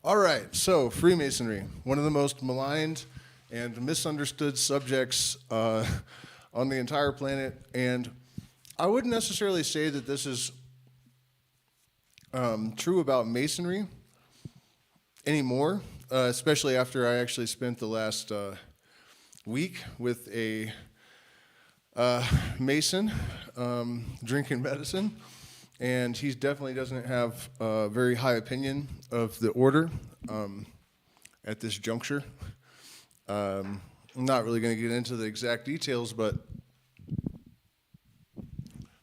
All right, so Freemasonry, one of the most maligned and misunderstood subjects on the entire planet. And I wouldn't necessarily say that this is true about Masonry anymore, especially after I actually spent the last week with a Mason drinking medicine. And he definitely doesn't have a very high opinion of the order at this juncture. I'm not really going to get into the exact details, but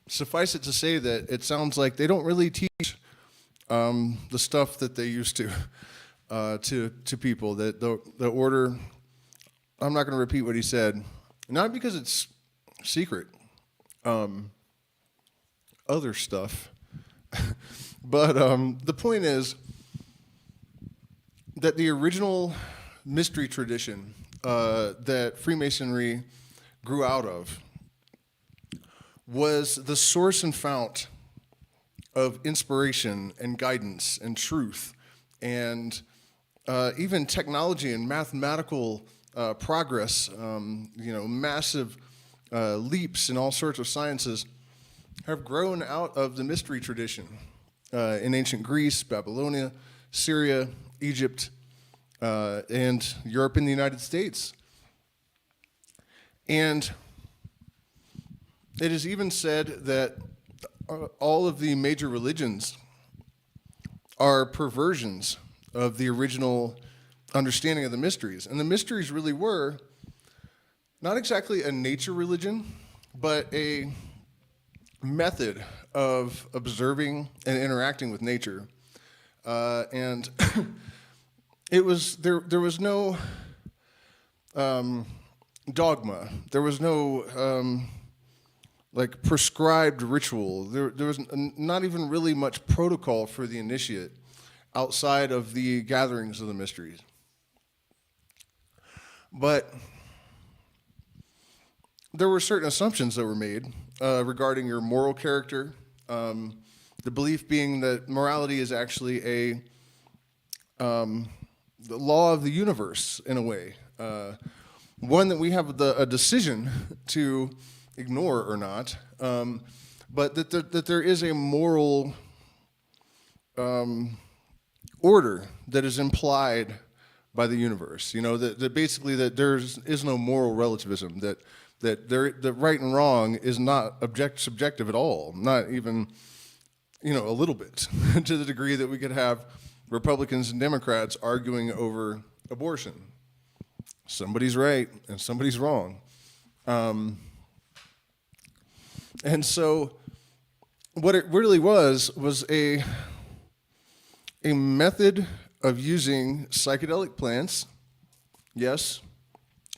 suffice it to say that it sounds like they don't really teach the stuff that they used to people. That the order, I'm not going to repeat what he said, not because it's secret. Other stuff. But the point is that the original mystery tradition that Freemasonry grew out of was the source and fount of inspiration and guidance and truth and even technology and mathematical progress, massive leaps in all sorts of sciences have grown out of the mystery tradition in ancient Greece, Babylonia, Syria, Egypt, and Europe and the United States. And it is even said that all of the major religions are perversions of the original understanding of the mysteries. And the mysteries really were not exactly a nature religion, but a method of observing and interacting with nature, and it was there was no dogma. There was no like prescribed ritual. There was not even really much protocol for the initiate outside of the gatherings of the mysteries. But there were certain assumptions that were made regarding your moral character, the belief being that morality is actually the law of the universe in a way, one that we have a decision to ignore or not, but that there is a moral order that is implied by the universe. That basically that there is no moral relativism, that the right and wrong is not subjective at all, not even, a little bit, to the degree that we could have Republicans and Democrats arguing over abortion. Somebody's right and somebody's wrong. And so what it really was a method of using psychedelic plants. Yes,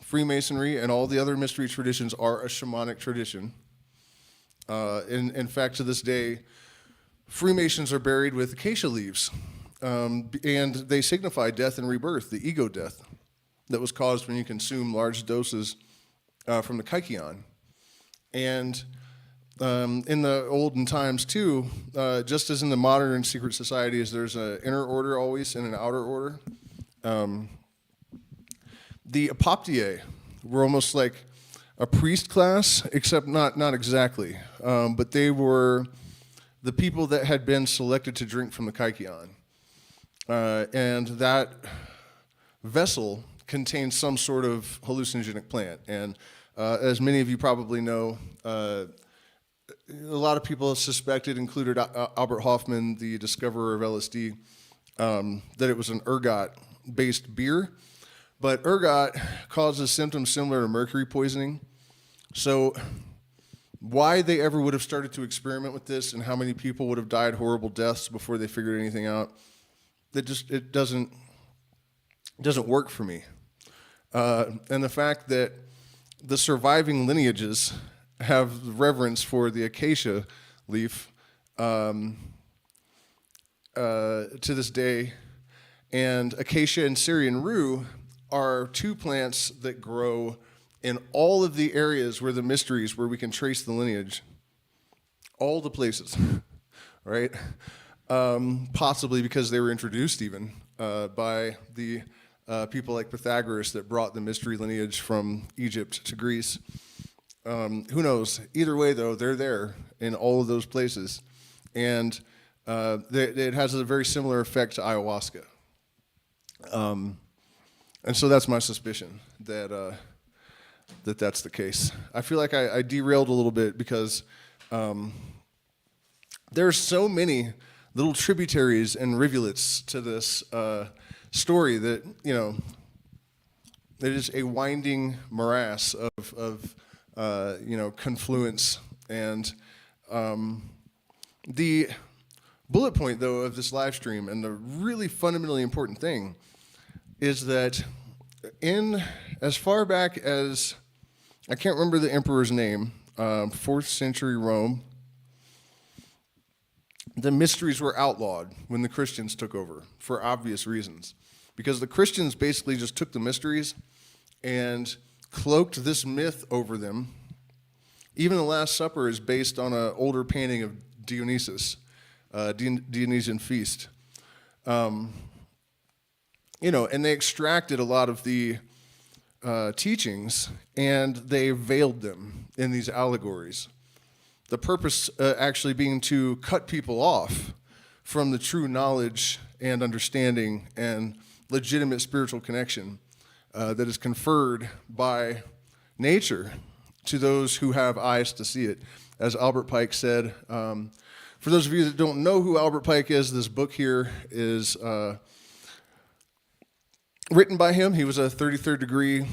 Freemasonry and all the other mystery traditions are a shamanic tradition. In fact, to this day, Freemasons are buried with acacia leaves, and they signify death and rebirth, the ego death that was caused when you consume large doses from the Kykeon. And in the olden times, too, just as in the modern secret societies, there's an inner order always and an outer order. The apoptiae were almost like a priest class, except not exactly. But they were the people that had been selected to drink from the Kykeon. And that vessel contained some sort of hallucinogenic plant. And as many of you probably know, a lot of people suspected, included Albert Hofmann, the discoverer of LSD, that it was an ergot-based beer. But ergot causes symptoms similar to mercury poisoning. So why they ever would have started to experiment with this and how many people would have died horrible deaths before they figured anything out, it doesn't work for me. And the fact that the surviving lineages have reverence for the acacia leaf to this day, and acacia and Syrian rue are two plants that grow in all of the areas where the mysteries, where we can trace the lineage, all the places, right? Possibly because they were introduced even by the people like Pythagoras that brought the mystery lineage from Egypt to Greece. Who knows? Either way, though, they're there in all of those places. And it has a very similar effect to ayahuasca. And so that's my suspicion that that's the case. I feel like I derailed a little bit because there's so many little tributaries and rivulets to this story that, it is a winding morass of confluence. And the bullet point, though, of this live stream, and the really fundamentally important thing, is that in as far back as, I can't remember the emperor's name, 4th century Rome, the mysteries were outlawed when the Christians took over for obvious reasons. Because the Christians basically just took the mysteries and cloaked this myth over them. Even the Last Supper is based on an older painting of Dionysus, Dionysian feast. And they extracted a lot of the teachings and they veiled them in these allegories. The purpose actually being to cut people off from the true knowledge and understanding and legitimate spiritual connection that is conferred by nature to those who have eyes to see it. As Albert Pike said, for those of you that don't know who Albert Pike is, this book here is written by him. He was a 33rd degree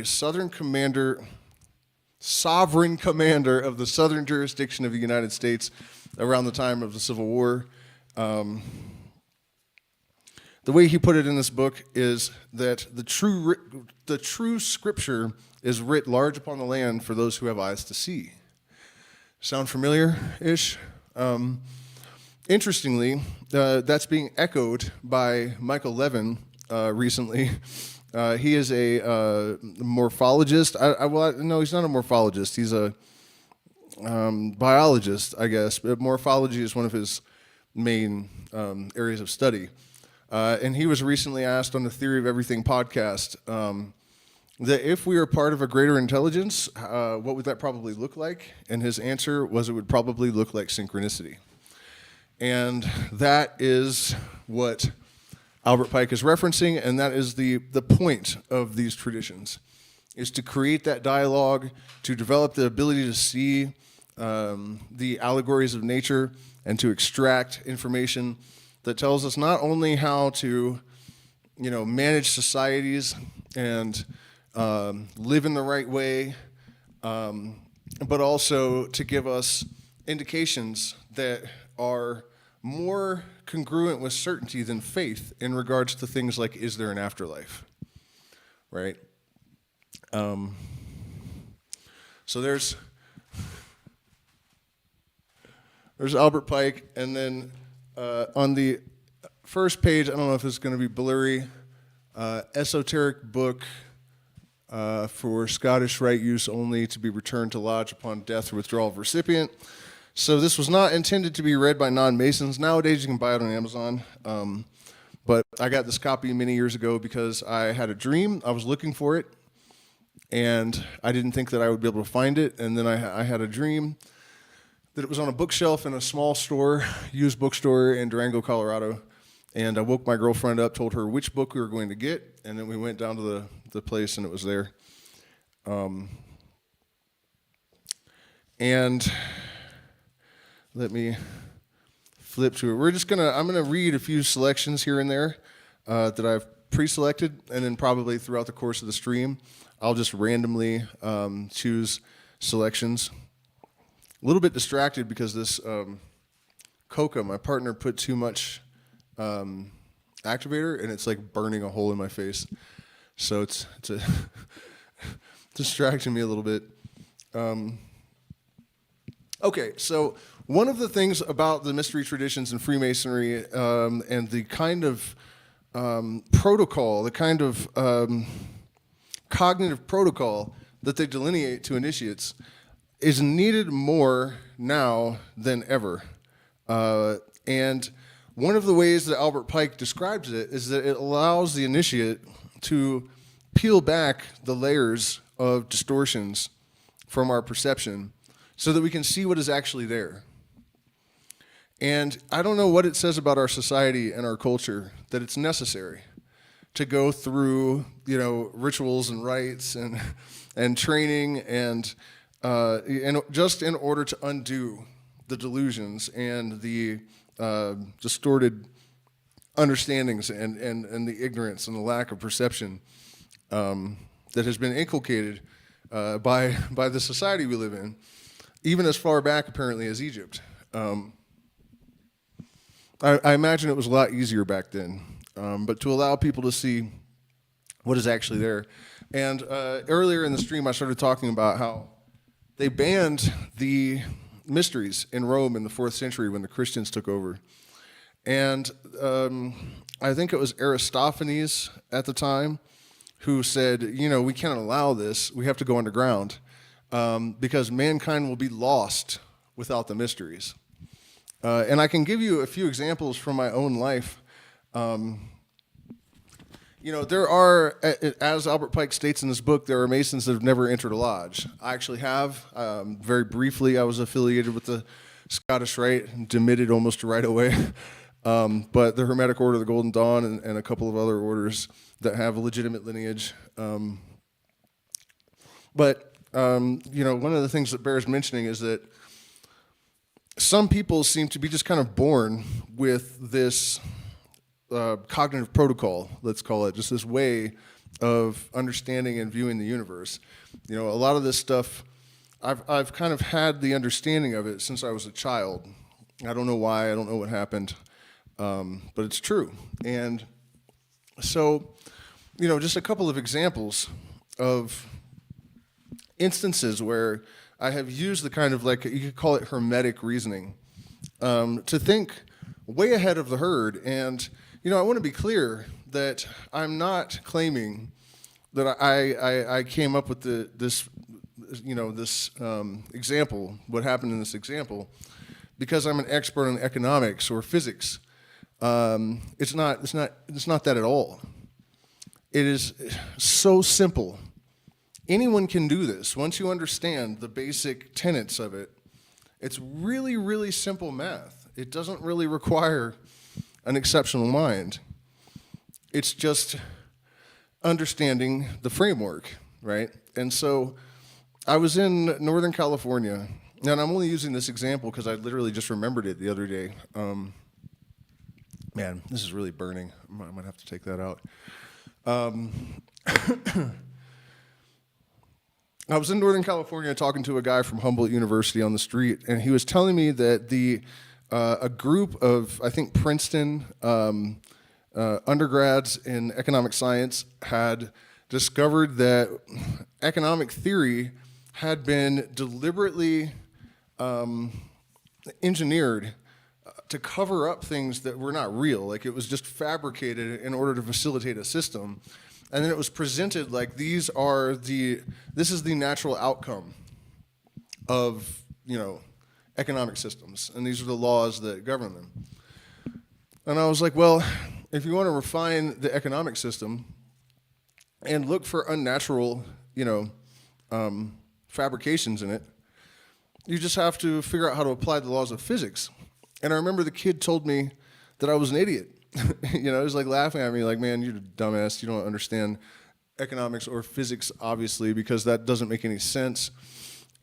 sovereign commander of the southern jurisdiction of the United States around the time of the Civil War. The way he put it in this book is that the true scripture is writ large upon the land for those who have eyes to see. Sound familiar-ish? Interestingly, that's being echoed by Michael Levin recently. He is a morphologist. No, he's not a morphologist. He's a biologist, I guess. But morphology is one of his main areas of study. And he was recently asked on the Theory of Everything podcast that if we are part of a greater intelligence, what would that probably look like? And his answer was it would probably look like synchronicity. And that is what Albert Pike is referencing, and that is the point of these traditions, is to create that dialogue, to develop the ability to see the allegories of nature, and to extract information that tells us not only how to, manage societies and live in the right way, but also to give us indications that are more congruent with certainty than faith in regards to things like, is there an afterlife, right? So there's Albert Pike, and then on the first page, I don't know if it's going to be blurry, esoteric book for Scottish Rite use only, to be returned to lodge upon death or withdrawal of recipient. So this was not intended to be read by non-Masons. Nowadays you can buy it on Amazon, but I got this copy many years ago because I had a dream. I was looking for it, and I didn't think that I would be able to find it, and then I had a dream that it was on a bookshelf in a small store, used bookstore in Durango, Colorado, and I woke my girlfriend up, told her which book we were going to get, and then we went down to the place, and it was there. And let me flip to it. I'm gonna read a few selections here and there that I've pre-selected, and then probably throughout the course of the stream, I'll just randomly choose selections. A little bit distracted because this coca, my partner put too much activator, and it's like burning a hole in my face. So it's distracting me a little bit. Okay, so one of the things about the mystery traditions in Freemasonry and the kind of protocol, the kind of cognitive protocol that they delineate to initiates is needed more now than ever. And one of the ways that Albert Pike describes it is that it allows the initiate to peel back the layers of distortions from our perception so that we can see what is actually there. And I don't know what it says about our society and our culture that it's necessary to go through, rituals and rites and training and just in order to undo the delusions and the distorted understandings and the ignorance and the lack of perception that has been inculcated by the society we live in, even as far back apparently as Egypt. I imagine it was a lot easier back then, but to allow people to see what is actually there. And earlier in the stream, I started talking about how they banned the mysteries in Rome in the 4th century when the Christians took over. And I think it was Aristophanes at the time who said, we can't allow this. We have to go underground because mankind will be lost without the mysteries. And I can give you a few examples from my own life. There are, as Albert Pike states in this book, there are Masons that have never entered a lodge. I actually have. Very briefly, I was affiliated with the Scottish Rite and demitted almost right away. But the Hermetic Order of the Golden Dawn and a couple of other orders that have a legitimate lineage. But one of the things that bears mentioning is that some people seem to be just kind of born with this cognitive protocol, let's call it, just this way of understanding and viewing the universe. A lot of this stuff, I've kind of had the understanding of it since I was a child. I don't know why, I don't know what happened, but it's true. And so, just a couple of examples of instances where I have used the kind of you could call it hermetic reasoning, to think way ahead of the herd. And, I want to be clear that I'm not claiming that I came up with this example, what happened in this example, because I'm an expert in economics or physics. It's not that at all. It is so simple. Anyone can do this. Once you understand the basic tenets of it, it's really, really simple math. It doesn't really require an exceptional mind. It's just understanding the framework, right? And so I was in Northern California, and I'm only using this example because I literally just remembered it the other day. Man, this is really burning. I might have to take that out. I was in Northern California talking to a guy from Humboldt University on the street, and he was telling me that a group of, I think, Princeton undergrads in economic science had discovered that economic theory had been deliberately engineered to cover up things that were not real. Like, it was just fabricated in order to facilitate a system. And then it was presented like this is the natural outcome of, economic systems, and these are the laws that govern them. And I was like, well, if you want to refine the economic system and look for unnatural, fabrications in it, you just have to figure out how to apply the laws of physics. And I remember the kid told me that I was an idiot. He was like laughing at me like, man, you're a dumbass. You don't understand economics or physics, obviously, because that doesn't make any sense.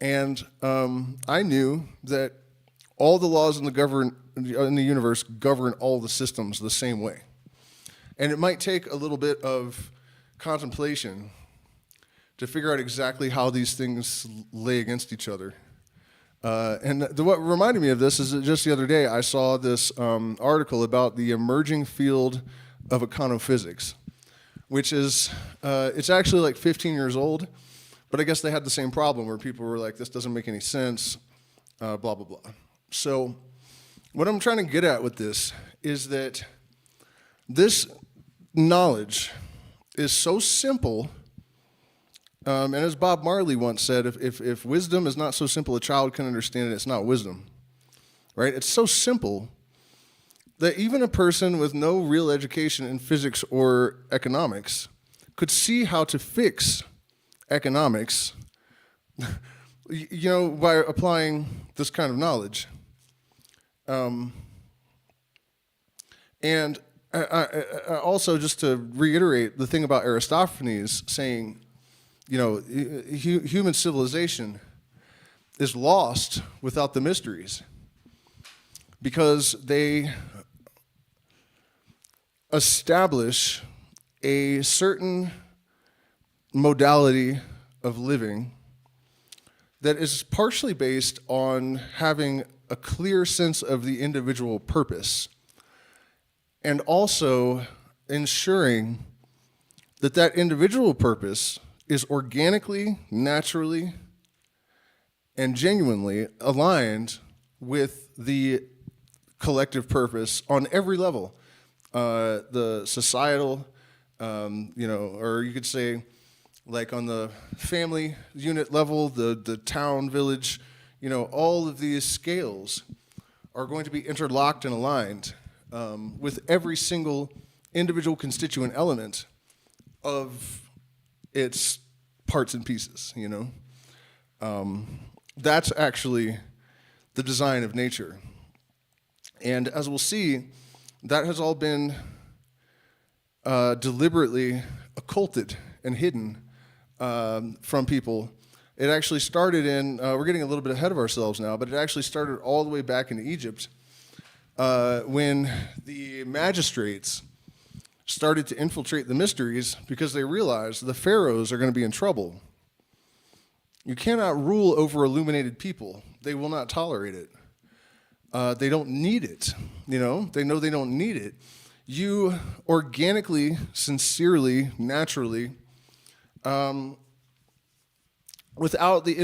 And I knew that all the laws in the universe govern all the systems the same way. And it might take a little bit of contemplation to figure out exactly how these things lay against each other. And what reminded me of this is that just the other day I saw this article about the emerging field of econophysics, which is, it's actually like 15 years old, but I guess they had the same problem where people were like, this doesn't make any sense, blah, blah, blah. So what I'm trying to get at with this is that this knowledge is so simple. And as Bob Marley once said, if wisdom is not so simple a child can understand it, it's not wisdom, right? It's so simple that even a person with no real education in physics or economics could see how to fix economics, by applying this kind of knowledge. And I also, just to reiterate the thing about Aristophanes saying, human civilization is lost without the mysteries, because they establish a certain modality of living that is partially based on having a clear sense of the individual purpose, and also ensuring that that individual purpose is organically, naturally, and genuinely aligned with the collective purpose on every level. The societal, or you could say, like on the family unit level, the town, village, all of these scales are going to be interlocked and aligned with every single individual constituent element of its parts and pieces, That's actually the design of nature. And as we'll see, that has all been deliberately occulted and hidden from people. It actually started we're getting a little bit ahead of ourselves now, but it actually started all the way back in Egypt when the magistrates started to infiltrate the mysteries, because they realized the pharaohs are going to be in trouble. You cannot rule over illuminated people. They will not tolerate it. They don't need it. They know they don't need it. You organically, sincerely, naturally, without the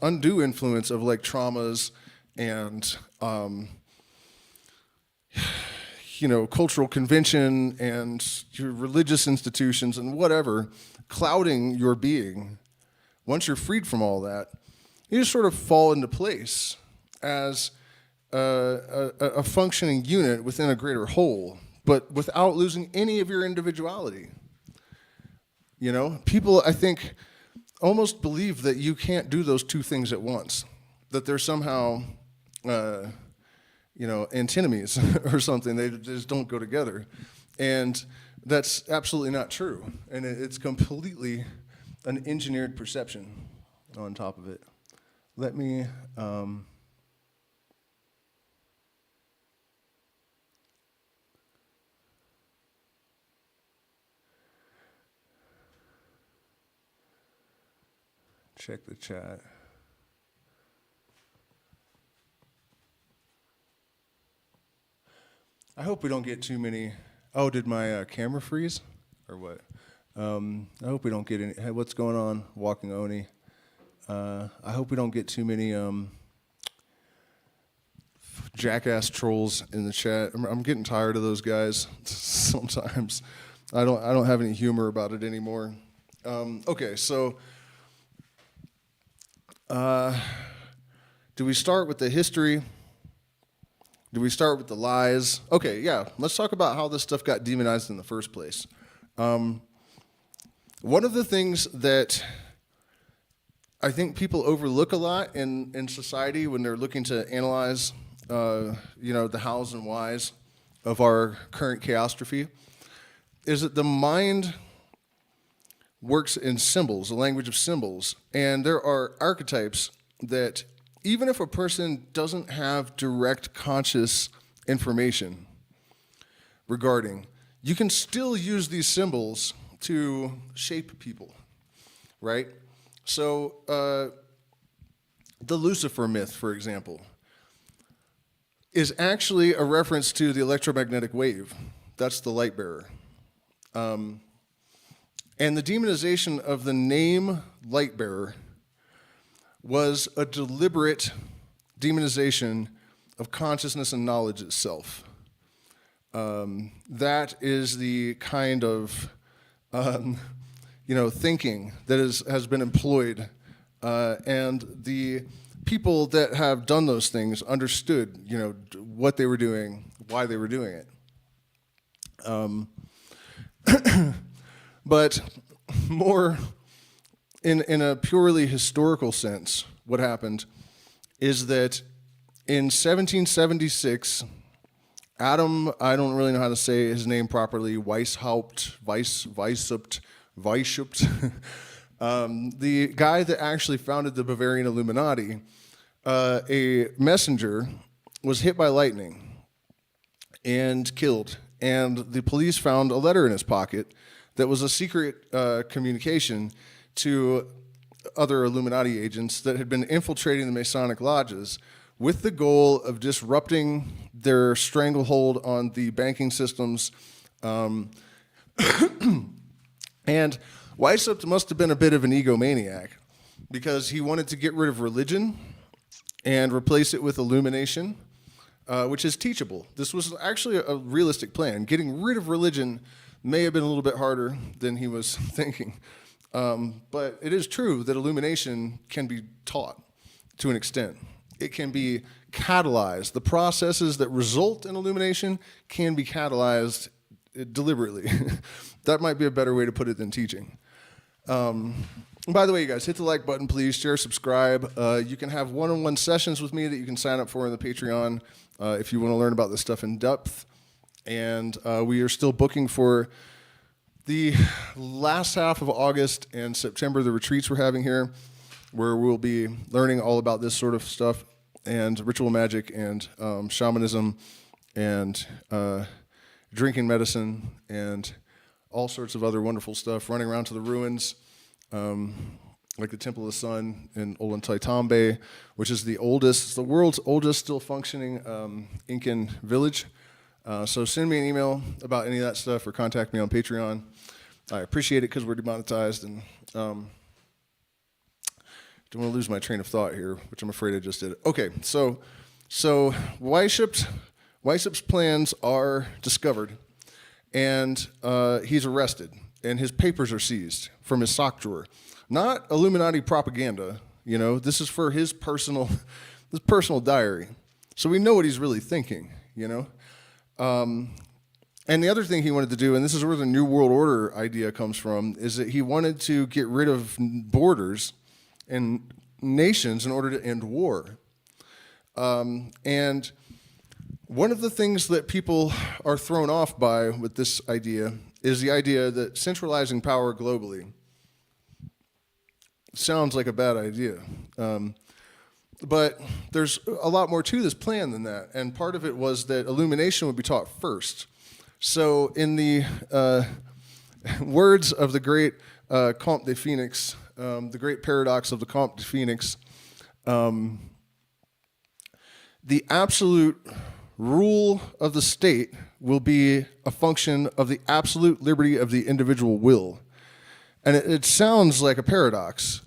undue influence of like traumas and cultural convention and your religious institutions and whatever clouding your being, once you're freed from all that, you just sort of fall into place as a functioning unit within a greater whole, but without losing any of your individuality. People, I think, almost believe that you can't do those two things at once, that they're somehow antinomies or something. They just don't go together. And that's absolutely not true. And it's completely an engineered perception on top of it. Let me... check the chat. I hope we don't get too many. Oh, did my camera freeze or what? I hope we don't get any. Hey, what's going on, Walking Oni? I hope we don't get too many jackass trolls in the chat. I'm getting tired of those guys sometimes. I don't have any humor about it anymore. Okay, so do we start with the history? Do we start with the lies? Okay, yeah, let's talk about how this stuff got demonized in the first place. One of the things that I think people overlook a lot in society when they're looking to analyze, the hows and whys of our current chaostrophe, is that the mind works in symbols, a language of symbols, and there are archetypes that even if a person doesn't have direct conscious information regarding, you can still use these symbols to shape people, right? So the Lucifer myth, for example, is actually a reference to the electromagnetic wave. That's the light bearer. And the demonization of the name light bearer was a deliberate demonization of consciousness and knowledge itself. That is the kind of thinking that has been employed, and the people that have done those things understood, what they were doing, why they were doing it. But more in a purely historical sense, what happened is that in 1776, Adam, I don't really know how to say his name properly, Weishaupt, the guy that actually founded the Bavarian Illuminati, a messenger was hit by lightning and killed. And the police found a letter in his pocket that was a secret communication to other Illuminati agents that had been infiltrating the Masonic lodges with the goal of disrupting their stranglehold on the banking systems. And Weishaupt must have been a bit of an egomaniac because he wanted to get rid of religion and replace it with illumination, which is teachable. This was actually a realistic plan. Getting rid of religion may have been a little bit harder than he was thinking. But it is true that illumination can be taught to an extent. It can be catalyzed. The processes that result in illumination can be catalyzed deliberately. That might be a better way to put it than teaching. By the way, you guys, hit the like button, please. Share, subscribe. You can have one-on-one sessions with me that you can sign up for in the Patreon if you want to learn about this stuff in depth. And we are still booking for the last half of August and September, the retreats we're having here, where we'll be learning all about this sort of stuff, and ritual magic, and shamanism, and drinking medicine, and all sorts of other wonderful stuff, running around to the ruins, like the Temple of the Sun in Ollantaytambe, which is the world's oldest still functioning Incan village. So send me an email about any of that stuff or contact me on Patreon. I appreciate it because we're demonetized, and don't want to lose my train of thought here, which I'm afraid I just did. Okay, so Weishaupt's plans are discovered, and he's arrested, and his papers are seized from his sock drawer. Not Illuminati propaganda, This is for his personal diary. So we know what he's really thinking, And the other thing he wanted to do, and this is where the New World Order idea comes from, is that he wanted to get rid of borders and nations in order to end war. And one of the things that people are thrown off by with this idea is the idea that centralizing power globally sounds like a bad idea. But there's a lot more to this plan than that. And part of it was that illumination would be taught first. So in the words of the great Comte de Phoenix, the great paradox of the Comte de Phoenix, the absolute rule of the state will be a function of the absolute liberty of the individual will. And it sounds like a paradox.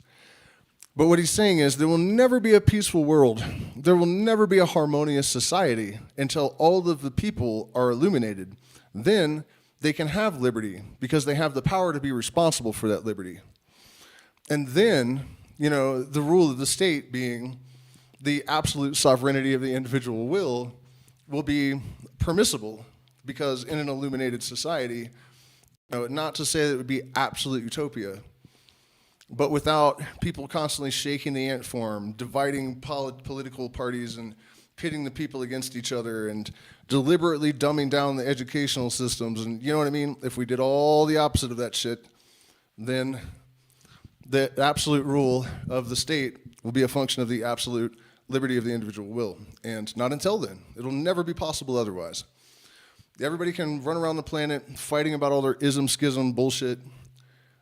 But what he's saying is there will never be a peaceful world. There will never be a harmonious society until all of the people are illuminated. Then they can have liberty because they have the power to be responsible for that liberty. And then, the rule of the state being the absolute sovereignty of the individual will be permissible because in an illuminated society, not to say that it would be absolute utopia, but without people constantly shaking the ant farm, dividing political parties and pitting the people against each other and deliberately dumbing down the educational systems. And you know what I mean? If we did all the opposite of that shit, then the absolute rule of the state will be a function of the absolute liberty of the individual will. And not until then. It'll never be possible otherwise. Everybody can run around the planet fighting about all their ism, schism, bullshit,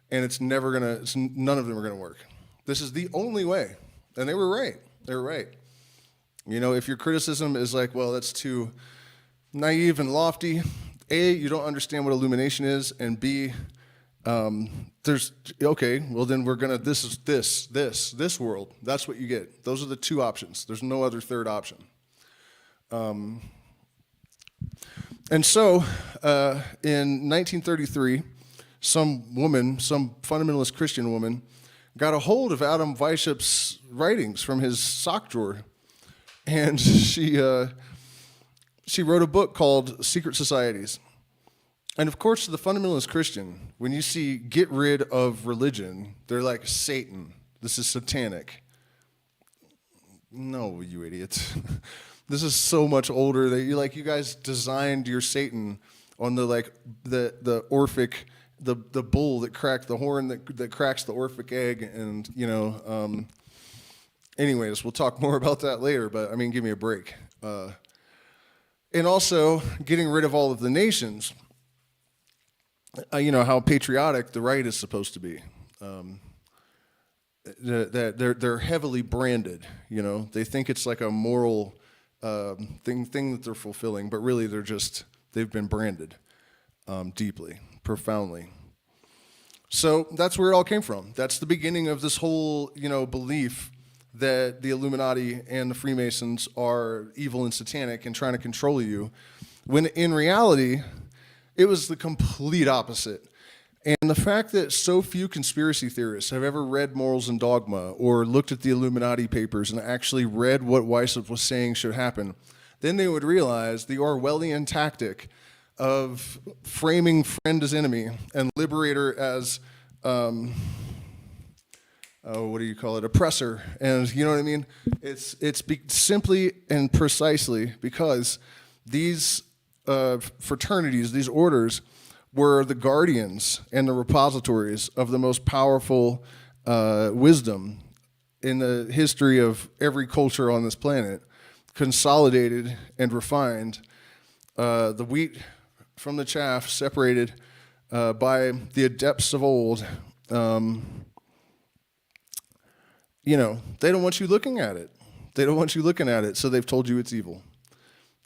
and none of them are gonna work. This is the only way. And they were right. They were right. If your criticism is like, well, that's too naive and lofty, A, you don't understand what illumination is, and B, then we're gonna, this world, that's what you get. Those are the two options. There's no other third option. And so, in 1933, some fundamentalist Christian woman, got a hold of Adam Weisshup's writings from his sock drawer, and she wrote a book called Secret Societies. And of course, to the fundamentalist Christian, when you see get rid of religion, they're like, Satan, this is satanic. No, you idiots. This is so much older that you guys designed your Satan on the Orphic, the bull that cracked the horn that cracks the Orphic egg, and anyways, we'll talk more about that later, but I mean, give me a break. And also getting rid of all of the nations. How patriotic the right is supposed to be. That they're heavily branded. They think it's like a moral thing that they're fulfilling, but really they've been branded deeply, profoundly. So that's where it all came from. That's the beginning of this whole belief that the Illuminati and the Freemasons are evil and satanic and trying to control you, when in reality it was the complete opposite. And the fact that so few conspiracy theorists have ever read Morals and Dogma or looked at the Illuminati papers and actually read what Weishaupt was saying should happen, then they would realize the Orwellian tactic of framing friend as enemy and liberator as, oppressor. And you know what I mean? It's simply and precisely because these fraternities, these orders, were the guardians and the repositories of the most powerful wisdom in the history of every culture on this planet, consolidated and refined, the wheat from the chaff, separated by the adepts of old. They don't want you looking at it. They don't want you looking at it, so they've told you it's evil.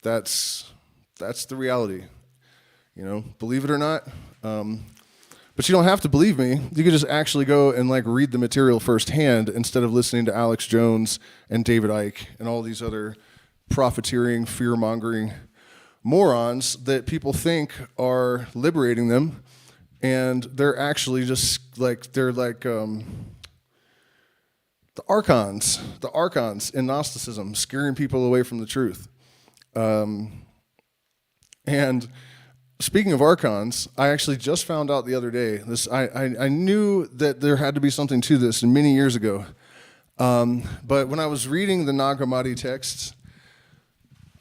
That's the reality. Believe it or not. But you don't have to believe me. You could just actually go and read the material firsthand instead of listening to Alex Jones and David Icke and all these other profiteering, fear-mongering morons that people think are liberating them, and they're actually just the archons in Gnosticism, scaring people away from the truth. And speaking of archons, I actually just found out the other day, I knew that there had to be something to this many years ago, but when I was reading the Nag Hammadi texts,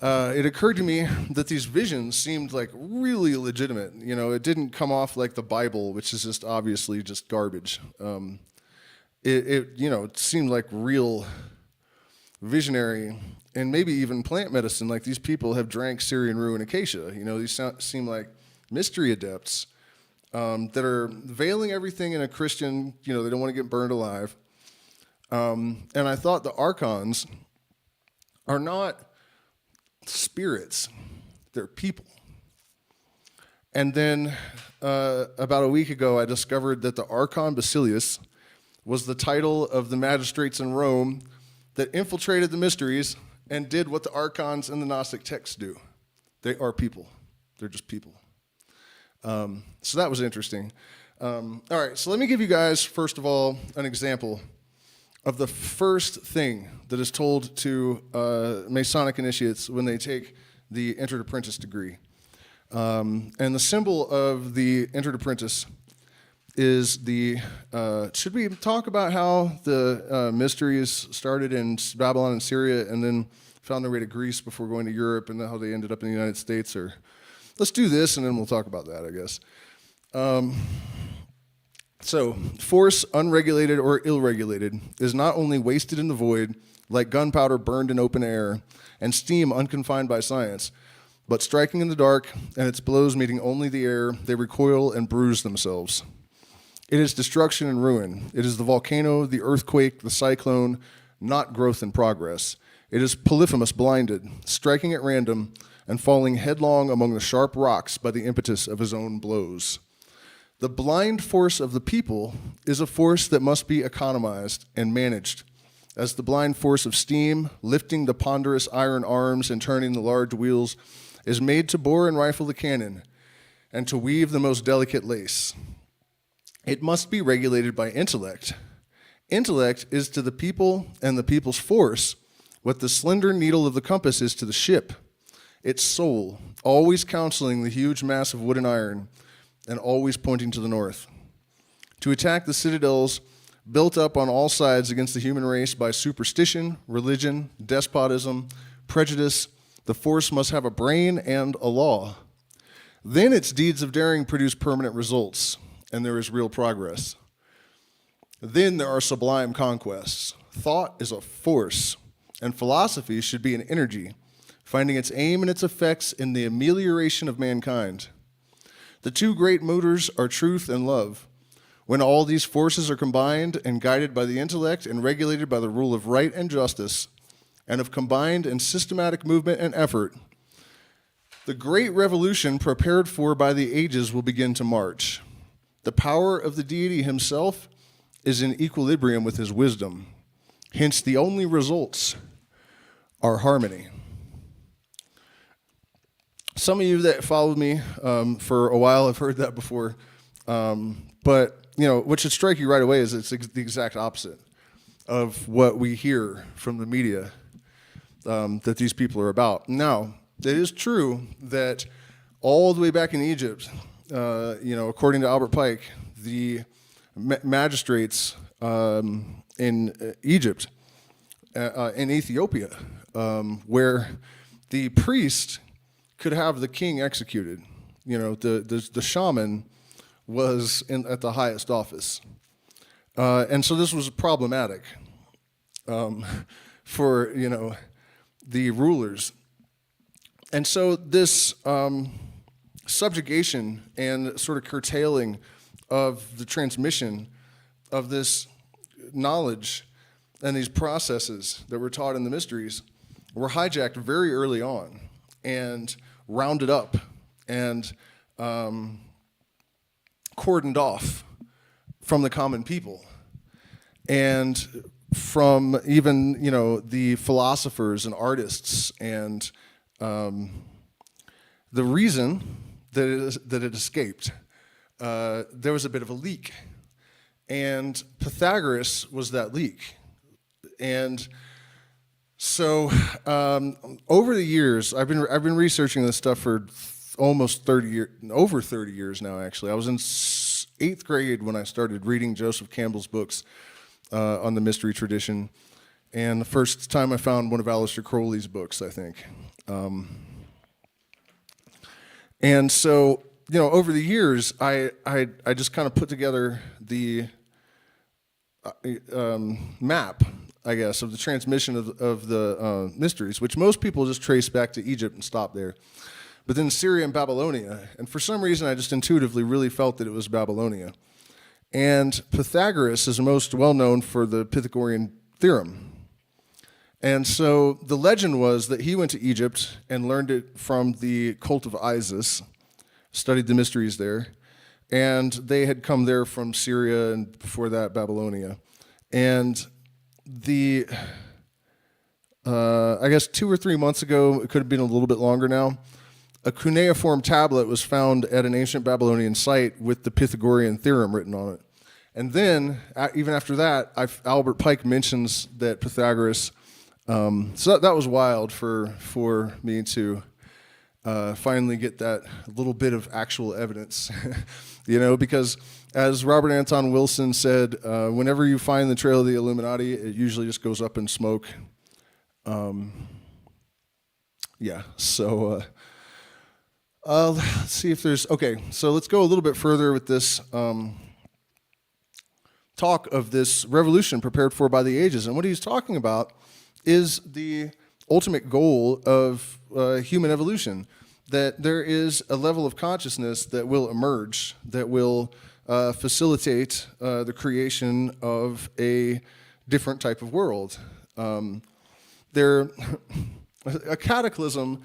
it occurred to me that these visions seemed really legitimate. It didn't come off like the Bible, which is just obviously just garbage. It seemed like real visionary, and maybe even plant medicine. Like these people have drank Syrian rue and Acacia. These seem like mystery adepts that are veiling everything in a Christian, they don't want to get burned alive. And I thought the archons are not spirits, they're people. And then about a week ago, I discovered that the Archon Basilius was the title of the magistrates in Rome that infiltrated the mysteries and did what the archons in the Gnostic texts do. They are people. They're just people. So that was interesting. All right, so let me give you guys, first of all, an example of the first thing that is told to Masonic initiates when they take the Entered Apprentice degree. And the symbol of the Entered Apprentice is the, should we talk about how the mysteries started in Babylon and Syria and then found their way to Greece before going to Europe, and how they ended up in the United States? Or let's do this and then we'll talk about that, I guess. So, force unregulated or ill-regulated is not only wasted in the void, like gunpowder burned in open air, and steam unconfined by science, but striking in the dark, and its blows meeting only the air, they recoil and bruise themselves. It is destruction and ruin. It is the volcano, the earthquake, the cyclone, not growth and progress. It is Polyphemus blinded, striking at random, and falling headlong among the sharp rocks by the impetus of his own blows. The blind force of the people is a force that must be economized and managed, as the blind force of steam, lifting the ponderous iron arms and turning the large wheels, is made to bore and rifle the cannon, and to weave the most delicate lace. It must be regulated by intellect, Intellect is to the people and the people's force what the slender needle of the compass is to the ship, its soul, always counseling the huge mass of wood and iron, and always pointing to the north. To attack the citadels built up on all sides against the human race by superstition, religion, despotism, prejudice, the force must have a brain and a law. Then its deeds of daring produce permanent results, and there is real progress. Then there are sublime conquests. Thought is a force, and philosophy should be an energy, finding its aim and its effects in the amelioration of mankind. The two great motors are truth and love. When all these forces are combined and guided by the intellect and regulated by the rule of right and justice, and of combined and systematic movement and effort, the great revolution prepared for by the ages will begin to march. The power of the deity himself is in equilibrium with his wisdom. Hence, the only results are harmony. Some of you that followed me for a while have heard that before, but what should strike you right away is it's the exact opposite of what we hear from the media that these people are about. Now, it is true that all the way back in Egypt, according to Albert Pike, the magistrates in Egypt, in Ethiopia, where the priest could have the king executed. The shaman was at the highest office. And so this was problematic for, the rulers. And so this subjugation and sort of curtailing of the transmission of this knowledge and these processes that were taught in the mysteries were hijacked very early on and rounded up and cordoned off from the common people and from even, the philosophers and artists. And the reason that it escaped, there was a bit of a leak. And Pythagoras was that leak. And so over the years, I've been researching this stuff for almost 30 years, over 30 years now, actually. I was in 8th grade when I started reading Joseph Campbell's books on the mystery tradition. And the first time I found one of Aleister Crowley's books, I think. And so, over the years, I just kind of put together the map, I guess, of the transmission of the mysteries, which most people just trace back to Egypt and stop there. But then Syria and Babylonia, and for some reason I just intuitively really felt that it was Babylonia. And Pythagoras is most well known for the Pythagorean theorem. And so the legend was that he went to Egypt and learned it from the cult of Isis, studied the mysteries there, and they had come there from Syria and before that Babylonia. And I guess 2 or 3 months ago, it could have been a little bit longer now, a cuneiform tablet was found at an ancient Babylonian site with the Pythagorean theorem written on it. And then, even after that, Albert Pike mentions that Pythagoras, so that was wild for me to finally get that little bit of actual evidence, because as Robert Anton Wilson said, whenever you find the trail of the Illuminati, it usually just goes up in smoke. So let's see if there's, so let's go a little bit further with this talk of this revolution prepared for by the ages. And what he's talking about is the ultimate goal of human evolution, that there is a level of consciousness that will emerge, that will facilitate the creation of a different type of world. A cataclysm,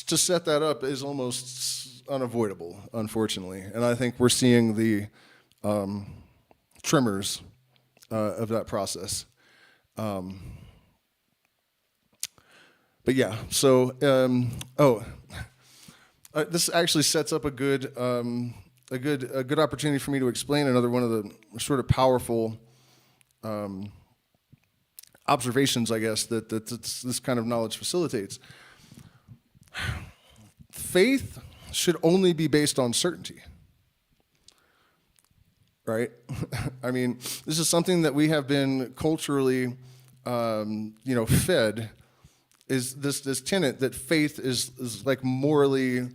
to set that up, is almost unavoidable, unfortunately. And I think we're seeing the tremors of that process. But yeah, so this actually sets up a good opportunity for me to explain another one of the sort of powerful observations, I guess, that this kind of knowledge facilitates. Faith should only be based on certainty, right? I mean, this is something that we have been culturally, fed, is this tenet that faith is like morally,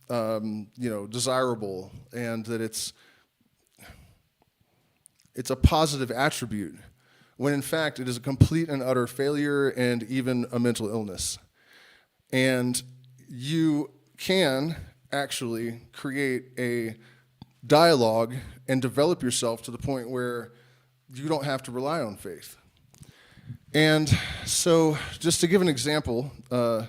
desirable, and that it's a positive attribute, when in fact it is a complete and utter failure and even a mental illness. And you can actually create a dialogue and develop yourself to the point where you don't have to rely on faith. And so, just to give an example, the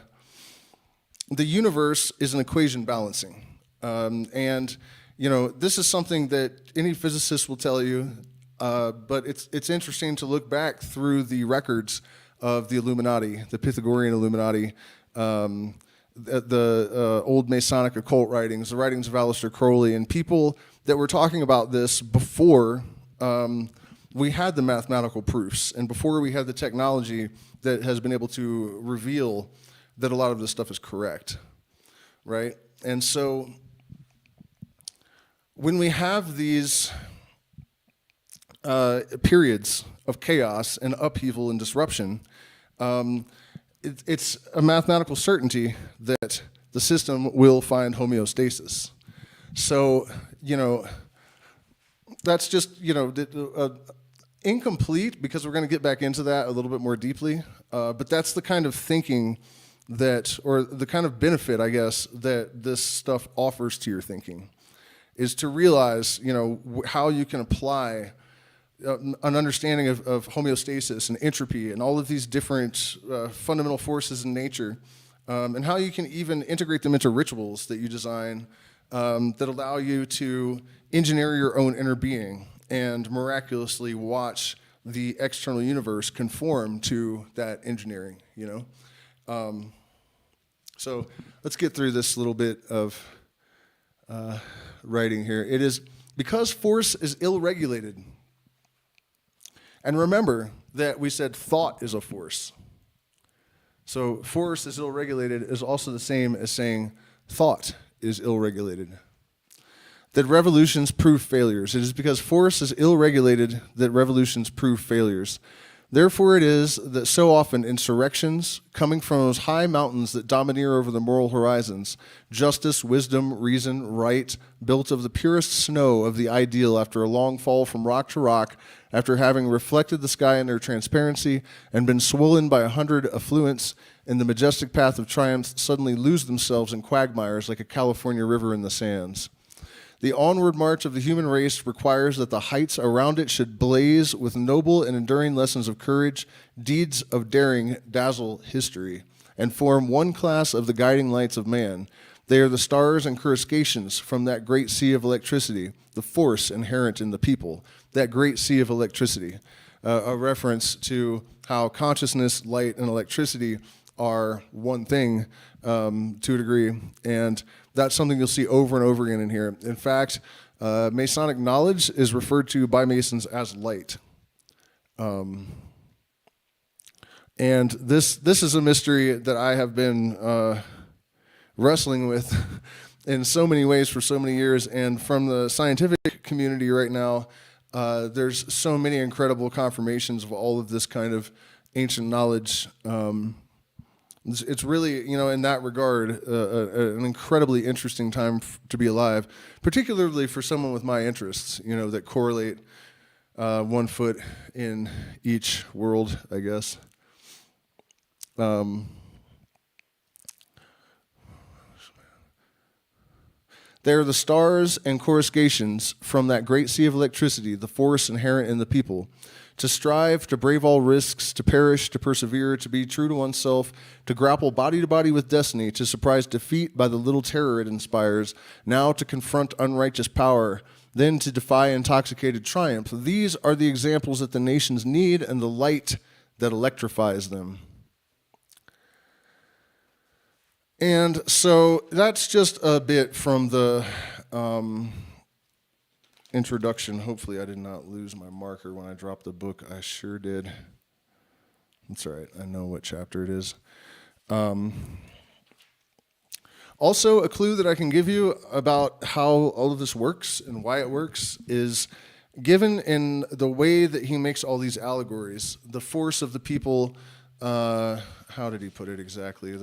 universe is an equation balancing. This is something that any physicist will tell you, but it's interesting to look back through the records of the Illuminati, the Pythagorean Illuminati, the old Masonic occult writings, the writings of Aleister Crowley, and people that were talking about this before we had the mathematical proofs and before we had the technology that has been able to reveal that a lot of this stuff is correct, right? And so when we have these periods of chaos and upheaval and disruption, it's a mathematical certainty that the system will find homeostasis. So, that's just, incomplete, because we're going to get back into that a little bit more deeply. But that's the kind of thinking or the kind of benefit, I guess, that this stuff offers to your thinking, is to realize, how you can apply an understanding of homeostasis and entropy and all of these different fundamental forces in nature, and how you can even integrate them into rituals that you design that allow you to engineer your own inner being and miraculously watch the external universe conform to that engineering, So let's get through this little bit of writing here. It is because force is ill-regulated. And remember that we said thought is a force. So force is ill-regulated is also the same as saying thought is ill-regulated. That revolutions prove failures. It is because force is ill-regulated that revolutions prove failures. Therefore it is that so often insurrections, coming from those high mountains that domineer over the moral horizons, justice, wisdom, reason, right, built of the purest snow of the ideal after a long fall from rock to rock, after having reflected the sky in their transparency and been swollen by 100 affluents in the majestic path of triumph, suddenly lose themselves in quagmires like a California river in the sands. The onward march of the human race requires that the heights around it should blaze with noble and enduring lessons of courage, deeds of daring dazzle history, and form one class of the guiding lights of man. They are the stars and coruscations from that great sea of electricity, the force inherent in the people, that great sea of electricity. A reference to how consciousness, light, and electricity are one thing to a degree, and that's something you'll see over and over again in here. In fact, Masonic knowledge is referred to by Masons as light. And this is a mystery that I have been wrestling with in so many ways for so many years, and from the scientific community right now, there's so many incredible confirmations of all of this kind of ancient knowledge. It's really, in that regard, an incredibly interesting time to be alive, particularly for someone with my interests, that correlate 1 foot in each world, I guess. They are the stars and coruscations from that great sea of electricity, the force inherent in the people. To strive, to brave all risks, to perish, to persevere, to be true to oneself, to grapple body to body with destiny, to surprise defeat by the little terror it inspires, now to confront unrighteous power, then to defy intoxicated triumph. These are the examples that the nations need and the light that electrifies them. And so that's just a bit from the introduction. Hopefully I did not lose my marker when I dropped the book. I sure did. That's all right. I know what chapter it is. Also, a clue that I can give you about how all of this works and why it works is given in the way that he makes all these allegories. The force of the people, how did he put it exactly?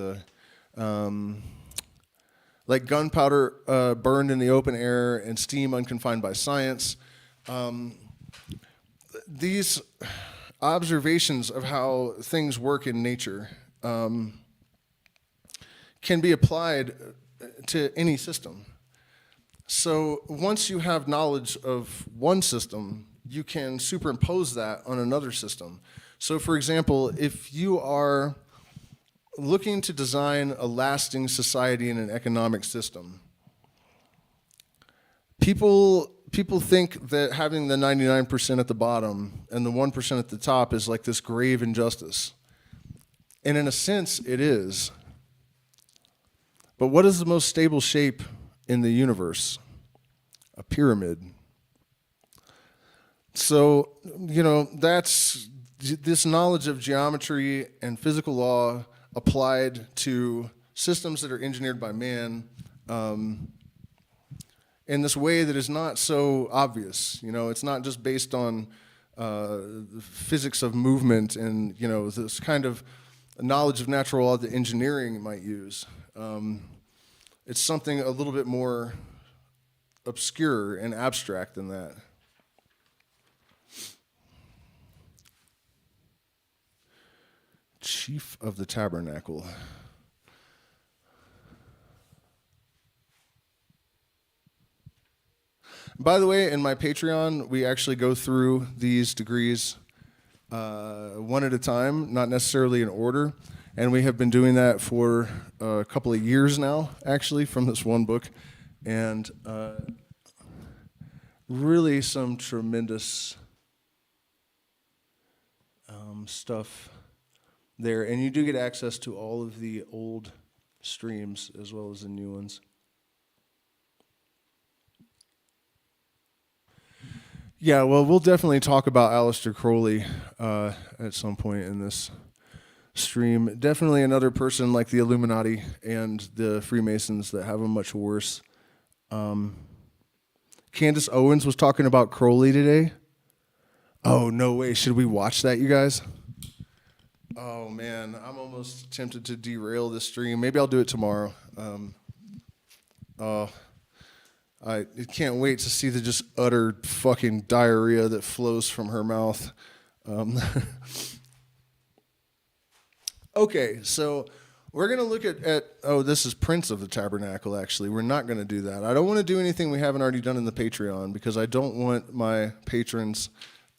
Like gunpowder burned in the open air and steam unconfined by science. These observations of how things work in nature can be applied to any system. So once you have knowledge of one system, you can superimpose that on another system. So for example, if you are looking to design a lasting society and an economic system, people think that having the 99% at the bottom and the 1% at the top is like this grave injustice. And in a sense, it is. But what is the most stable shape in the universe? A pyramid. So, that's this knowledge of geometry and physical law applied to systems that are engineered by man in this way that is not so obvious. It's not just based on physics of movement and, this kind of knowledge of natural law that engineering might use. It's something a little bit more obscure and abstract than that. Chief of the Tabernacle. By the way, in my Patreon, we actually go through these degrees one at a time, not necessarily in order. And we have been doing that for a couple of years now, actually, from this one book. And really some tremendous stuff there. And you do get access to all of the old streams as well as the new ones. Yeah, well, we'll definitely talk about Aleister Crowley at some point in this stream. Definitely another person like the Illuminati and the Freemasons that have a much worse. Candace Owens was talking about Crowley today. Oh, no way. Should we watch that, you guys? Oh, man. I'm almost tempted to derail this stream. Maybe I'll do it tomorrow. I can't wait to see the just utter fucking diarrhea that flows from her mouth. Okay, so we're going to look at, this is Prince of the Tabernacle, actually. We're not going to do that. I don't want to do anything we haven't already done in the Patreon because I don't want my patrons,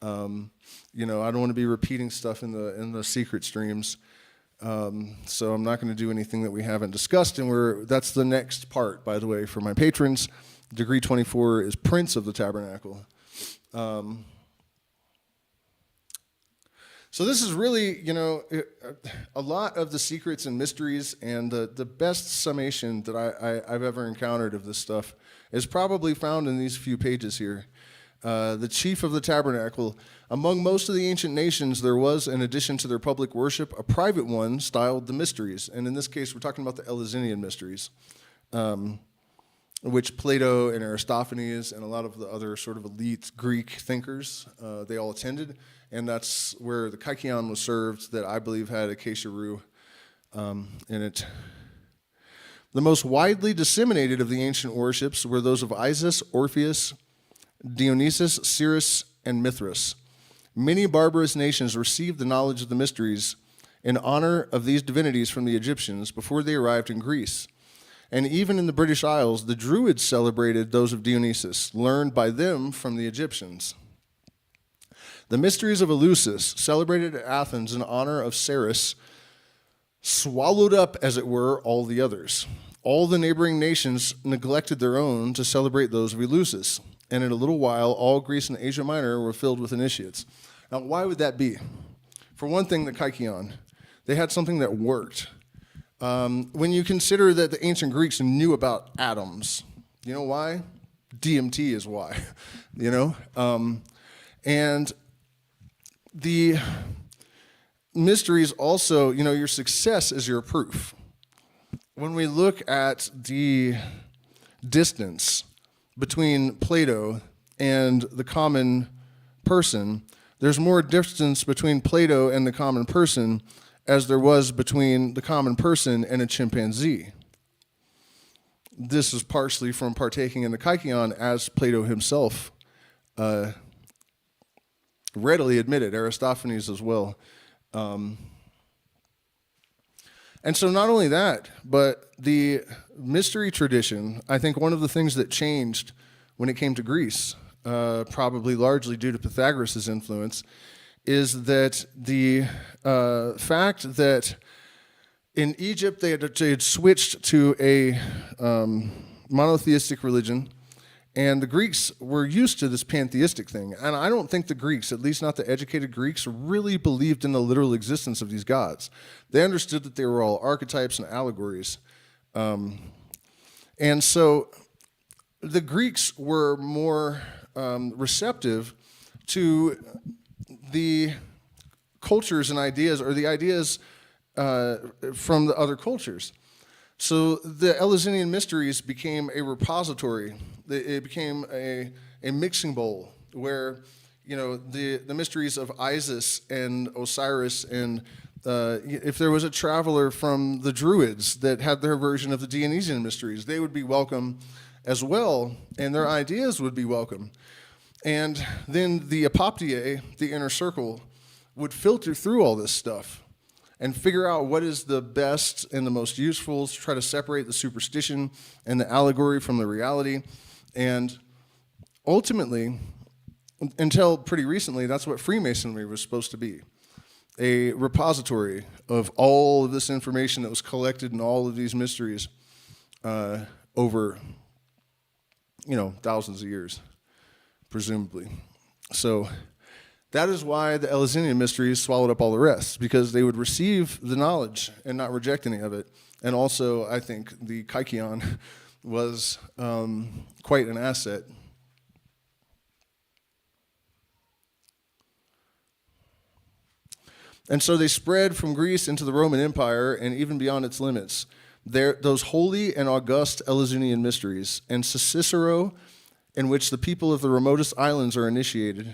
I don't want to be repeating stuff in the secret streams. So I'm not going to do anything that we haven't discussed, and that's the next part, by the way, for my patrons. Degree 24 is Prince of the Tabernacle. So this is really, a lot of the secrets and mysteries, and the best summation that I've ever encountered of this stuff is probably found in these few pages here. The chief of the tabernacle. Among most of the ancient nations, there was, in addition to their public worship, a private one styled the Mysteries. And in this case, we're talking about the Eleusinian Mysteries, which Plato and Aristophanes and a lot of the other sort of elite Greek thinkers, they all attended. And that's where the Kykeon was served that I believe had Acacia rue in it. The most widely disseminated of the ancient worships were those of Isis, Orpheus, Dionysus, Ceres, and Mithras. Many barbarous nations received the knowledge of the mysteries in honor of these divinities from the Egyptians before they arrived in Greece. And even in the British Isles, the Druids celebrated those of Dionysus, learned by them from the Egyptians. The mysteries of Eleusis, celebrated at Athens in honor of Ceres, swallowed up, as it were, all the others. All the neighboring nations neglected their own to celebrate those of Eleusis. And in a little while, all Greece and Asia Minor were filled with initiates. Now, why would that be? For one thing, the Kykeon. They had something that worked. When you consider that the ancient Greeks knew about atoms, you know why? DMT is why, you know? And the mysteries also, you know, your success is your proof. When we look at the distance between Plato and the common person, there's more distance between Plato and the common person as there was between the common person and a chimpanzee. This is partially from partaking in the Kykeon, as Plato himself readily admitted, Aristophanes as well. And so not only that, but the mystery tradition, I think one of the things that changed when it came to Greece, probably largely due to Pythagoras' influence, is that the fact that in Egypt they had switched to a monotheistic religion, and the Greeks were used to this pantheistic thing. And I don't think the Greeks, at least not the educated Greeks, really believed in the literal existence of these gods. They understood that they were all archetypes and allegories. And so the Greeks were more receptive to the cultures and ideas, or the ideas from the other cultures. So the Eleusinian Mysteries became a repository. It became a mixing bowl where, you know, the mysteries of Isis and Osiris, and if there was a traveler from the Druids that had their version of the Dionysian Mysteries, they would be welcome as well, and their ideas would be welcome. And then the apoptiae, the inner circle, would filter through all this stuff and figure out what is the best and the most useful, to try to separate the superstition and the allegory from the reality. And ultimately, until pretty recently, that's what Freemasonry was supposed to be. A repository of all of this information that was collected in all of these mysteries over, you know, thousands of years, presumably. So that is why the Eleusinian Mysteries swallowed up all the rest, because they would receive the knowledge and not reject any of it. And also, I think the Kykeon was quite an asset. And so they spread from Greece into the Roman Empire and even beyond its limits. Those holy and august Eleusinian Mysteries, and Cicero, in which the people of the remotest islands are initiated.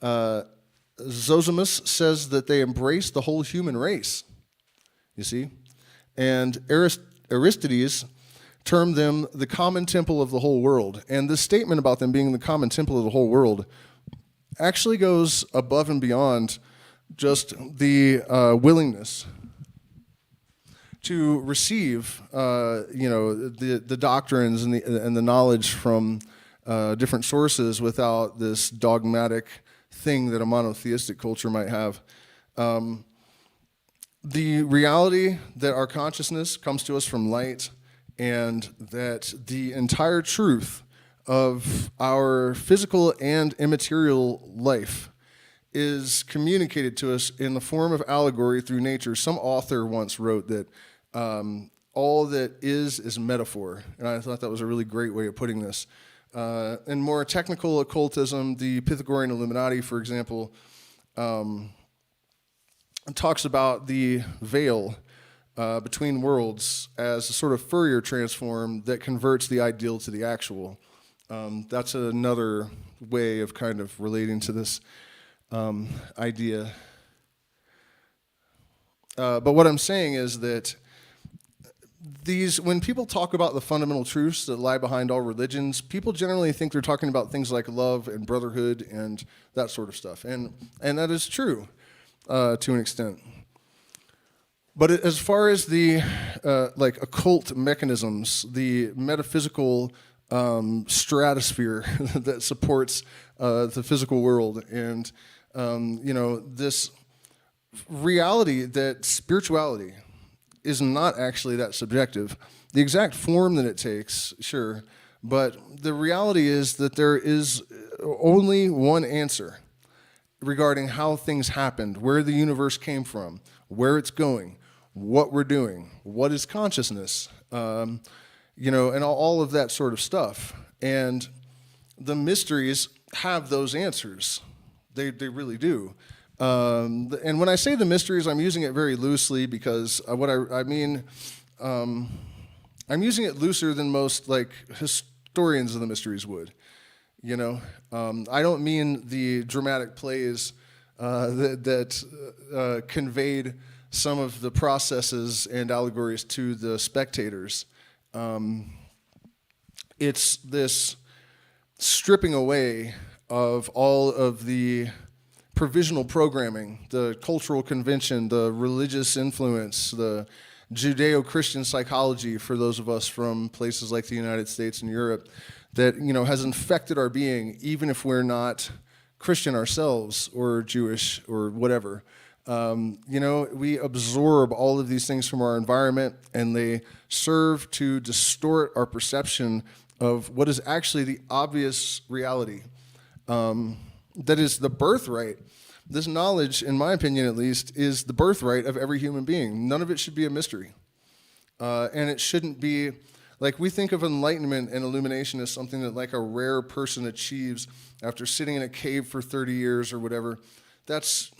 Zosimus says that they embrace the whole human race, you see? And Aristides termed them the common temple of the whole world. And this statement about them being the common temple of the whole world actually goes above and beyond just the willingness to receive, you know, the doctrines and the knowledge from different sources without this dogmatic thing that a monotheistic culture might have. The reality that our consciousness comes to us from light, and that the entire truth of our physical and immaterial life is communicated to us in the form of allegory through nature. Some author once wrote that all that is metaphor, and I thought that was a really great way of putting this. In more technical occultism, the Pythagorean Illuminati, for example, talks about the veil between worlds as a sort of Fourier transform that converts the ideal to the actual. That's another way of kind of relating to this idea. But what I'm saying is that when people talk about the fundamental truths that lie behind all religions, people generally think they're talking about things like love and brotherhood and that sort of stuff. And that is true to an extent. But as far as the like occult mechanisms, the metaphysical stratosphere that supports the physical world, and you know, this reality that spirituality is not actually that subjective. The exact form that it takes, sure, but the reality is that there is only one answer regarding how things happened, where the universe came from, where it's going, what we're doing, what is consciousness, you know, and all of that sort of stuff. And the mysteries have those answers. They really do. And when I say the mysteries, I'm using it very loosely because what I mean, I'm using it looser than most like historians of the mysteries would. You know, I don't mean the dramatic plays that conveyed some of the processes and allegories to the spectators. It's this stripping away of all of the provisional programming, the cultural convention, the religious influence, the Judeo-Christian psychology for those of us from places like the United States and Europe that, you know, has infected our being, even if we're not Christian ourselves or Jewish or whatever. You know, we absorb all of these things from our environment, and they serve to distort our perception of what is actually the obvious reality. That is the birthright. This knowledge, in my opinion at least, is the birthright of every human being. None of it should be a mystery. And it shouldn't be, like we think of enlightenment and illumination as something that like a rare person achieves after sitting in a cave for 30 years or whatever. That's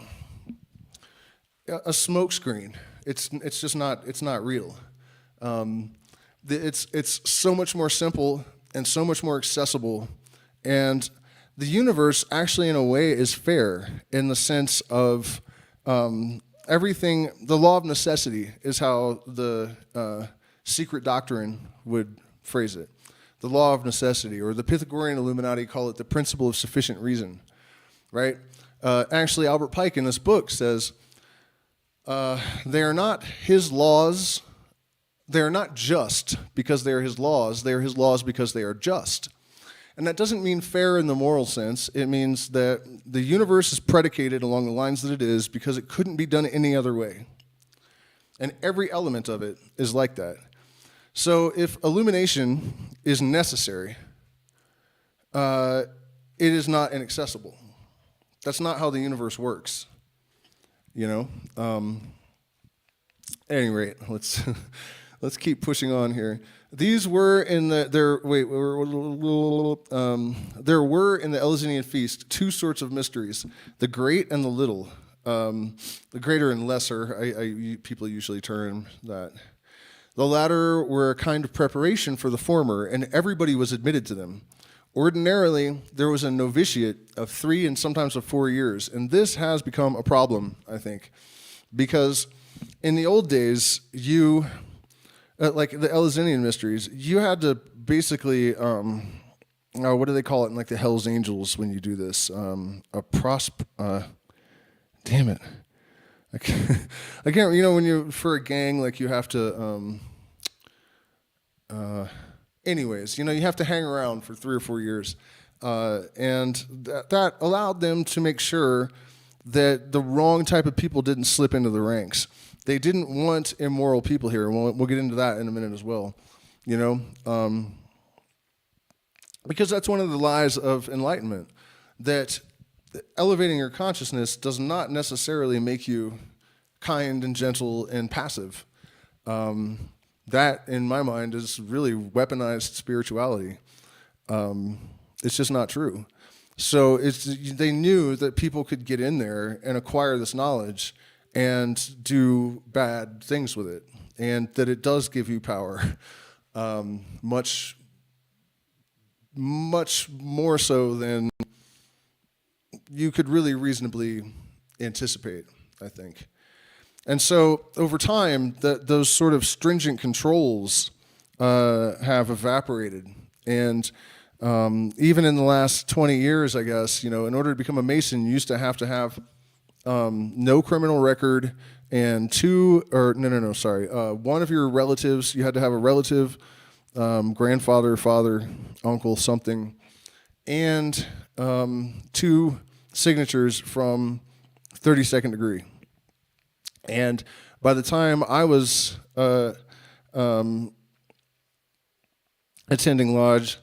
a smokescreen. It's just not, it's not real. It's so much more simple and so much more accessible. And the universe actually in a way is fair in the sense of everything, the law of necessity is how the secret doctrine would phrase it. The law of necessity, or the Pythagorean Illuminati call it the principle of sufficient reason, right? Actually, Albert Pike in this book says, they are not his laws, they are not just because they are his laws because they are just. And that doesn't mean fair in the moral sense. It means that the universe is predicated along the lines that it is because it couldn't be done any other way. And every element of it is like that. So if illumination is necessary, it is not inaccessible. That's not how the universe works. You know? At any rate, let's keep pushing on here. These were in the there were in the Eleusinian feast two sorts of mysteries: the great and the little. The greater and lesser, people usually term that. The latter were a kind of preparation for the former, and everybody was admitted to them. Ordinarily, there was a novitiate of 3 and sometimes of 4 years, and this has become a problem, I think, because in the old days, you, like the Eleusinian mysteries, you had to basically, what do they call it in like the Hell's Angels when you do this? Damn it. I can't, you know, when you, for a gang, like you have to, anyways, you know, you have to hang around for 3 or 4 years. And that allowed them to make sure that the wrong type of people didn't slip into the ranks. They didn't want immoral people here. We'll get into that in a minute as well, you know, because that's one of the lies of enlightenment, that elevating your consciousness does not necessarily make you kind and gentle and passive. That, in my mind, is really weaponized spirituality. It's just not true. So they knew that people could get in there and acquire this knowledge and do bad things with it, and that it does give you power, much more so than you could really reasonably anticipate, I think. And so over time, those sort of stringent controls have evaporated. And even in the last 20 years, I guess, you know, in order to become a Mason, you used to have no criminal record, and one of your relatives, you had to have a relative, grandfather, father, uncle, something, and 2 signatures from 32nd degree. And by the time I was attending lodge,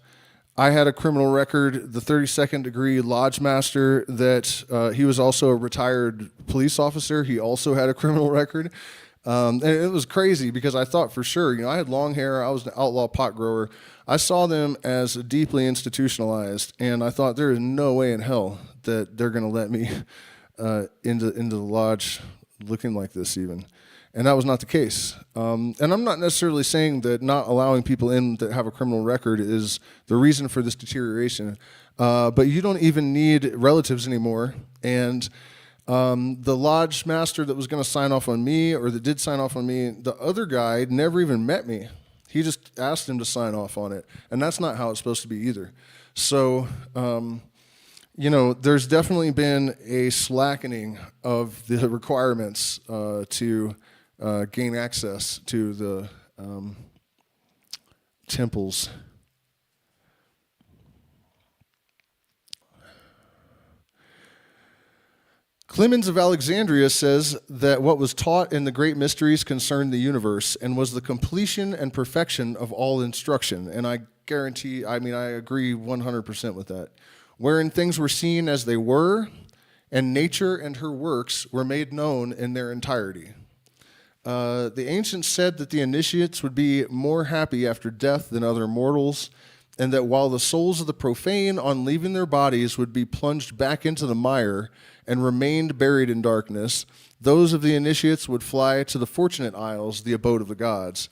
I had a criminal record. The 32nd degree lodge master, that he was also a retired police officer. He also had a criminal record. And it was crazy because I thought for sure, I had long hair. I was an outlaw pot grower. I saw them as deeply institutionalized, and I thought there is no way in hell that they're going to let me into the lodge looking like this even. And that was not the case. And I'm not necessarily saying that not allowing people in that have a criminal record is the reason for this deterioration. But you don't even need relatives anymore. And the lodge master that was going to sign off on me, or that did sign off on me, the other guy never even met me. He just asked him to sign off on it. And that's not how it's supposed to be either. So, there's definitely been a slackening of the requirements to gain access to the temples. Clemens of Alexandria says that what was taught in the great mysteries concerned the universe and was the completion and perfection of all instruction. And I agree 100% with that. Wherein things were seen as they were, and nature and her works were made known in their entirety. The ancients said that the initiates would be more happy after death than other mortals, and that while the souls of the profane, on leaving their bodies, would be plunged back into the mire and remained buried in darkness, those of the initiates would fly to the Fortunate Isles, the abode of the gods.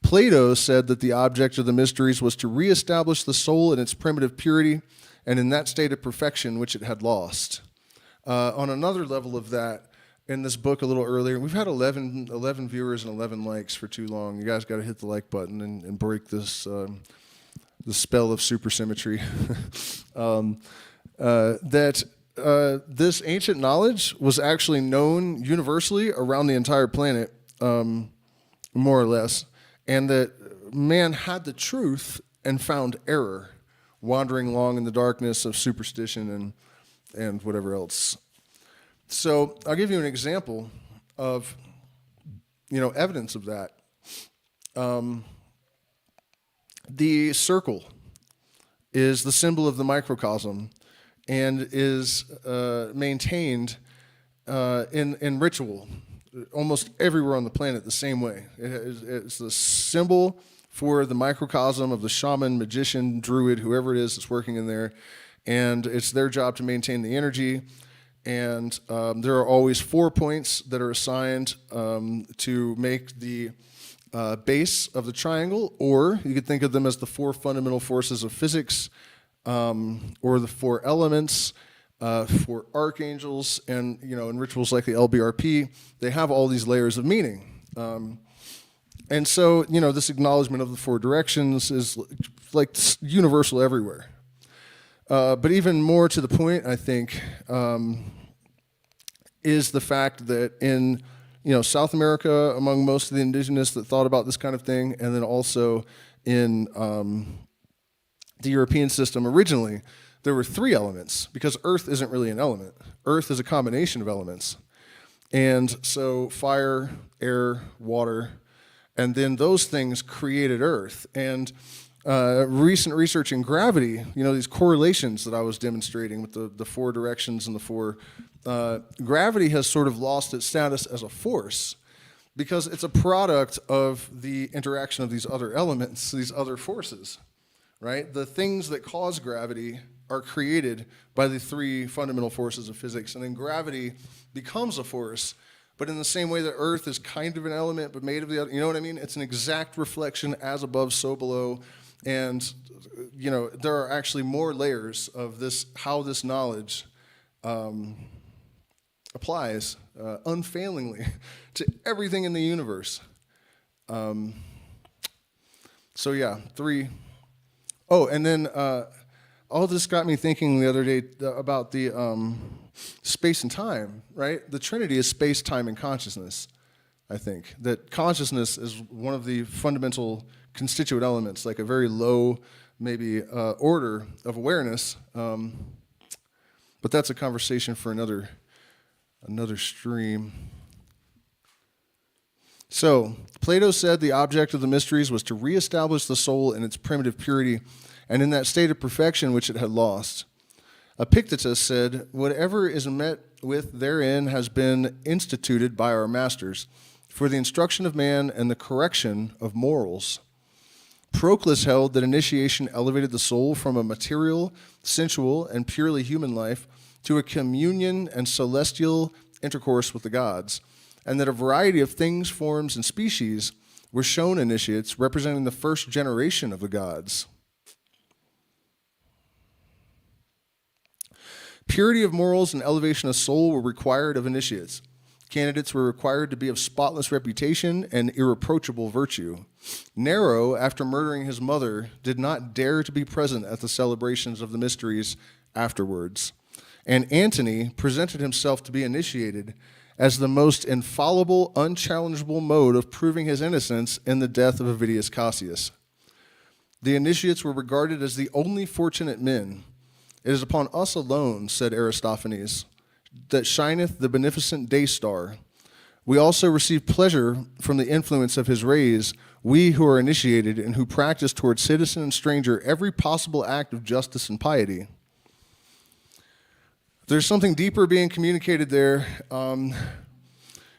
Plato said that the object of the mysteries was to reestablish the soul in its primitive purity and in that state of perfection which it had lost. On another level of that, in this book a little earlier, we've had 11 viewers and 11 likes for too long. You guys got to hit the like button and break this the spell of supersymmetry. This ancient knowledge was actually known universally around the entire planet, more or less, and that man had the truth and found error, wandering along in the darkness of superstition and whatever else. So I'll give you an example of, evidence of that. The circle is the symbol of the microcosm and is maintained in ritual almost everywhere on the planet the same way. It's the symbol for the microcosm of the shaman, magician, druid, whoever it is that's working in there, and it's their job to maintain the energy. And there are always 4 points that are assigned to make the base of the triangle, or you could think of them as the 4 fundamental forces of physics, or the 4 elements, 4 archangels, and in rituals like the LBRP, they have all these layers of meaning. And so this acknowledgement of the 4 directions is like universal everywhere. But even more to the point, I think, is the fact that in South America, among most of the indigenous that thought about this kind of thing, and then also in the European system originally, there were 3 elements, because Earth isn't really an element. Earth is a combination of elements. And so fire, air, water, and then those things created Earth. And recent research in gravity, these correlations that I was demonstrating with the 4 directions and the 4, gravity has sort of lost its status as a force because it's a product of the interaction of these other elements, these other forces, right? The things that cause gravity are created by the 3 fundamental forces of physics, and then gravity becomes a force, but in the same way that Earth is kind of an element but made of the other, you know what I mean? It's an exact reflection, as above, so below. And there are actually more layers of this, how this knowledge applies unfailingly to everything in the universe. So yeah, 3. Oh, and then all this got me thinking the other day about the space and time, right? The Trinity is space, time, and consciousness, I think. That consciousness is one of the fundamental constituent elements, like a very low, maybe, order of awareness. But that's a conversation for another stream. So, Plato said the object of the mysteries was to reestablish the soul in its primitive purity and in that state of perfection which it had lost. Epictetus said, whatever is met with therein has been instituted by our masters, for the instruction of man and the correction of morals. Proclus held that initiation elevated the soul from a material, sensual, and purely human life to a communion and celestial intercourse with the gods, and that a variety of things, forms, and species were shown initiates representing the first generation of the gods. Purity of morals and elevation of soul were required of initiates. Candidates were required to be of spotless reputation and irreproachable virtue. Nero, after murdering his mother, did not dare to be present at the celebrations of the mysteries afterwards. And Antony presented himself to be initiated as the most infallible, unchallengeable mode of proving his innocence in the death of Avidius Cassius. The initiates were regarded as the only fortunate men. It is upon us alone, said Aristophanes, that shineth the beneficent day star. We also receive pleasure from the influence of his rays, we who are initiated and who practice toward citizen and stranger every possible act of justice and piety. There's something deeper being communicated there.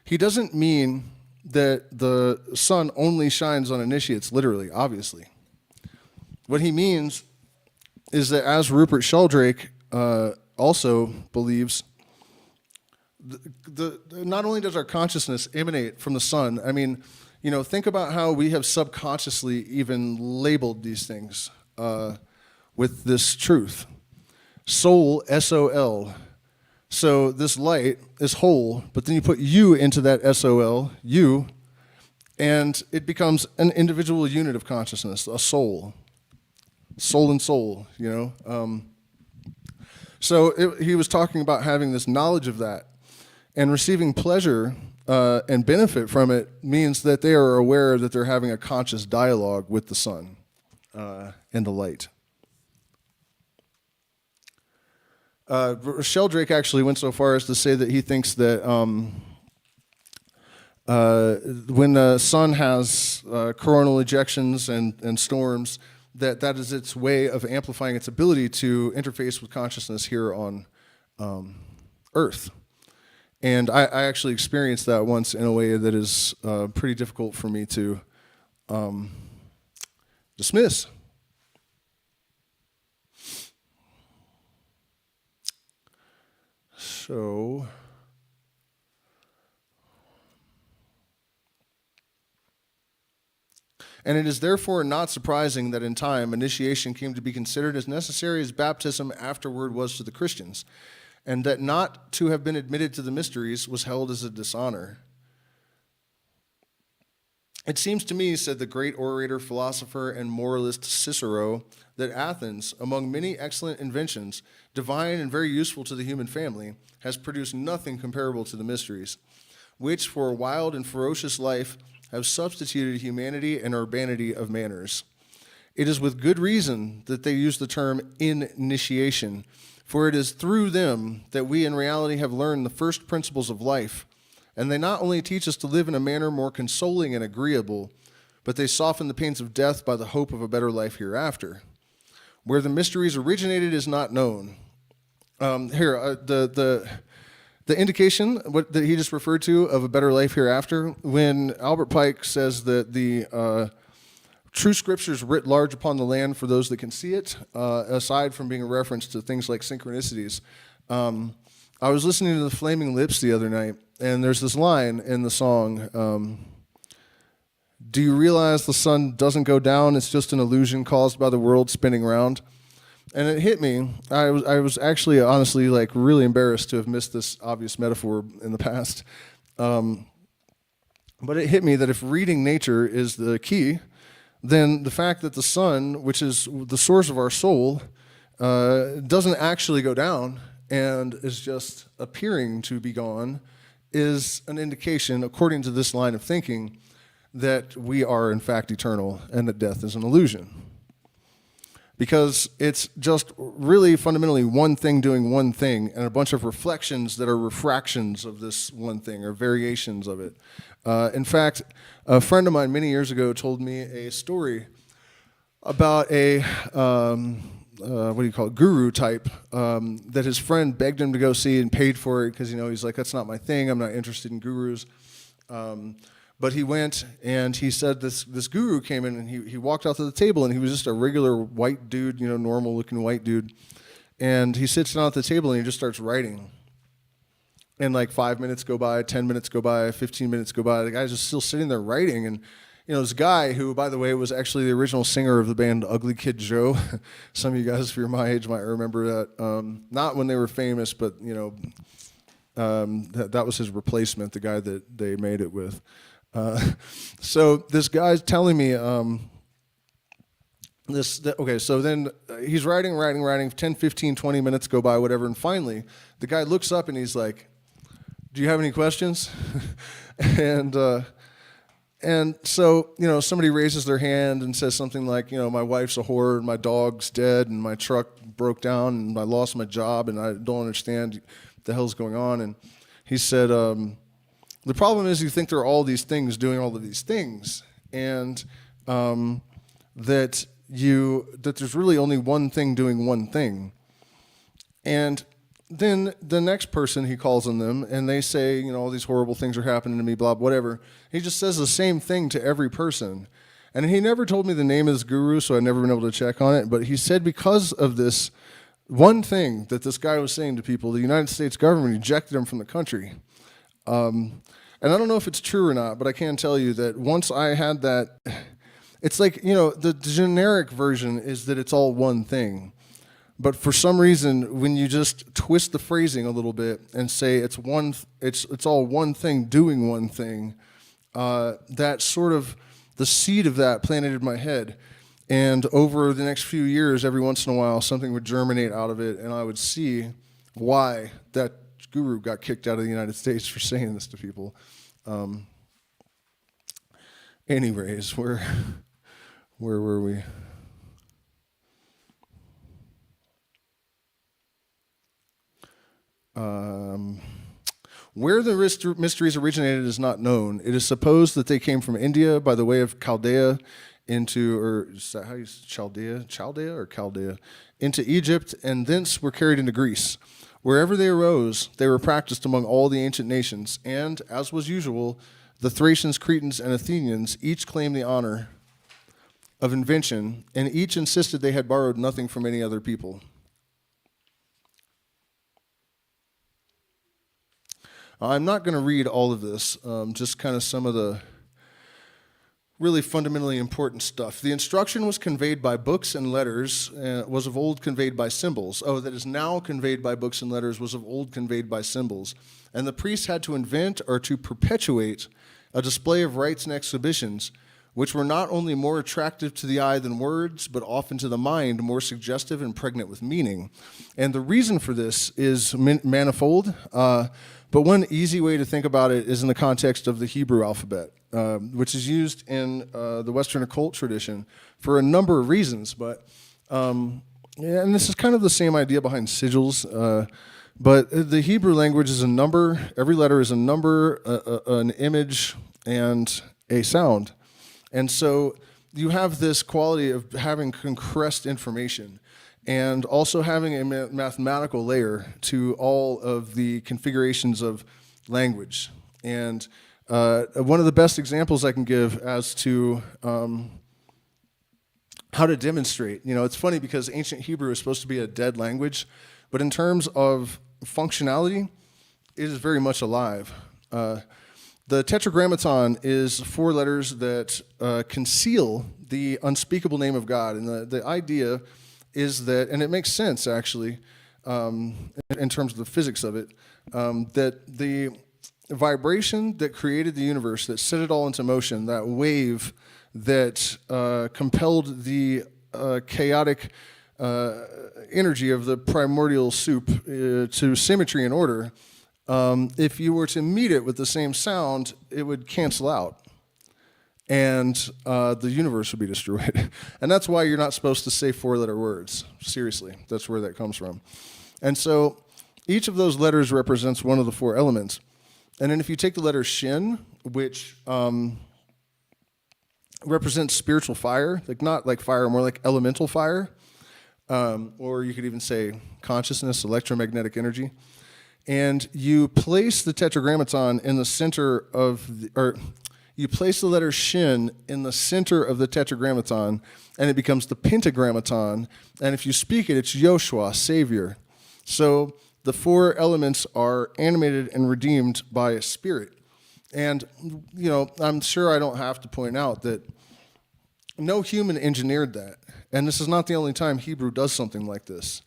He doesn't mean that the sun only shines on initiates, literally, obviously. What he means is that, as Rupert Sheldrake also believes, not only does our consciousness emanate from the sun, I mean, think about how we have subconsciously even labeled these things with this truth. Soul, S-O-L. So this light is whole, but then you put you into that S-O-L, you, and it becomes an individual unit of consciousness, a soul. Soul and soul, So he was talking about having this knowledge of that. And receiving pleasure and benefit from it means that they are aware that they're having a conscious dialogue with the sun and the light. Sheldrake actually went so far as to say that he thinks that when the sun has coronal ejections and storms, that is its way of amplifying its ability to interface with consciousness here on Earth. And I actually experienced that once in a way that is pretty difficult for me to dismiss. So, and it is therefore not surprising that in time initiation came to be considered as necessary as baptism afterward was to the Christians, and that not to have been admitted to the mysteries was held as a dishonor. It seems to me, said the great orator, philosopher, and moralist Cicero, that Athens, among many excellent inventions, divine and very useful to the human family, has produced nothing comparable to the mysteries, which for a wild and ferocious life have substituted humanity and urbanity of manners. It is with good reason that they use the term initiation, for it is through them that we in reality have learned the first principles of life, and they not only teach us to live in a manner more consoling and agreeable, but they soften the pains of death by the hope of a better life hereafter. Where the mysteries originated is not known. The indication that he just referred to of a better life hereafter, when Albert Pike says that the true scriptures writ large upon the land for those that can see it, aside from being a reference to things like synchronicities. I was listening to the Flaming Lips the other night, and there's this line in the song, do you realize the sun doesn't go down, it's just an illusion caused by the world spinning round? And it hit me. I was actually, honestly, really embarrassed to have missed this obvious metaphor in the past. But it hit me that if reading nature is the key, then the fact that the sun, which is the source of our soul, doesn't actually go down and is just appearing to be gone is an indication, according to this line of thinking, that we are in fact eternal and that death is an illusion. Because it's just really fundamentally one thing doing one thing and a bunch of reflections that are refractions of this one thing or variations of it. In fact, a friend of mine many years ago told me a story about a, guru type that his friend begged him to go see and paid for it because, he's like, that's not my thing. I'm not interested in gurus. But he went and he said this guru came in and he walked out to the table and he was just a regular white dude, normal looking white dude. And he sits down at the table and he just starts writing. And like 5 minutes go by, 10 minutes go by, 15 minutes go by. The guy's just still sitting there writing. And, this guy who, by the way, was actually the original singer of the band Ugly Kid Joe. Some of you guys, if you're my age, might remember that. Not when they were famous, but, that was his replacement, the guy that they made it with. So this guy's telling me so then he's writing, 10, 15, 20 minutes go by, whatever, and finally the guy looks up and he's like, do you have any questions? And so, somebody raises their hand and says something like, my wife's a whore, and my dog's dead, and my truck broke down, and I lost my job, and I don't understand what the hell's going on. And he said, the problem is you think there are all these things doing all of these things, and that there's really only one thing doing one thing. And then the next person, he calls on them, and they say, all these horrible things are happening to me, blah, whatever. He just says the same thing to every person. And he never told me the name of this guru, so I've never been able to check on it. But he said because of this one thing that this guy was saying to people, the United States government ejected him from the country. And I don't know if it's true or not, but I can tell you that once I had that, it's like, the generic version is that it's all one thing. But for some reason, when you just twist the phrasing a little bit and say it's all one thing doing one thing, that sort of the seed of that planted in my head. And over the next few years, every once in a while, something would germinate out of it, and I would see why that guru got kicked out of the United States for saying this to people. Anyways, where were we? Where the mysteries originated is not known. It is supposed that they came from India by the way of Chaldea Chaldea, into Egypt, and thence were carried into Greece. Wherever they arose, they were practiced among all the ancient nations, and, as was usual, the Thracians, Cretans, and Athenians each claimed the honor of invention, and each insisted they had borrowed nothing from any other people. I'm not going to read all of this, just kind of some of the really fundamentally important stuff. The instruction was conveyed by books and letters, was of old conveyed by symbols. That is now conveyed by books and letters, was of old conveyed by symbols. And the priests had to invent or to perpetuate a display of rites and exhibitions, which were not only more attractive to the eye than words, but often to the mind more suggestive and pregnant with meaning. And the reason for this is manifold, but one easy way to think about it is in the context of the Hebrew alphabet, which is used in the Western occult tradition for a number of reasons. But and this is kind of the same idea behind sigils. But the Hebrew language is a number. Every letter is a number, an image, and a sound. And so you have this quality of having compressed information, and also having a mathematical layer to all of the configurations of language. And one of the best examples I can give as to how to demonstrate, it's funny because ancient Hebrew is supposed to be a dead language, but in terms of functionality, it is very much alive. The tetragrammaton is 4 letters that conceal the unspeakable name of God, and the idea is that, and it makes sense actually, in terms of the physics of it, that the vibration that created the universe, that set it all into motion, that wave that compelled the chaotic energy of the primordial soup to symmetry and order, if you were to meet it with the same sound, it would cancel out. And the universe would be destroyed. And that's why you're not supposed to say 4-letter words. Seriously, that's where that comes from. And so each of those letters represents one of the 4 elements. And then if you take the letter Shin, which represents spiritual fire, like not like fire, more like elemental fire, or you could even say consciousness, electromagnetic energy, and you place the tetragrammaton in the center of, You place the letter shin in the center of the tetragrammaton, and it becomes the pentagrammaton. And if you speak it, it's Yoshua, Savior. So the four elements are animated and redeemed by a spirit. And, I'm sure I don't have to point out that no human engineered that. And this is not the only time Hebrew does something like this.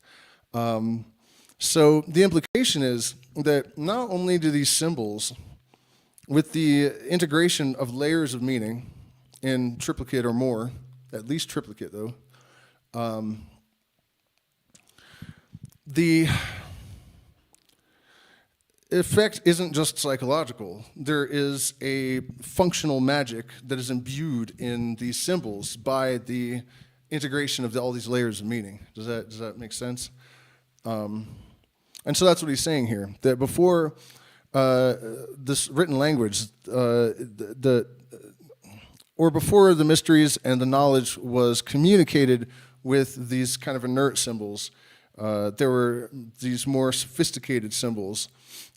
So the implication is that not only do these symbols, with the integration of layers of meaning in triplicate or more, at least triplicate though, the effect isn't just psychological. There is a functional magic that is imbued in these symbols by the integration of all these layers of meaning. Does that make sense? And so that's what he's saying here, that before this written language, or before the mysteries and the knowledge was communicated with these kind of inert symbols, there were these more sophisticated symbols.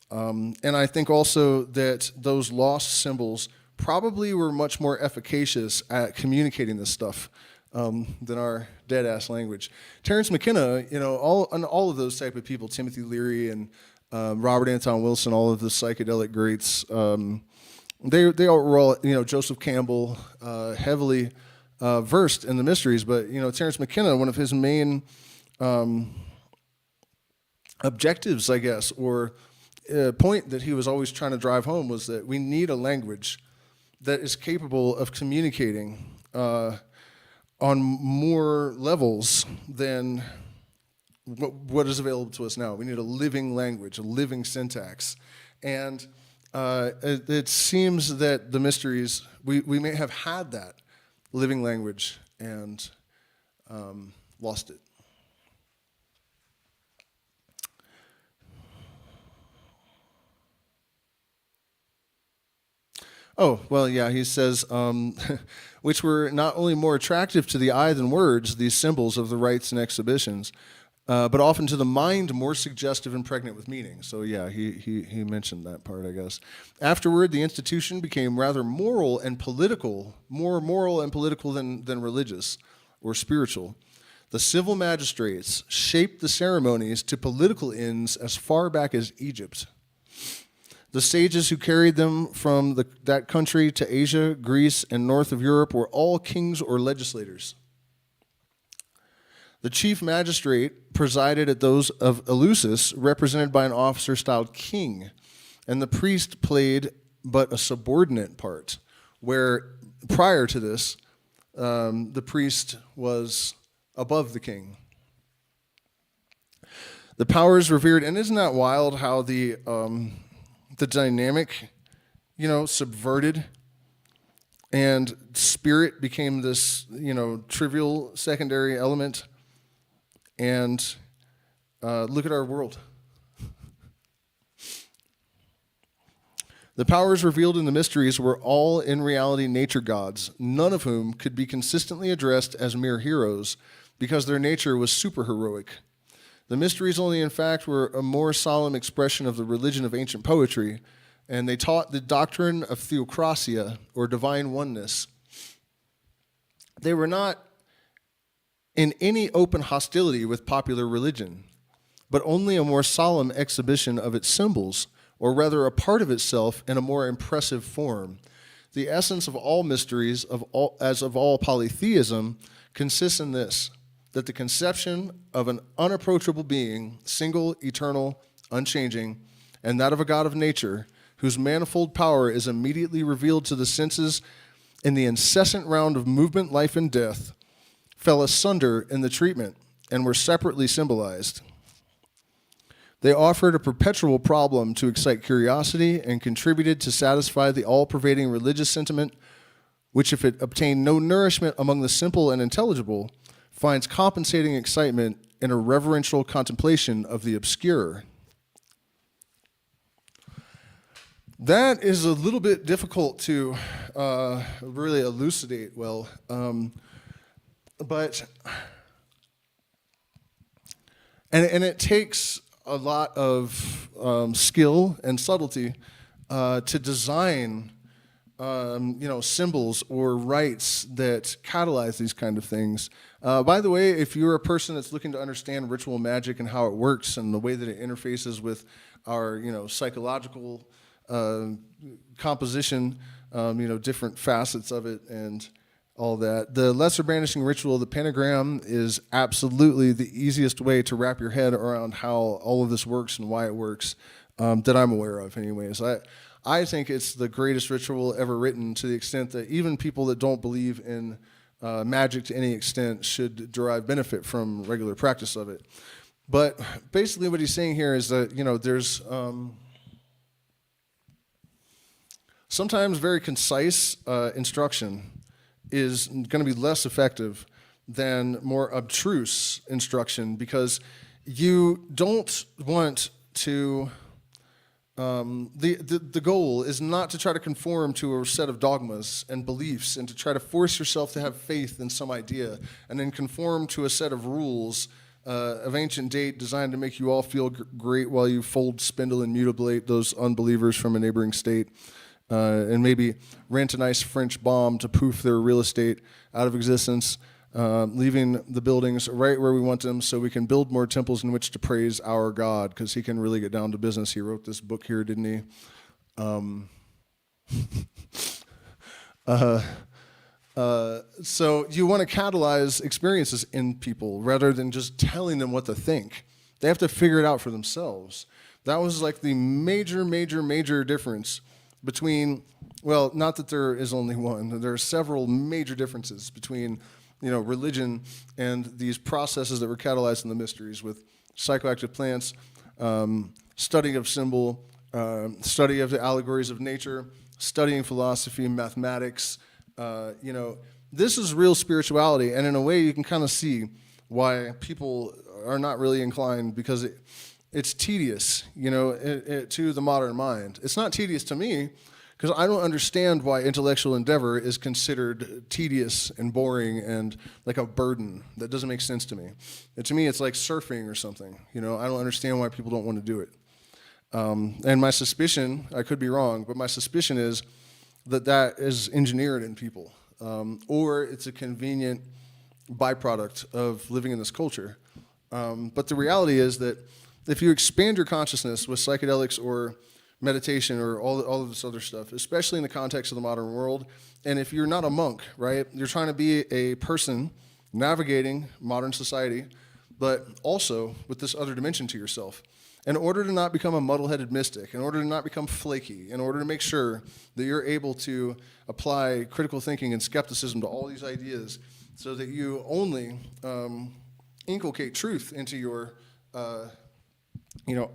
And I think also that those lost symbols probably were much more efficacious at communicating this stuff than our dead-ass language. Terence McKenna, all of those type of people, Timothy Leary and Robert Anton Wilson, all of the psychedelic greats, they were all, Joseph Campbell, heavily versed in the mysteries. But, Terence McKenna, one of his main objectives, I guess, or point that he was always trying to drive home was that we need a language that is capable of communicating on more levels than what is available to us now. We need a living language, a living syntax. And it seems that the mysteries, we may have had that living language and lost it. Oh, well, yeah, he says, which were not only more attractive to the eye than words, these symbols of the rites and exhibitions, but often to the mind more suggestive and pregnant with meaning. So, yeah, he mentioned that part, I guess. Afterward, the institution became rather moral and political, more moral and political than religious or spiritual. The civil magistrates shaped the ceremonies to political ends as far back as Egypt. The sages who carried them from that country to Asia, Greece, and north of Europe were all kings or legislators. The chief magistrate presided at those of Eleusis, represented by an officer styled king, and the priest played but a subordinate part, where prior to this, the priest was above the king. The powers revered, and isn't that wild how the dynamic, subverted, and spirit became this, trivial secondary element. And look at our world. The powers revealed in the mysteries were all in reality nature gods, none of whom could be consistently addressed as mere heroes because their nature was superheroic. The mysteries only, in fact, were a more solemn expression of the religion of ancient poetry, and they taught the doctrine of theocracia, or divine oneness. They were not in any open hostility with popular religion, but only a more solemn exhibition of its symbols, or rather a part of itself in a more impressive form. The essence of all mysteries, as of all polytheism, consists in this, that the conception of an unapproachable being, single, eternal, unchanging, and that of a God of nature, whose manifold power is immediately revealed to the senses in the incessant round of movement, life, and death, fell asunder in the treatment and were separately symbolized. They offered a perpetual problem to excite curiosity and contributed to satisfy the all-pervading religious sentiment, which, if it obtained no nourishment among the simple and intelligible, finds compensating excitement in a reverential contemplation of the obscure. That is a little bit difficult to really elucidate well, but it takes a lot of skill and subtlety to design symbols or rites that catalyze these kind of things. By the way, if you're a person that's looking to understand ritual magic and how it works and the way that it interfaces with our, psychological composition, different facets of it and all that. The lesser banishing ritual, the pentagram, is absolutely the easiest way to wrap your head around how all of this works and why it works, that I'm aware of anyways. I think it's the greatest ritual ever written, to the extent that even people that don't believe in magic to any extent should derive benefit from regular practice of it. But basically what he's saying here is that, there's sometimes very concise instruction is going to be less effective than more abstruse instruction, because you don't want to, the goal is not to try to conform to a set of dogmas and beliefs and to try to force yourself to have faith in some idea and then conform to a set of rules of ancient date designed to make you all feel great while you fold, spindle, and mutilate those unbelievers from a neighboring state. And maybe rent a nice French bomb to poof their real estate out of existence, leaving the buildings right where we want them so we can build more temples in which to praise our God, because he can really get down to business. He wrote this book here, didn't he? So you want to catalyze experiences in people rather than just telling them what to think. They have to figure it out for themselves. That was like the major difference between, well, not that there is only one, there are several major differences between, religion and these processes that were catalyzed in the mysteries with psychoactive plants, study of symbol, study of the allegories of nature, studying philosophy, mathematics. This is real spirituality, and in a way you can kind of see why people are not really inclined, because it's tedious, to the modern mind. It's not tedious to me, because I don't understand why intellectual endeavor is considered tedious and boring and like a burden. That doesn't make sense to me. And to me, it's like surfing or something. I don't understand why people don't want to do it. And my suspicion, I could be wrong, but my suspicion is that is engineered in people, or it's a convenient byproduct of living in this culture. But the reality is that if you expand your consciousness with psychedelics or meditation or all of this other stuff, especially in the context of the modern world, and if you're not a monk, right, you're trying to be a person navigating modern society, but also with this other dimension to yourself. In order to not become a muddle-headed mystic, in order to not become flaky, in order to make sure that you're able to apply critical thinking and skepticism to all these ideas so that you only inculcate truth into your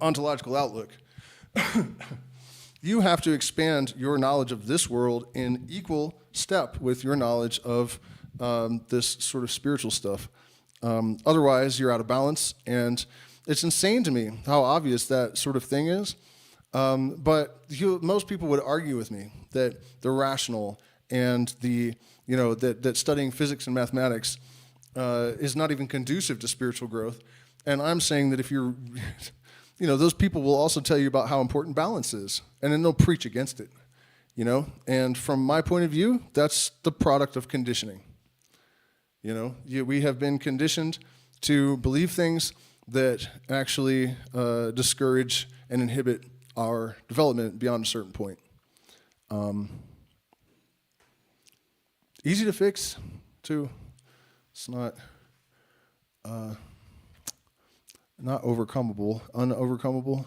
ontological outlook, you have to expand your knowledge of this world in equal step with your knowledge of this sort of spiritual stuff. Otherwise, you're out of balance, and it's insane to me how obvious that sort of thing is. But most people would argue with me that the rational and that studying physics and mathematics is not even conducive to spiritual growth. And I'm saying that if you're, those people will also tell you about how important balance is, and then they'll preach against it, And from my point of view, that's the product of conditioning. We have been conditioned to believe things that actually discourage and inhibit our development beyond a certain point. Easy to fix, too. It's not unovercomable.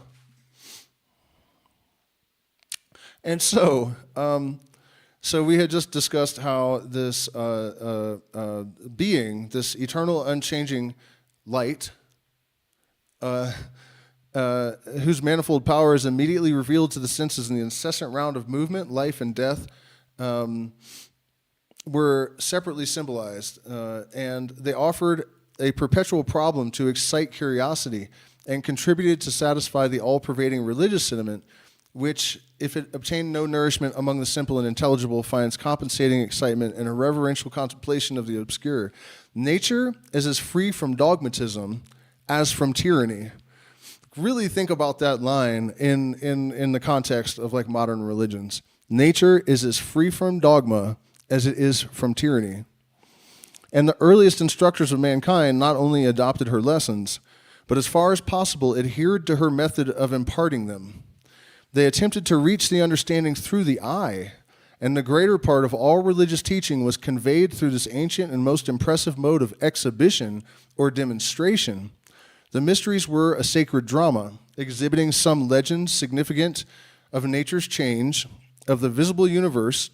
And so we had just discussed how this being, this eternal, unchanging light, whose manifold power is immediately revealed to the senses in the incessant round of movement, life, and death, were separately symbolized, and they offered a perpetual problem to excite curiosity and contributed to satisfy the all-pervading religious sentiment, which, if it obtained no nourishment among the simple and intelligible, finds compensating excitement in a reverential contemplation of the obscure. Nature is as free from dogmatism as from tyranny. Really think about that line in the context of like modern religions. Nature is as free from dogma as it is from tyranny. And the earliest instructors of mankind not only adopted her lessons, but as far as possible adhered to her method of imparting them. They attempted to reach the understanding through the eye, and the greater part of all religious teaching was conveyed through this ancient and most impressive mode of exhibition or demonstration. The mysteries were a sacred drama, exhibiting some legends significant of nature's change, of the visible universe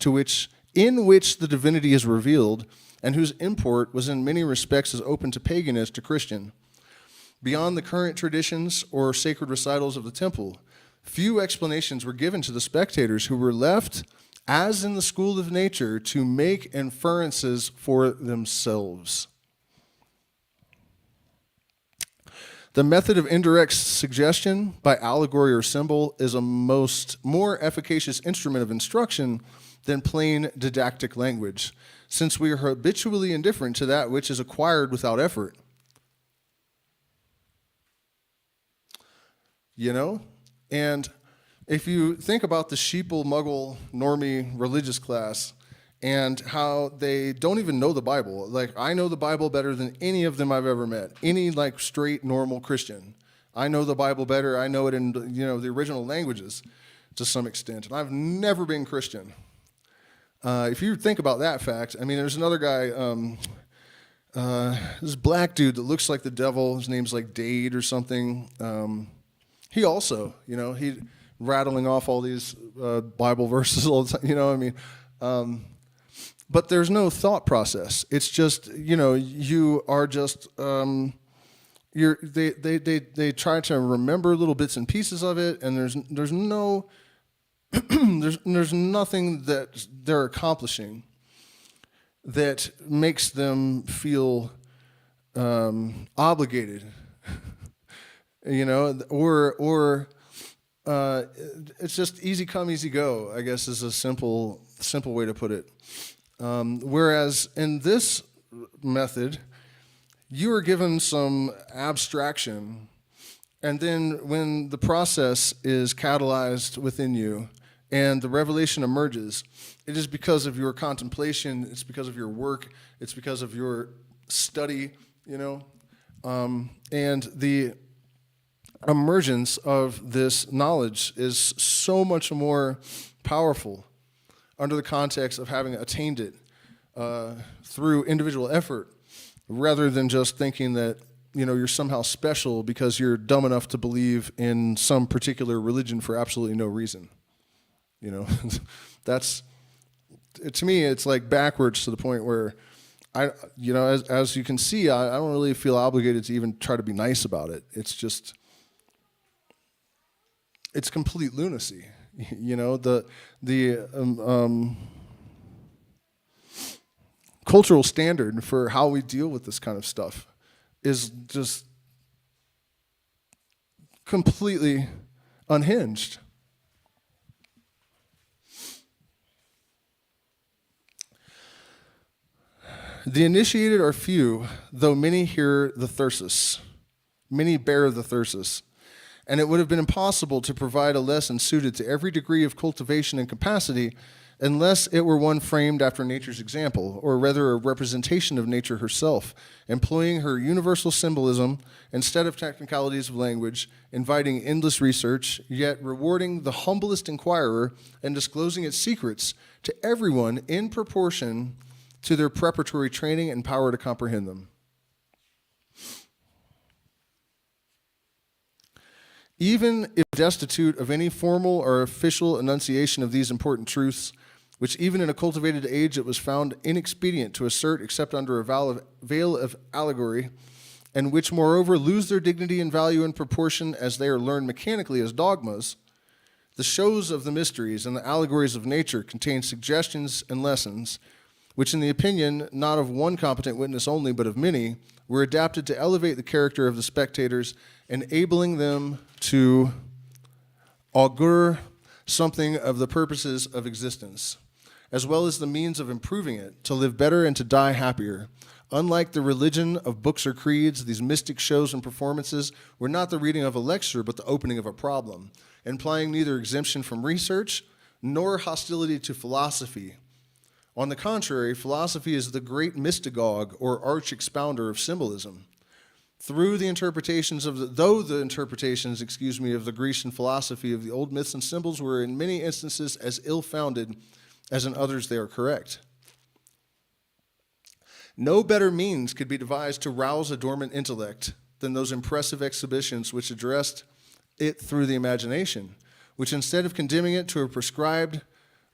in which the divinity is revealed, and whose import was in many respects as open to pagan as to Christian. Beyond the current traditions or sacred recitals of the temple, few explanations were given to the spectators, who were left, as in the school of nature, to make inferences for themselves. The method of indirect suggestion by allegory or symbol is a more efficacious instrument of instruction than plain didactic language, since we are habitually indifferent to that which is acquired without effort. You know? And if you think about the sheeple, muggle, normie religious class and how they don't even know the Bible. Like, I know the Bible better than any of them I've ever met. Any, like, straight, normal Christian. I know the Bible better. I know it in, the original languages to some extent. And I've never been Christian. If you think about that fact, I mean, there's another guy, this black dude that looks like the devil. His name's like Dade or something. He also, he rattling off all these Bible verses all the time, but there's no thought process. It's just, you are just, they try to remember little bits and pieces of it, and there's no, there's nothing that they're accomplishing that makes them feel obligated, or it's just easy come, easy go, I guess, is a simple way to put it. Whereas in this method, you are given some abstraction, and then when the process is catalyzed within you and the revelation emerges, it is because of your contemplation, it's because of your work, it's because of your study, and the emergence of this knowledge is so much more powerful under the context of having attained it through individual effort, rather than just thinking that you're somehow special because you're dumb enough to believe in some particular religion for absolutely no reason. That's, to me, it's like backwards to the point where as you can see, I don't really feel obligated to even try to be nice about it. It's just, it's complete lunacy. The cultural standard for how we deal with this kind of stuff is just completely unhinged. The initiated are few, though many hear the thyrsus. Many bear the thyrsus. And it would have been impossible to provide a lesson suited to every degree of cultivation and capacity unless it were one framed after nature's example, or rather a representation of nature herself, employing her universal symbolism instead of technicalities of language, inviting endless research, yet rewarding the humblest inquirer and disclosing its secrets to everyone in proportion to their preparatory training and power to comprehend them. Even if destitute of any formal or official enunciation of these important truths, which even in a cultivated age it was found inexpedient to assert except under a veil of allegory, and which moreover lose their dignity and value in proportion as they are learned mechanically as dogmas, the shows of the mysteries and the allegories of nature contain suggestions and lessons, which in the opinion not of one competent witness only, but of many, were adapted to elevate the character of the spectators, enabling them to augur something of the purposes of existence, as well as the means of improving it, to live better and to die happier. Unlike the religion of books or creeds, these mystic shows and performances were not the reading of a lecture, but the opening of a problem, implying neither exemption from research nor hostility to philosophy. On the contrary, philosophy is the great mystagogue or arch-expounder of symbolism. Though the interpretations of the Grecian philosophy of the old myths and symbols were in many instances as ill-founded as in others they are correct. No better means could be devised to rouse a dormant intellect than those impressive exhibitions which addressed it through the imagination, which instead of condemning it to a prescribed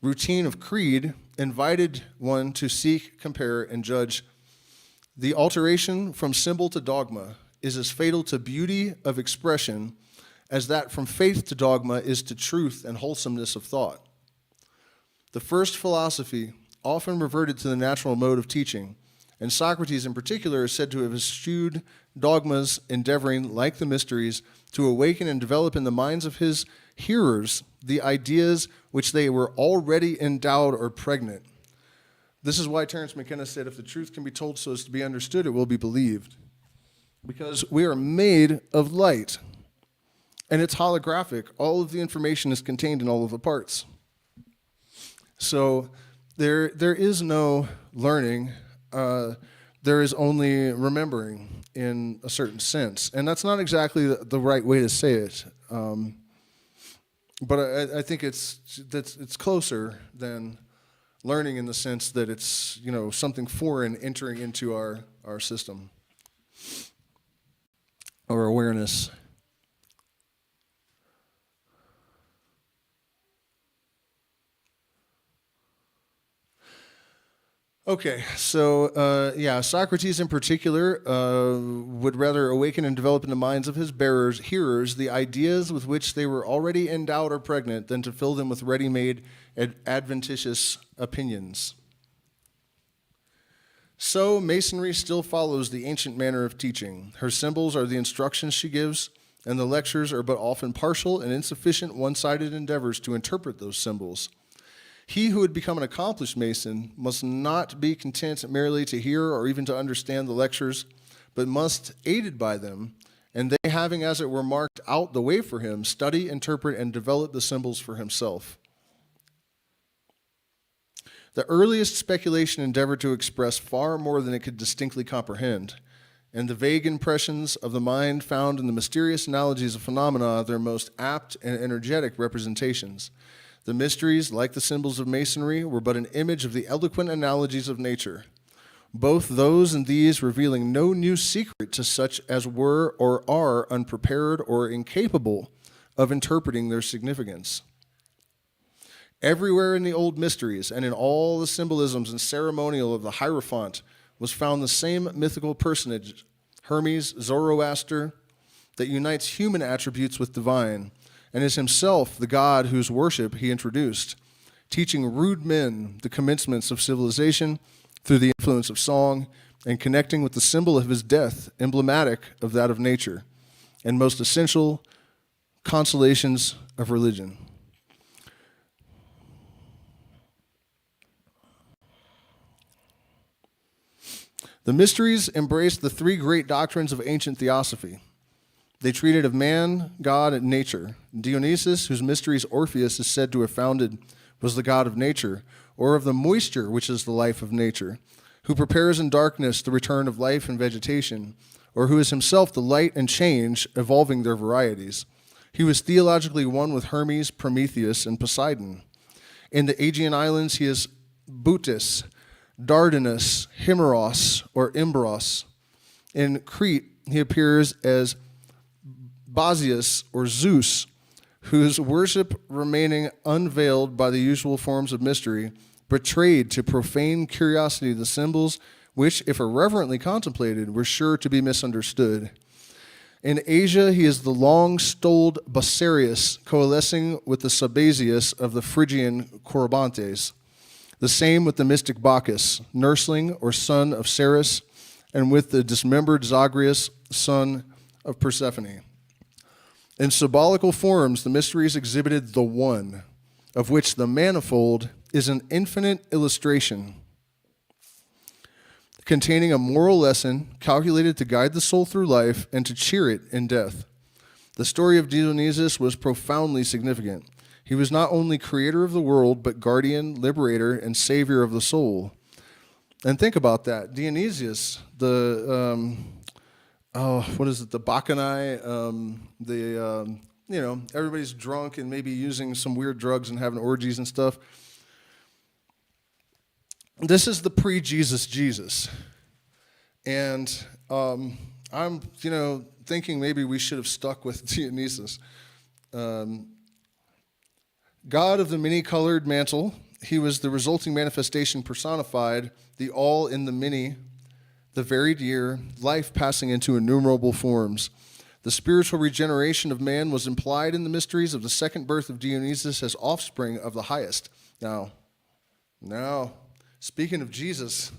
routine of creed, invited one to seek, compare, and judge. The alteration from symbol to dogma is as fatal to beauty of expression as that from faith to dogma is to truth and wholesomeness of thought. The first philosophy often reverted to the natural mode of teaching, and Socrates in particular is said to have eschewed dogmas, endeavoring, like the mysteries, to awaken and develop in the minds of his hearers the ideas which they were already endowed or pregnant. This is why Terence McKenna said, if the truth can be told so as to be understood, it will be believed. Because we are made of light, and it's holographic. All of the information is contained in all of the parts. So there is no learning. There is only remembering in a certain sense. And that's not exactly the right way to say it. But I think it's closer than learning in the sense that it's, something foreign entering into our system or awareness. Okay, so Socrates in particular would rather awaken and develop in the minds of his hearers the ideas with which they were already endowed or pregnant than to fill them with ready-made adventitious opinions. So Masonry still follows the ancient manner of teaching. Her symbols are the instructions she gives, and the lectures are but often partial and insufficient one-sided endeavors to interpret those symbols. He who would become an accomplished Mason must not be content merely to hear or even to understand the lectures, but must, aided by them, and they having as it were marked out the way for him, study, interpret, and develop the symbols for himself. The earliest speculation endeavored to express far more than it could distinctly comprehend, and the vague impressions of the mind found in the mysterious analogies of phenomena their most apt and energetic representations. The mysteries, like the symbols of Masonry, were but an image of the eloquent analogies of nature, both those and these revealing no new secret to such as were or are unprepared or incapable of interpreting their significance. Everywhere in the old mysteries and in all the symbolisms and ceremonial of the Hierophant was found the same mythical personage, Hermes, Zoroaster, that unites human attributes with divine, and is himself the God whose worship he introduced, teaching rude men the commencements of civilization through the influence of song, and connecting with the symbol of his death, emblematic of that of nature, and most essential consolations of religion. The mysteries embraced the three great doctrines of ancient theosophy. They treated of man, God, and nature. Dionysus, whose mysteries Orpheus is said to have founded, was the god of nature, or of the moisture, which is the life of nature, who prepares in darkness the return of life and vegetation, or who is himself the light and change, evolving their varieties. He was theologically one with Hermes, Prometheus, and Poseidon. In the Aegean Islands, he is Bootes, Dardanus, Himeros, or Imbros. In Crete, he appears as Basius, or Zeus, whose worship remaining unveiled by the usual forms of mystery, betrayed to profane curiosity the symbols which, if irreverently contemplated, were sure to be misunderstood. In Asia, he is the long-stoled Bessarius, coalescing with the Sabazius of the Phrygian Corybantes. The same with the mystic Bacchus, nursling or son of Ceres, and with the dismembered Zagreus, son of Persephone. In symbolical forms, the mysteries exhibited the one, of which the manifold is an infinite illustration, containing a moral lesson calculated to guide the soul through life and to cheer it in death. The story of Dionysus was profoundly significant. He was not only creator of the world, but guardian, liberator, and savior of the soul. And think about that. Dionysius, the Bacchanae, everybody's drunk and maybe using some weird drugs and having orgies and stuff. This is the pre-Jesus Jesus. And I'm, thinking maybe we should have stuck with Dionysus. God of the many-colored mantle, he was the resulting manifestation personified, the all in the many, the varied year, life passing into innumerable forms. The spiritual regeneration of man was implied in the mysteries of the second birth of Dionysus as offspring of the highest. Now, speaking of Jesus,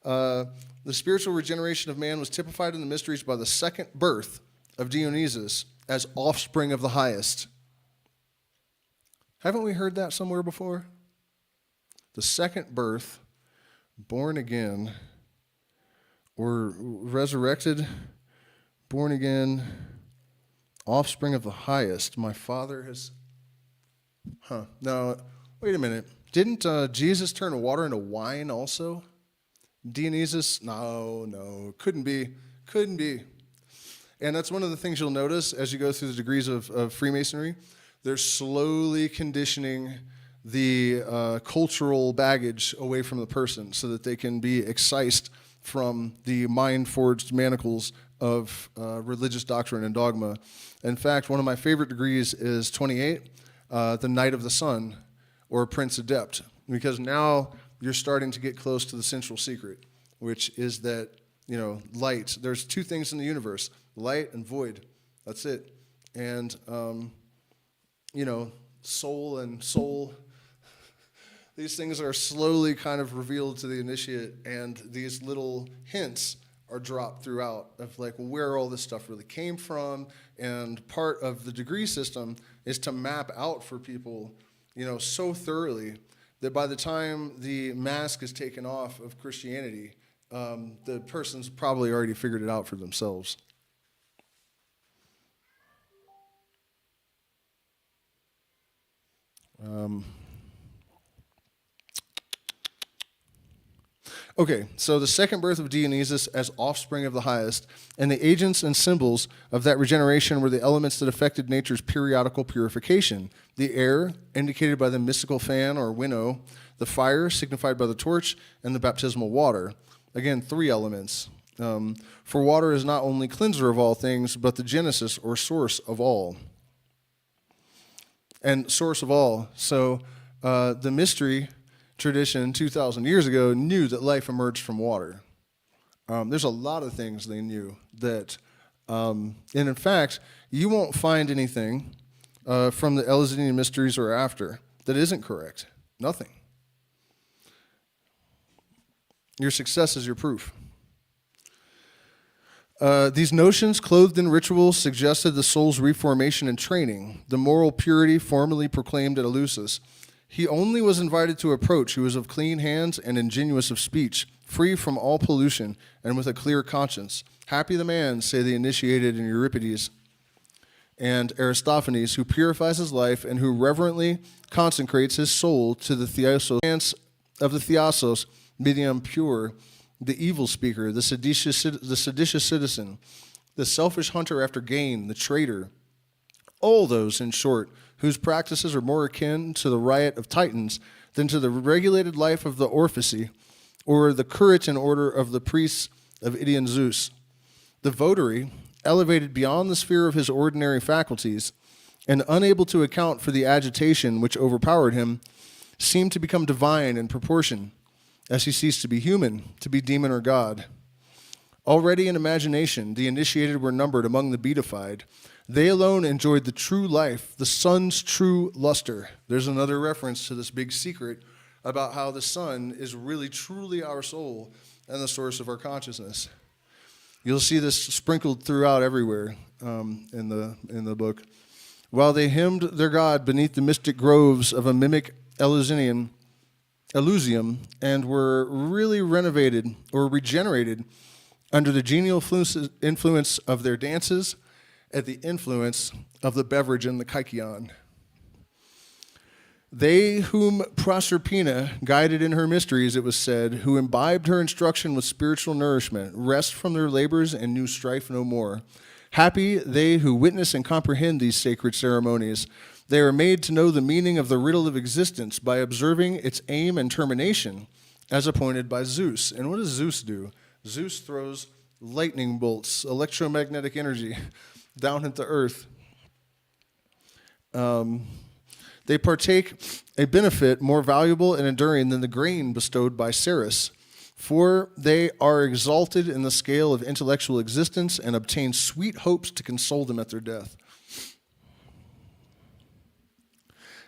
the spiritual regeneration of man was typified in the mysteries by the second birth of Dionysus as offspring of the highest. Haven't we heard that somewhere before? The second birth, born again, or resurrected, born again, offspring of the highest. My Father has... Now, wait a minute. Didn't Jesus turn water into wine also? Dionysus? No, couldn't be. And that's one of the things you'll notice as you go through the degrees of Freemasonry. They're slowly conditioning the cultural baggage away from the person so that they can be excised from the mind-forged manacles of religious doctrine and dogma. In fact, one of my favorite degrees is 28, the Knight of the Sun, or Prince Adept, because now you're starting to get close to the central secret, which is that, light. There's two things in the universe, light and void. That's it. And, soul and soul, these things are slowly kind of revealed to the initiate, and these little hints are dropped throughout of where all this stuff really came from. And part of the degree system is to map out for people, so thoroughly that by the time the mask is taken off of Christianity, the person's probably already figured it out for themselves. Okay, so the second birth of Dionysus as offspring of the highest, and the agents and symbols of that regeneration were the elements that affected nature's periodical purification. The air, indicated by the mystical fan or winnow, the fire, signified by the torch, and the baptismal water. Again, three elements. For water is not only cleanser of all things, but the genesis or source of all. And source of all. So the mystery tradition 2,000 years ago knew that life emerged from water. There's a lot of things they knew that, and in fact, you won't find anything from the Eleusinian Mysteries or after that isn't correct. Nothing. Your success is your proof. These notions, clothed in rituals, suggested the soul's reformation and training, the moral purity formerly proclaimed at Eleusis. He only was invited to approach who was of clean hands and ingenuous of speech, free from all pollution, and with a clear conscience. Happy the man, say the initiated in Euripides and Aristophanes, who purifies his life and who reverently consecrates his soul to the theosos of the theosos, medium pure, the evil speaker, the seditious citizen, the selfish hunter after gain, the traitor, all those, in short, whose practices are more akin to the riot of Titans than to the regulated life of the Orphicy, or the Curitan order of the priests of Idian Zeus. The votary, elevated beyond the sphere of his ordinary faculties, and unable to account for the agitation which overpowered him, seemed to become divine in proportion, as he ceased to be human, to be demon or god. Already in imagination, the initiated were numbered among the beatified. They alone enjoyed the true life, the sun's true luster. There's another reference to this big secret about how the sun is really truly our soul and the source of our consciousness. You'll see this sprinkled throughout everywhere in the book. While they hymned their god beneath the mystic groves of a mimic Elysium, and were really renovated or regenerated under the genial influence of their dances, at the influence of the beverage and the Kykeon. They whom Proserpina guided in her mysteries, it was said, who imbibed her instruction with spiritual nourishment, rest from their labors and knew strife no more. Happy they who witness and comprehend these sacred ceremonies. They are made to know the meaning of the riddle of existence by observing its aim and termination, as appointed by Zeus. And what does Zeus do? Zeus throws lightning bolts, electromagnetic energy, down at the earth. They partake a benefit more valuable and enduring than the grain bestowed by Ceres, for they are exalted in the scale of intellectual existence and obtain sweet hopes to console them at their death.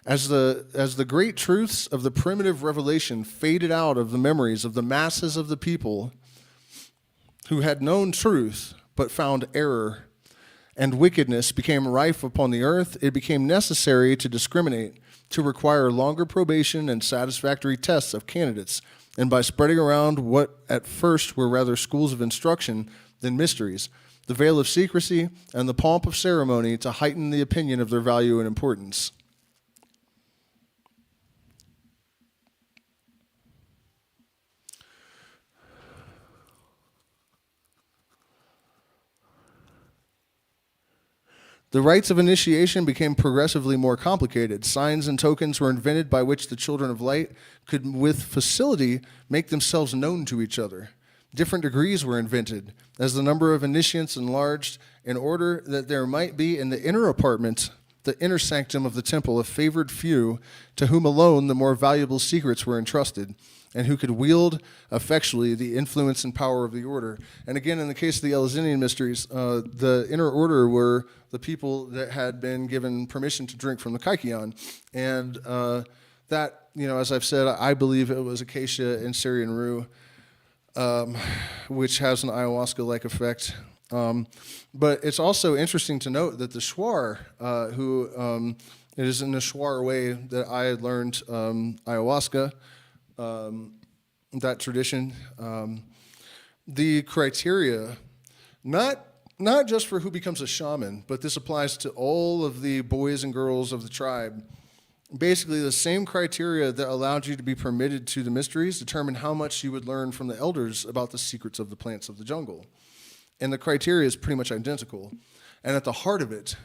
As the great truths of the primitive revelation faded out of the memories of the masses of the people who had known truth but found error, and wickedness became rife upon the earth, it became necessary to discriminate, to require longer probation and satisfactory tests of candidates, and by spreading around what at first were rather schools of instruction than mysteries, the veil of secrecy and the pomp of ceremony to heighten the opinion of their value and importance. The rites of initiation became progressively more complicated. Signs and tokens were invented by which the children of light could with facility make themselves known to each other. Different degrees were invented as the number of initiants enlarged in order that there might be in the inner apartment, the inner sanctum of the temple, a favored few to whom alone the more valuable secrets were entrusted, and who could wield effectually the influence and power of the order. And again, in the case of the Eleusinian Mysteries, the inner order were the people that had been given permission to drink from the Kykeon. And that, as I've said, I believe it was Acacia and Syrian rue, which has an ayahuasca-like effect. But it's also interesting to note that the Shuar, it is in the Shuar way that I had learned ayahuasca, that tradition, the criteria, not just for who becomes a shaman, but this applies to all of the boys and girls of the tribe. Basically, the same criteria that allowed you to be permitted to the mysteries determined how much you would learn from the elders about the secrets of the plants of the jungle. And the criteria is pretty much identical. And at the heart of it,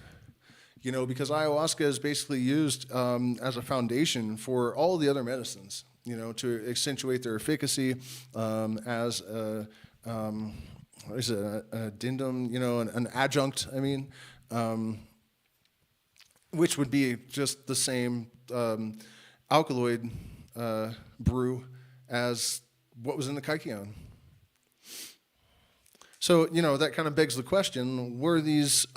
because ayahuasca is basically used as a foundation for all the other medicines, to accentuate their efficacy as an addendum, an adjunct, which would be just the same alkaloid brew as what was in the Kykeon. So, that kind of begs the question, were these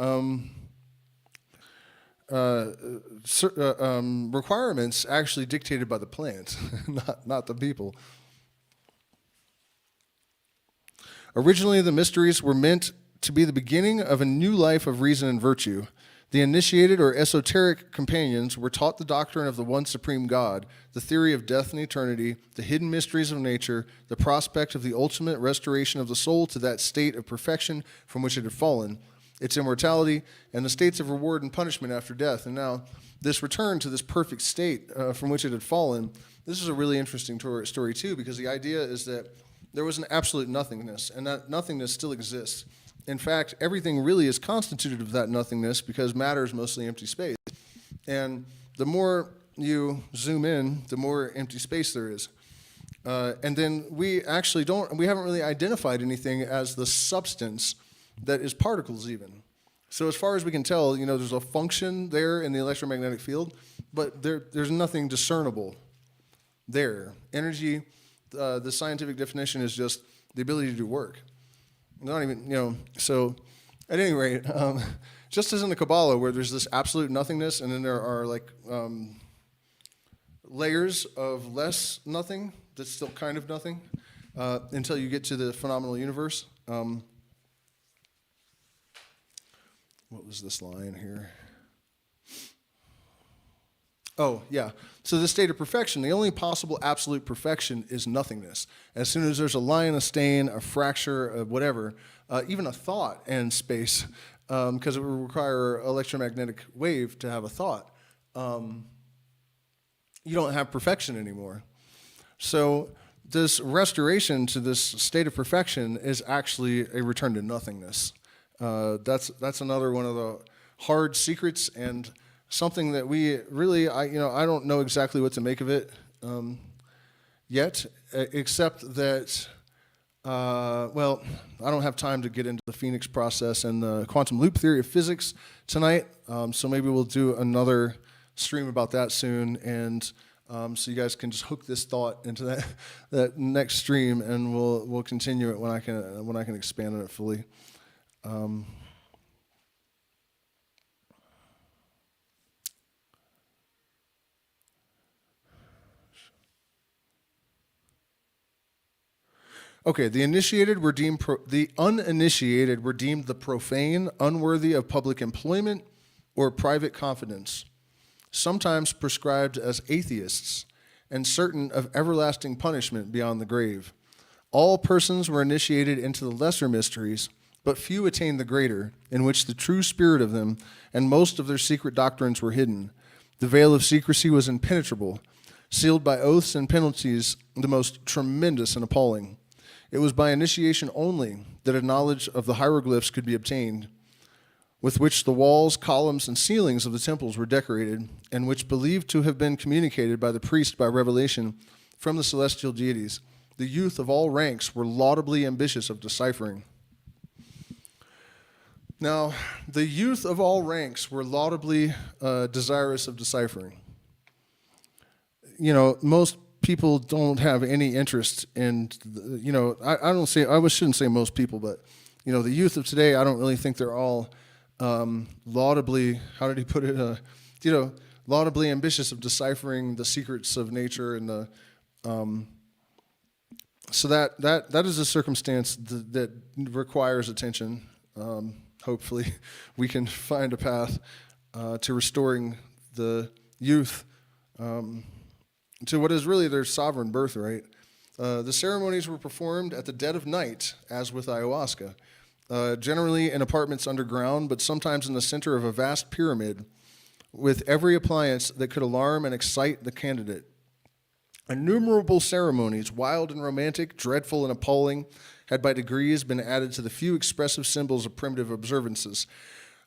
requirements actually dictated by the plant, not the people? Originally, the mysteries were meant to be the beginning of a new life of reason and virtue. The initiated or esoteric companions were taught the doctrine of the one supreme God, the theory of death and eternity, the hidden mysteries of nature, the prospect of the ultimate restoration of the soul to that state of perfection from which it had fallen, its immortality, and the states of reward and punishment after death. And now, this return to this perfect state from which it had fallen, this is a really interesting story too, because the idea is that there was an absolute nothingness, and that nothingness still exists. In fact, everything really is constituted of that nothingness because matter is mostly empty space. And the more you zoom in, the more empty space there is. And then we haven't really identified anything as the substance that is particles even. So as far as we can tell, there's a function there in the electromagnetic field, but there's nothing discernible there. Energy, the scientific definition is just the ability to do work. Not even, so at any rate, just as in the Kabbalah where there's this absolute nothingness and then there are layers of less nothing that's still kind of nothing until you get to the phenomenal universe. What was this line here? Oh, yeah. So the state of perfection, the only possible absolute perfection is nothingness. As soon as there's a line, a stain, a fracture, whatever, even a thought in space, because it would require an electromagnetic wave to have a thought. you don't have perfection anymore. So this restoration to this state of perfection is actually a return to nothingness. That's another one of the hard secrets, and something that we really, I don't know exactly what to make of it yet, except that, well, I don't have time to get into the Phoenix process and the quantum loop theory of physics tonight, so maybe we'll do another stream about that soon, and so you guys can just hook this thought into that next stream, and we'll continue it when I can expand on it fully. Okay, the uninitiated were deemed the profane, unworthy of public employment or private confidence, sometimes prescribed as atheists, and certain of everlasting punishment beyond the grave. All persons were initiated into the lesser mysteries, but few attained the greater, in which the true spirit of them and most of their secret doctrines were hidden. The veil of secrecy was impenetrable, sealed by oaths and penalties the most tremendous and appalling. It was by initiation only that a knowledge of the hieroglyphs could be obtained, with which the walls, columns, and ceilings of the temples were decorated, and which believed to have been communicated by the priest by revelation from the celestial deities. The youth of all ranks were laudably ambitious of deciphering. Now, the youth of all ranks were laudably desirous of deciphering. Most people don't have any interest in, I shouldn't say most people, but, the youth of today, I don't really think they're all laudably, how did he put it, laudably ambitious of deciphering the secrets of nature, and so that is a circumstance that requires attention. Hopefully we can find a path to restoring the youth to what is really their sovereign birthright. The ceremonies were performed at the dead of night, as with ayahuasca, generally in apartments underground, but sometimes in the center of a vast pyramid, with every appliance that could alarm and excite the candidate. Innumerable ceremonies, wild and romantic, dreadful and appalling, had by degrees been added to the few expressive symbols of primitive observances,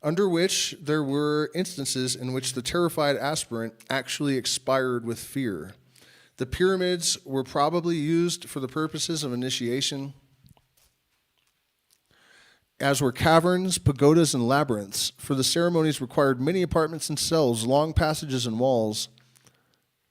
under which there were instances in which the terrified aspirant actually expired with fear. The pyramids were probably used for the purposes of initiation, as were caverns, pagodas, and labyrinths, for the ceremonies required many apartments and cells, long passages and walls,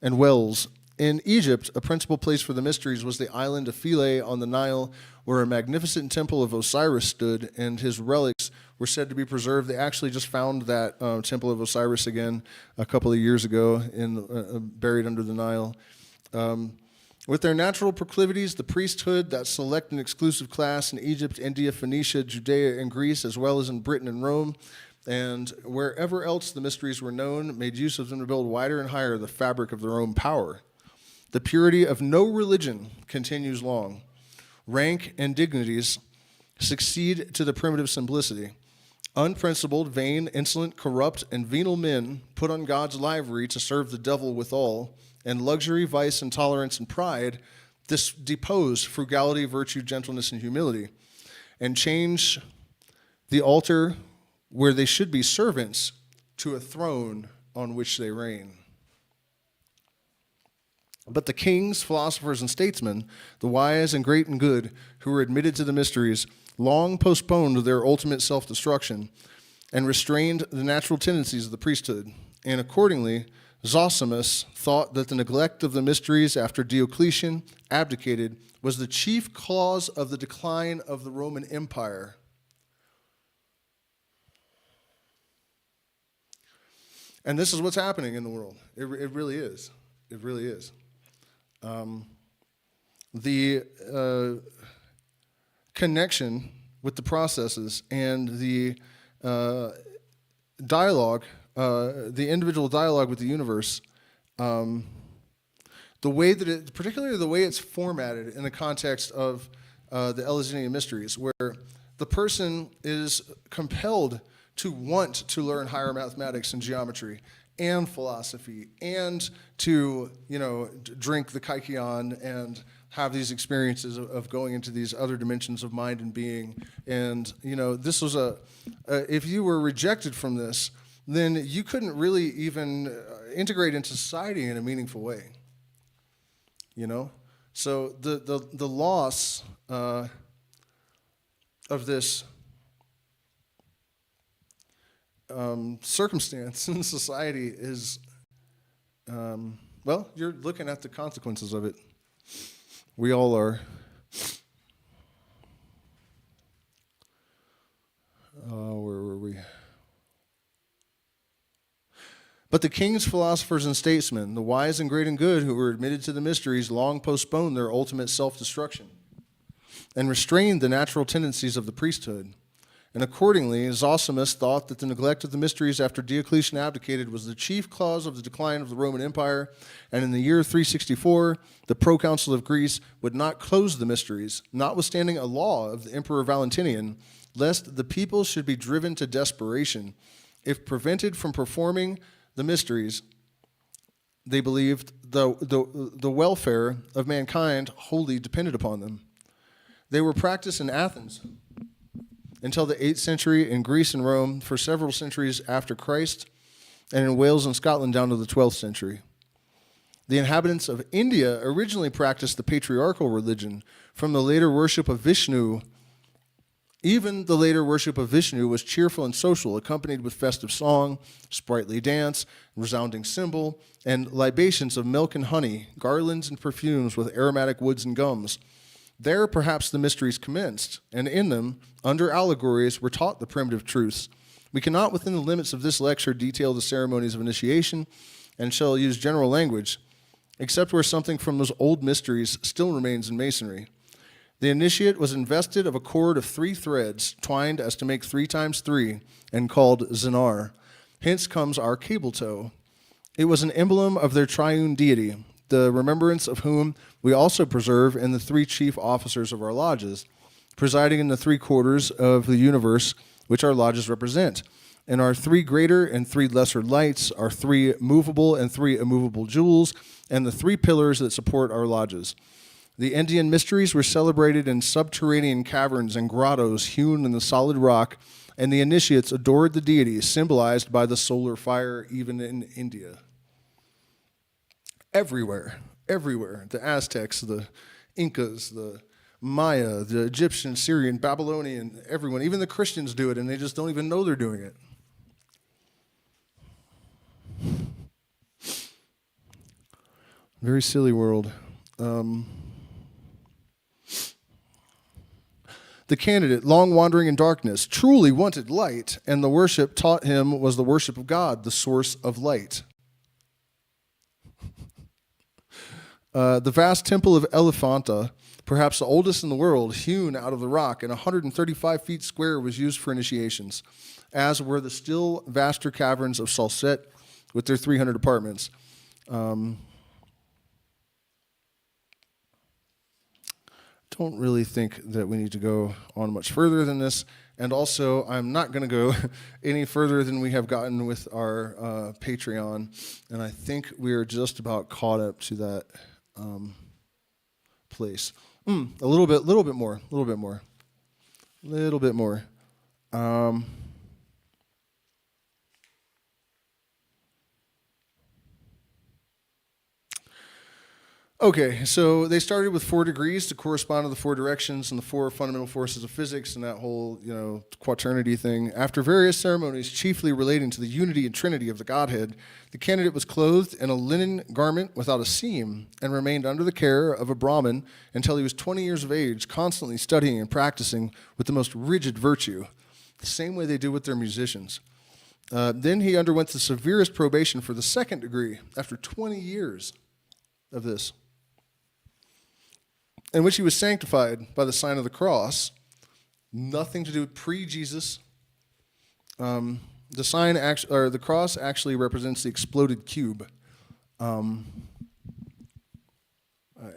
and wells. In Egypt, a principal place for the mysteries was the island of Philae on the Nile, where a magnificent temple of Osiris stood, and his relics were said to be preserved. They actually just found that temple of Osiris again a couple of years ago, buried under the Nile. With their natural proclivities, the priesthood, that select and exclusive class in Egypt, India, Phoenicia, Judea, and Greece, as well as in Britain and Rome, and wherever else the mysteries were known, made use of them to build wider and higher the fabric of their own power. The purity of no religion continues long. Rank and dignities succeed to the primitive simplicity. Unprincipled, vain, insolent, corrupt, and venal men put on God's livery to serve the devil withal, and luxury, vice, intolerance, and pride depose frugality, virtue, gentleness, and humility, and change the altar where they should be servants to a throne on which they reign. But the kings, philosophers, and statesmen, the wise and great and good, who were admitted to the mysteries, long postponed their ultimate self-destruction and restrained the natural tendencies of the priesthood. And accordingly, Zosimus thought that the neglect of the mysteries after Diocletian abdicated was the chief cause of the decline of the Roman Empire. And this is what's happening in the world. It really is. It really is. The connection with the processes and the dialogue, the individual dialogue with the universe, the way that particularly the way it's formatted in the context of the Eleusinian Mysteries, where the person is compelled to want to learn higher mathematics and geometry, and philosophy and to, drink the Kykeon and have these experiences of going into these other dimensions of mind and being. And, this was if you were rejected from this, then you couldn't really even integrate into society in a meaningful way. So the loss of this circumstance in society is, you're looking at the consequences of it. We all are. Where were we? But the kings, philosophers, and statesmen, the wise and great and good who were admitted to the mysteries, long postponed their ultimate self-destruction and restrained the natural tendencies of the priesthood. And accordingly, Zosimus thought that the neglect of the mysteries after Diocletian abdicated was the chief cause of the decline of the Roman Empire, and in the year 364, the proconsul of Greece would not close the mysteries, notwithstanding a law of the Emperor Valentinian, lest the people should be driven to desperation if prevented from performing the mysteries. They believed the welfare of mankind wholly depended upon them. They were practiced in Athens until the 8th century, in Greece and Rome for several centuries after Christ, and in Wales and Scotland down to the 12th century. The inhabitants of India originally practiced the patriarchal religion from the later worship of Vishnu. Even the later worship of Vishnu was cheerful and social, accompanied with festive song, sprightly dance, resounding cymbal, and libations of milk and honey, garlands and perfumes with aromatic woods and gums. There, perhaps, the mysteries commenced, and in them, under allegories, were taught the primitive truths. We cannot, within the limits of this lecture, detail the ceremonies of initiation, and shall use general language, except where something from those old mysteries still remains in Masonry. The initiate was invested of a cord of 3 threads, twined as to make 3 times 3, and called zinar. Hence comes our cable tow. It was an emblem of their triune deity, the remembrance of whom we also preserve in the 3 chief officers of our lodges, presiding in the 3 quarters of the universe which our lodges represent, and our 3 greater and 3 lesser lights, our 3 movable and 3 immovable jewels, and the 3 pillars that support our lodges. The Indian mysteries were celebrated in subterranean caverns and grottos hewn in the solid rock, and the initiates adored the deity, symbolized by the solar fire, even in India. Everywhere. The Aztecs, the Incas, the Maya, the Egyptian, Syrian, Babylonian, everyone. Even the Christians do it, and they just don't even know they're doing it. Very silly world. The candidate, long wandering in darkness, truly wanted light, and the worship taught him was the worship of God, the source of light. The vast temple of Elephanta, perhaps the oldest in the world, hewn out of the rock and 135 feet square, was used for initiations, as were the still vaster caverns of Salsette with their 300 apartments. Don't really think that we need to go on much further than this. And also, I'm not going to go any further than we have gotten with our Patreon. And I think we are just about caught up to that place. A little bit more. Okay, so they started with 4 degrees to correspond to the 4 directions and the 4 fundamental forces of physics and that whole, quaternity thing. After various ceremonies chiefly relating to the unity and trinity of the Godhead, the candidate was clothed in a linen garment without a seam and remained under the care of a Brahmin until he was 20 years of age, constantly studying and practicing with the most rigid virtue, the same way they do with their musicians. Then he underwent the severest probation for the 2nd degree after 20 years of this, in which he was sanctified by the sign of the cross. Nothing to do with pre-Jesus. The sign, or the cross, actually represents the exploded cube. I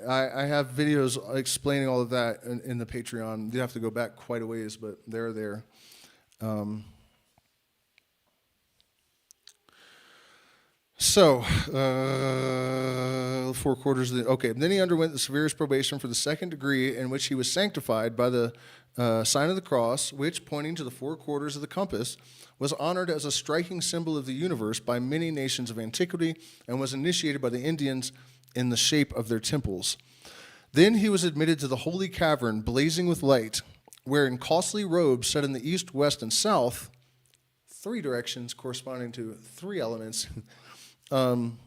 have videos explaining all of that in the Patreon. You have to go back quite a ways, but they're there. So, 4 quarters of the, okay. Then he underwent the severest probation for the second degree, in which he was sanctified by the sign of the cross, which, pointing to the 4 quarters of the compass, was honored as a striking symbol of the universe by many nations of antiquity, and was initiated by the Indians in the shape of their temples. Then he was admitted to the holy cavern, blazing with light, where in costly robes set in the east, west, and south, 3 directions corresponding to 3 elements, and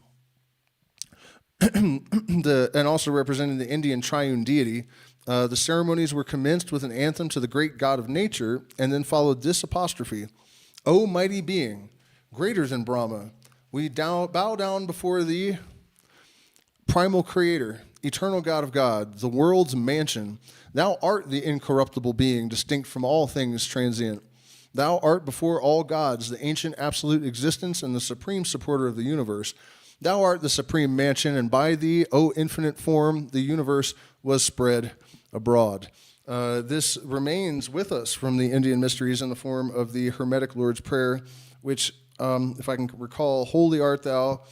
also representing the Indian triune deity. The ceremonies were commenced with an anthem to the great god of nature, and then followed this apostrophe: O mighty being, greater than Brahma, we bow down before thee, primal creator, eternal God of God, the world's mansion. Thou art the incorruptible being, distinct from all things transient. Thou art before all gods, the ancient absolute existence and the supreme supporter of the universe. Thou art the supreme mansion, and by thee, O infinite form, the universe was spread abroad. This remains with us from the Indian mysteries in the form of the Hermetic Lord's Prayer, which, if I can recall, holy art thou,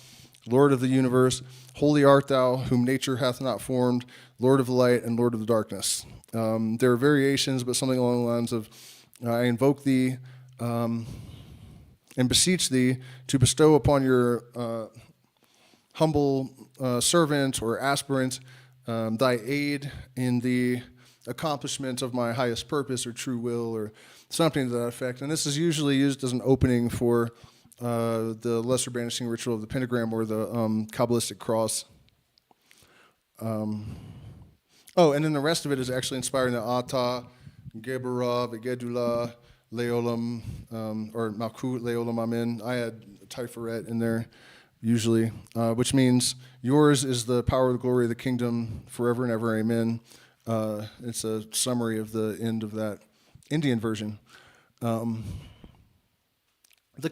Lord of the universe, holy art thou, whom nature hath not formed, Lord of the light and Lord of the darkness. There are variations, but something along the lines of, I invoke thee and beseech thee to bestow upon your humble servant or aspirant thy aid in the accomplishment of my highest purpose or true will, or something to that effect. And this is usually used as an opening for the lesser banishing ritual of the pentagram or the Kabbalistic cross. And then the rest of it is actually inspiring the Ata, Gebera, Vegedula, Leolam, or Malkut, Leolam Amen. I had Tiferet in there, usually, which means yours is the power, the glory of the kingdom forever and ever, amen. It's a summary of the end of that Indian version. The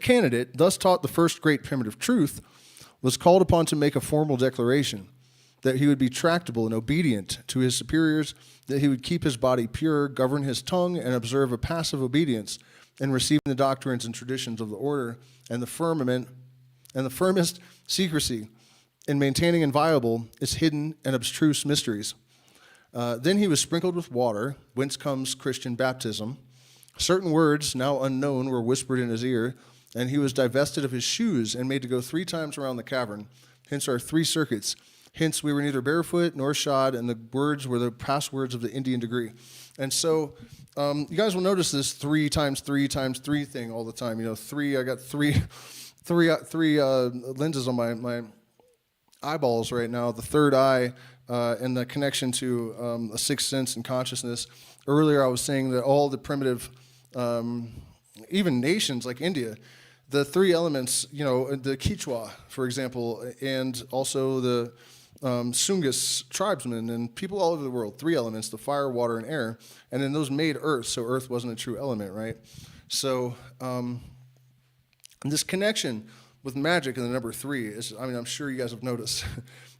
candidate, thus taught the first great primitive truth, was called upon to make a formal declaration that he would be tractable and obedient to his superiors, that he would keep his body pure, govern his tongue, and observe a passive obedience in receiving the doctrines and traditions of the order, and the firmament and the firmest secrecy in maintaining inviolable its hidden and abstruse mysteries. Then he was sprinkled with water, whence comes Christian baptism. Certain words, now unknown, were whispered in his ear, and he was divested of his shoes and made to go 3 times around the cavern. Hence our 3 circuits. Hence we were neither barefoot nor shod, and the words were the passwords of the Indian degree. And so you guys will notice this 3 times 3 times 3 thing all the time. You know, 3, I got three lenses on my eyeballs right now, the third eye, and the connection to a sixth sense and consciousness. Earlier I was saying that all the primitive, even nations like India, the 3 elements, you know, the Quichua, for example, and also the Sungus tribesmen and people all over the world, 3 elements, the fire, water, and air, and then those made earth, so earth wasn't a true element, right? So this connection with magic and the number 3 is, I mean, I'm sure you guys have noticed,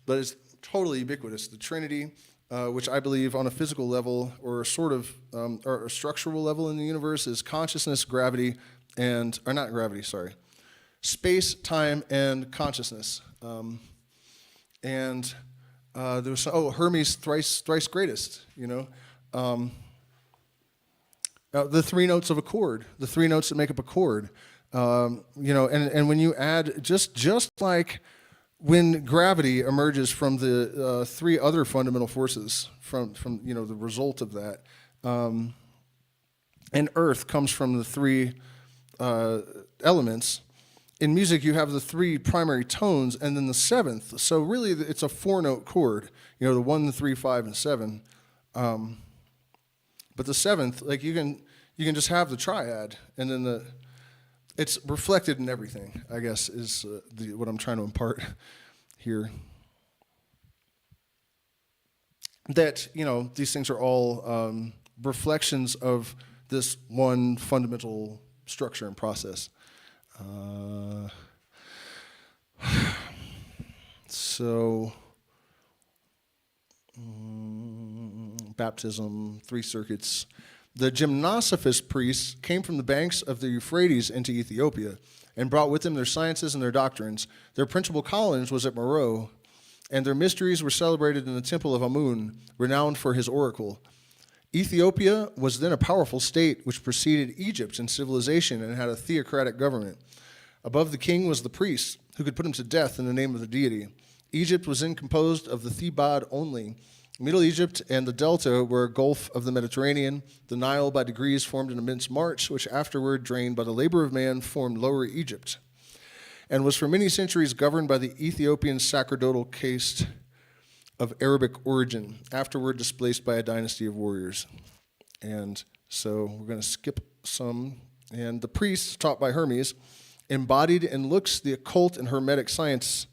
but it's totally ubiquitous. The Trinity, which I believe on a physical level or a sort of or a structural level in the universe, is consciousness, gravity, and, or not gravity, sorry, space, time, and consciousness. And there was, Hermes, thrice greatest, you know. The 3 notes of a chord, the 3 notes that make up a chord. You know, and when you add, just like when gravity emerges from the 3 other fundamental forces, from you know, the result of that, and earth comes from the 3 elements. In music, you have the 3 primary tones and then the 7th. So really, it's a 4-note chord. You know, the 1, the 3, 5, and 7. But the 7th, like you can just have the triad, and then it's reflected in everything, I guess, is what I'm trying to impart here. That, you know, these things are all reflections of this one fundamental structure and process. So, baptism, 3 circuits, The Gymnosophist priests came from the banks of the Euphrates into Ethiopia and brought with them their sciences and their doctrines. Their principal college was at Meroe, and their mysteries were celebrated in the temple of Amun, renowned for his oracle. Ethiopia was then a powerful state which preceded Egypt in civilization and had a theocratic government. Above the king was the priest, who could put him to death in the name of the deity. Egypt was then composed of the Thebaid only. Middle Egypt and the Delta were a gulf of the Mediterranean. The Nile by degrees formed an immense marsh, which afterward, drained by the labor of man, formed Lower Egypt, and was for many centuries governed by the Ethiopian sacerdotal caste of Arabic origin, afterward displaced by a dynasty of warriors. And so we're going to skip some. And the priests, taught by Hermes, embodied in looks the occult and hermetic science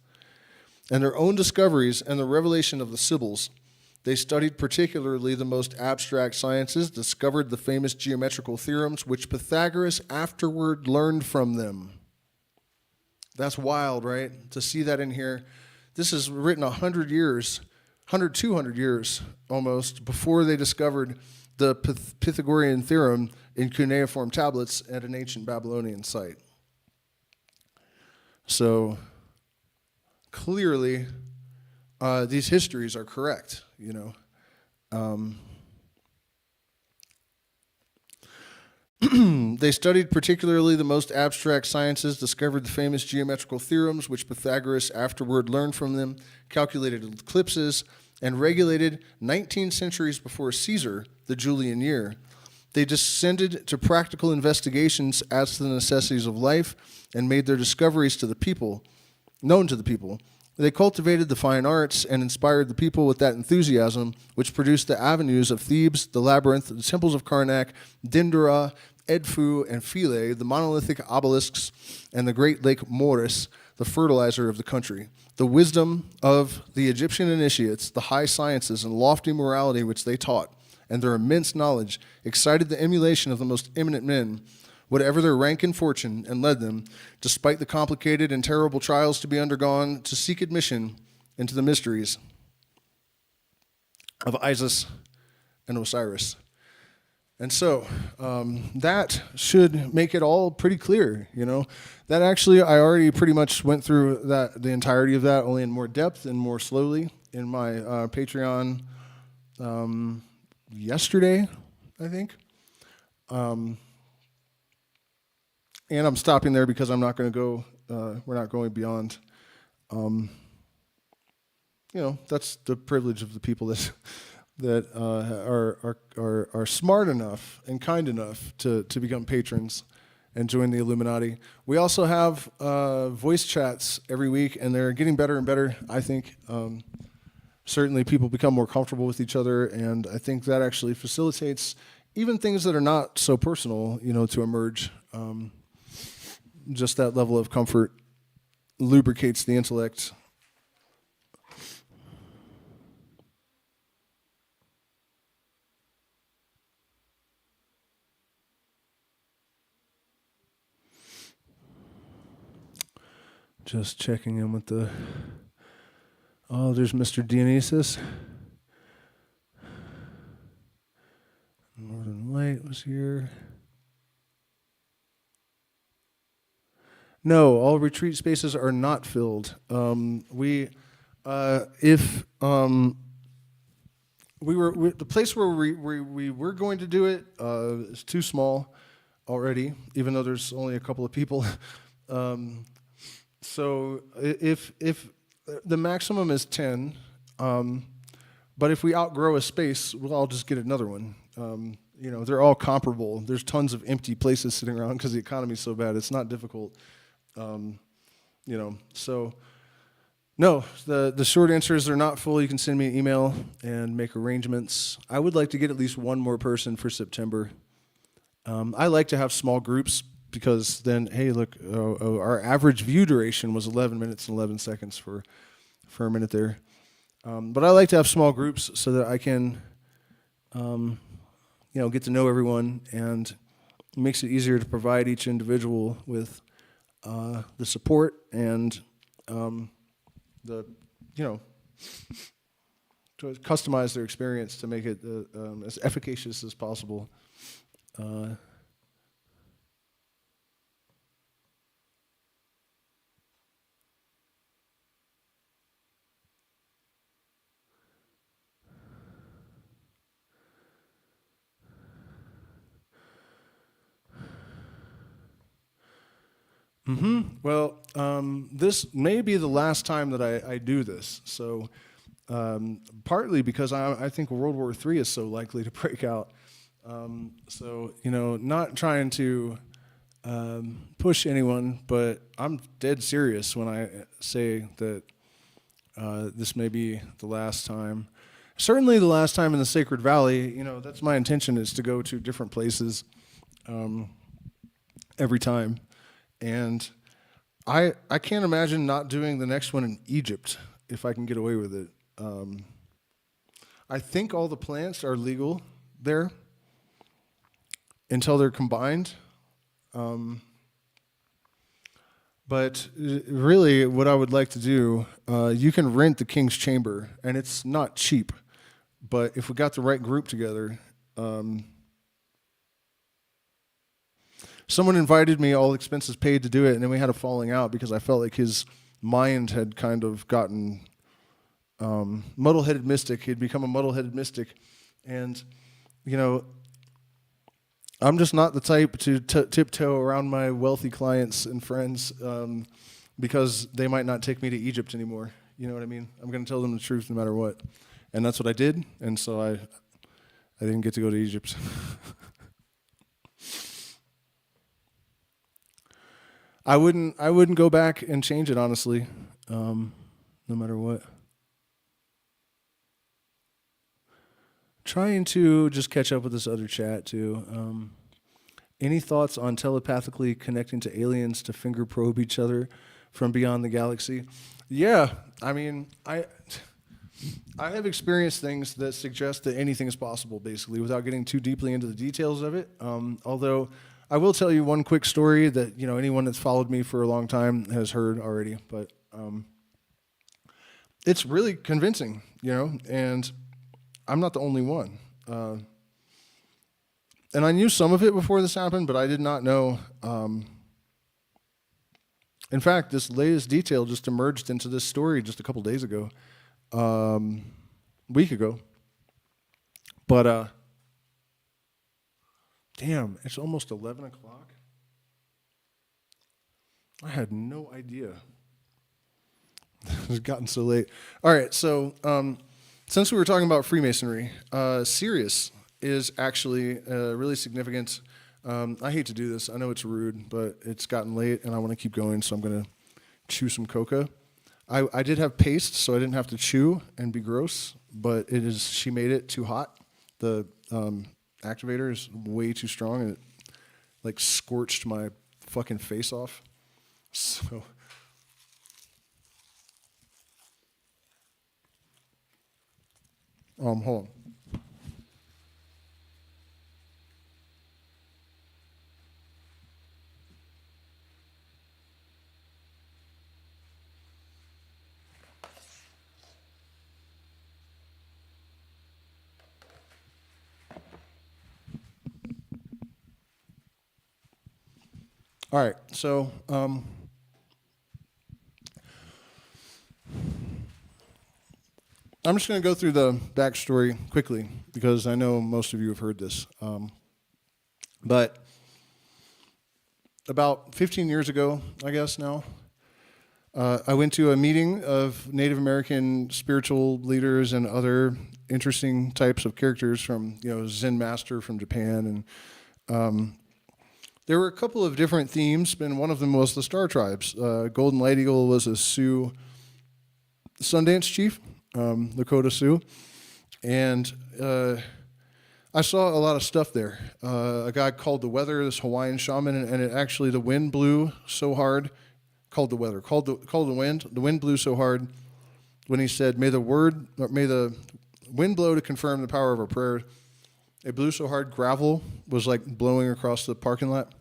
and their own discoveries and the revelation of the Sibyls. They studied particularly the most abstract sciences, discovered the famous geometrical theorems, which Pythagoras afterward learned from them. That's wild, right? To see that in here. This is written 200 years almost, before they discovered the Pythagorean theorem in cuneiform tablets at an ancient Babylonian site. So clearly, these histories are correct, you know. They studied particularly the most abstract sciences, discovered the famous geometrical theorems, which Pythagoras afterward learned from them, calculated eclipses, and regulated 19 centuries before Caesar, the Julian year. They descended to practical investigations as to the necessities of life and made their discoveries to the people, known to the people. They cultivated the fine arts and inspired the people with that enthusiasm which produced the avenues of Thebes, the labyrinth, the temples of Karnak, Dendera, Edfu, and Philae, the monolithic obelisks, and the great lake Moeris, the fertilizer of the country. The wisdom of the Egyptian initiates, the high sciences and lofty morality which they taught, and their immense knowledge excited the emulation of the most eminent men, whatever their rank and fortune, and led them, despite the complicated and terrible trials to be undergone, to seek admission into the mysteries of Isis and Osiris. And so that should make it all pretty clear, you know. That actually, I already pretty much went through that, the entirety of that, only in more depth and more slowly in my Patreon yesterday, I think. And I'm stopping there because I'm not going to go, we're not going beyond. You know, that's the privilege of the people that are smart enough and kind enough to become patrons and join the Illuminati. We also have voice chats every week, and they're getting better and better, I think. Certainly people become more comfortable with each other, and I think that actually facilitates even things that are not so personal, you know, to emerge. Just that level of comfort lubricates the intellect. Just checking in with the... Oh, there's Mr. Dionysus. Northern Light was here. No, all retreat spaces are not filled. The place where we were going to do it is too small already, even though there's only a couple of people. So if the maximum is 10, but if we outgrow a space, we'll all just get another one. You know, they're all comparable. There's tons of empty places sitting around because the economy's so bad. It's not difficult. You know, so no, the short answer is they're not full. You can send me an email and make arrangements. I would like to get at least one more person for September. I like to have small groups because then, hey, look, our average view duration was 11 minutes and 11 seconds for a minute there. But I like to have small groups so that I can, you know, get to know everyone, and it makes it easier to provide each individual with the support and the, you know, to customize their experience to make it as efficacious as possible. Well, this may be the last time that I do this. So, partly because I think World War III is so likely to break out. So, not trying to push anyone, but I'm dead serious when I say that this may be the last time. Certainly the last time in the Sacred Valley. That's my intention, is to go to different places every time. And I can't imagine not doing the next one in Egypt if I can get away with it. I think all the plants are legal there until they're combined. But really, what I would like to do, you can rent the King's Chamber, and it's not cheap. But if we got the right group together, someone invited me, all expenses paid, to do it, and then we had a falling out because I felt like his mind had kind of gotten muddle-headed mystic. He'd become a muddle-headed mystic. And, I'm just not the type to tiptoe around my wealthy clients and friends because they might not take me to Egypt anymore. You know what I mean? I'm going to tell them the truth no matter what. And that's what I did, and so I didn't get to go to Egypt. I wouldn't go back and change it, honestly, no matter what. Trying to just catch up with this other chat, too. Any thoughts on telepathically connecting to aliens to finger probe each other from beyond the galaxy? Yeah, I have experienced things that suggest that anything is possible, basically, without getting too deeply into the details of it. Although I will tell you one quick story that anyone that's followed me for a long time has heard already, but it's really convincing, and I'm not the only one. And I knew some of it before this happened, but I did not know. In fact, this latest detail just emerged into this story just a couple days ago, week ago. But damn, it's almost 11 o'clock. I had no idea. It's gotten so late. All right, so since we were talking about Freemasonry, Sirius is actually really significant. I hate to do this. I know it's rude, but it's gotten late, and I want to keep going, so I'm going to chew some coca. I did have paste, so I didn't have to chew and be gross, but she made it too hot. The activator is way too strong, and it scorched my fucking face off. So hold on. All right, so I'm just going to go through the backstory quickly because I know most of you have heard this. But about 15 years ago, I guess now, I went to a meeting of Native American spiritual leaders and other interesting types of characters from, Zen master from Japan. And there were a couple of different themes, and one of them was the star tribes. Golden Light Eagle was a Sioux Sundance chief, Lakota Sioux. And I saw a lot of stuff there. A guy called the weather, this Hawaiian shaman, and it actually, the wind blew so hard, called the weather, called the wind. The wind blew so hard when he said, may the wind blow to confirm the power of our prayer. It blew so hard, gravel was blowing across the parking lot.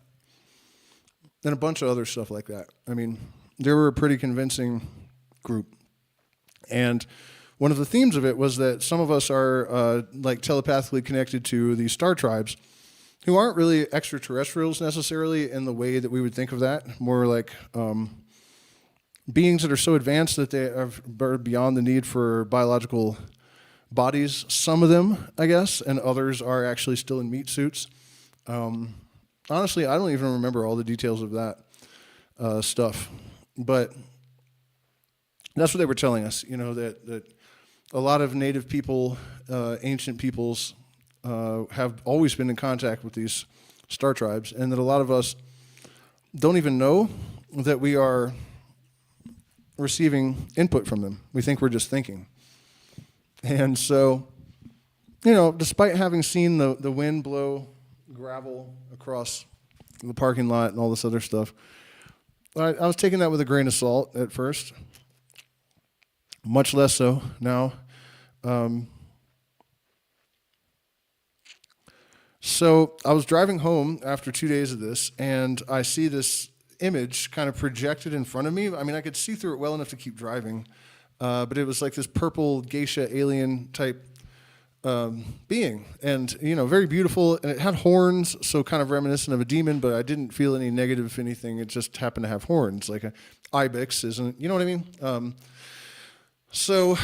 And a bunch of other stuff like that. They were a pretty convincing group. And one of the themes of it was that some of us are telepathically connected to these star tribes. who aren't really extraterrestrials necessarily in the way that we would think of that, more like beings that are so advanced that they are beyond the need for biological bodies. Some of them, I guess, and others are actually still in meat suits. Honestly, I don't even remember all the details of that stuff, but that's what they were telling us, that a lot of native people, ancient peoples, have always been in contact with these star tribes, and that a lot of us don't even know that we are receiving input from them. We think we're just thinking. And so, despite having seen the wind blow gravel across the parking lot and all this other stuff, I was taking that with a grain of salt at first, much less so now. So I was driving home after 2 days of this, and I see this image kind of projected in front of me. I mean, I could see through it well enough to keep driving, but it was like this purple geisha alien type being, and very beautiful, and it had horns, so kind of reminiscent of a demon, but I didn't feel any negative anything. It just happened to have horns, like an ibex, isn't? You know what I mean? So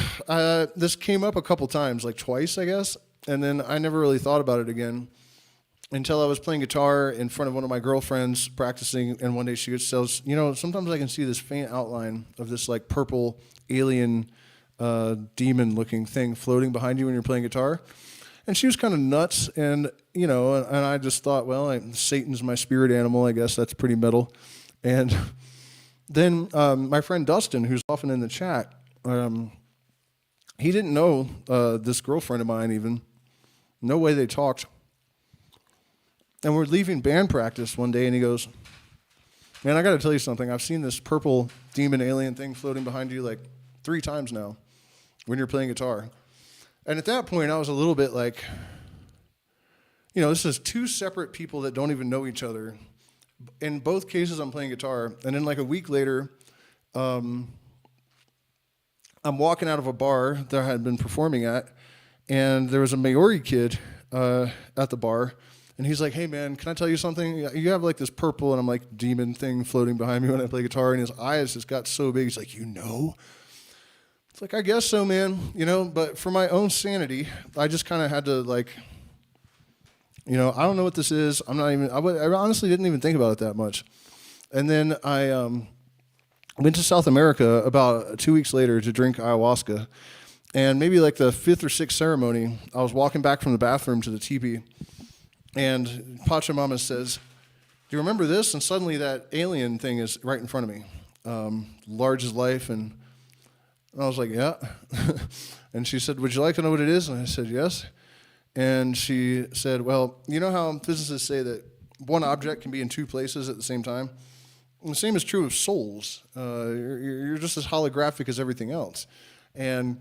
this came up a couple times, like twice, I guess, and then I never really thought about it again until I was playing guitar in front of one of my girlfriends practicing, and one day she says, sometimes I can see this faint outline of this like purple alien demon-looking thing floating behind you when you're playing guitar. And she was kind of nuts, and and I just thought, well, Satan's my spirit animal, I guess that's pretty metal. And then my friend Dustin, who's often in the chat, he didn't know this girlfriend of mine even. No way they talked. And we're leaving band practice one day, and he goes, man, I got to tell you something. I've seen this purple demon alien thing floating behind you like 3 times now when you're playing guitar. And at that point, I was a little bit like, this is 2 separate people that don't even know each other. In both cases, I'm playing guitar. And then like a week later, I'm walking out of a bar that I had been performing at, and there was a Maori kid at the bar. And he's like, hey, man, can I tell you something? You have like this purple and I'm like demon thing floating behind me when I play guitar. And his eyes just got so big. He's like, It's like, I guess so, man. But for my own sanity, I just kind of had to like, I don't know what this is. I honestly didn't even think about it that much. And then I went to South America about 2 weeks later to drink ayahuasca. And maybe like the 5th or 6th ceremony, I was walking back from the bathroom to the teepee. And Pachamama says, do you remember this? And suddenly that alien thing is right in front of me, large as life. And I was like, yeah. And she said, would you like to know what it is? And I said, yes. And she said, well, you know how physicists say that one object can be in 2 places at the same time? And the same is true of souls. You're just as holographic as everything else. And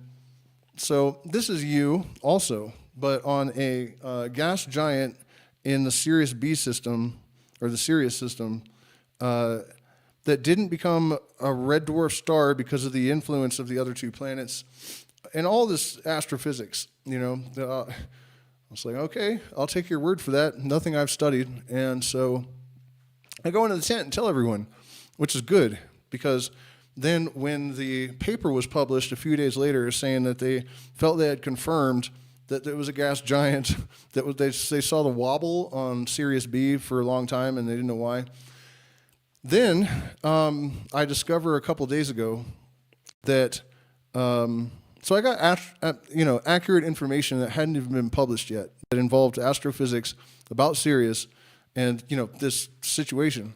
so this is you also, but on a gas giant in the Sirius B system, or the Sirius system, that didn't become a red dwarf star because of the influence of the other 2 planets, and all this astrophysics, I was like, okay, I'll take your word for that. Nothing I've studied. And so I go into the tent and tell everyone, which is good, because then when the paper was published a few days later saying that they felt they had confirmed that there was a gas giant, they saw the wobble on Sirius B for a long time and they didn't know why. Then I discover a couple days ago that, so I got accurate information that hadn't even been published yet that involved astrophysics about Sirius and this situation.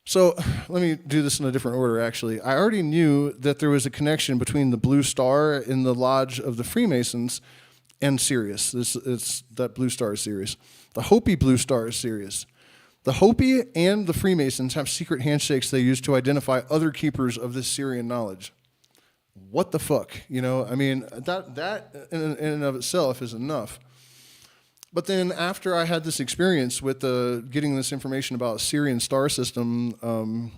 So let me do this in a different order, actually. I already knew that there was a connection between the blue star in the lodge of the Freemasons and Sirius. It's that blue star is Sirius. The Hopi blue star is Sirius. The Hopi and the Freemasons have secret handshakes they use to identify other keepers of this Syrian knowledge. What the fuck? That in and of itself is enough. But then after I had this experience with getting this information about Syrian star system,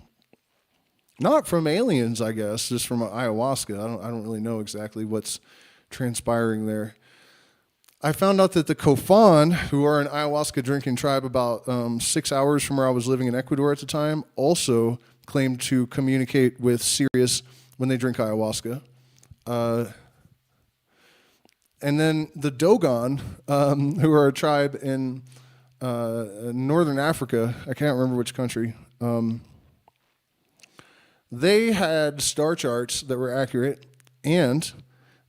not from aliens, I guess, just from ayahuasca. I don't really know exactly what's transpiring there. I found out that the Kofan, who are an ayahuasca drinking tribe about 6 hours from where I was living in Ecuador at the time, also claimed to communicate with Sirius when they drink ayahuasca. And then the Dogon, who are a tribe in northern Africa, I can't remember which country, they had star charts that were accurate, and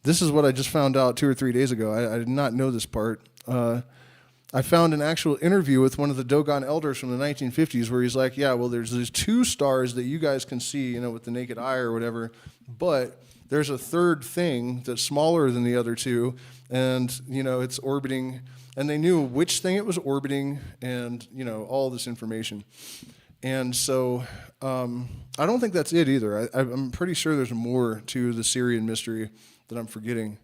this is what I just found out 2 or 3 days ago. I did not know this part. I found an actual interview with one of the Dogon elders from the 1950s where he's like, yeah, well, there's these 2 stars that you guys can see, with the naked eye or whatever, but there's a third thing that's smaller than the other 2, and, it's orbiting, and they knew which thing it was orbiting and, all this information. And so I don't think that's it either. I'm pretty sure there's more to the Syrian mystery that I'm forgetting.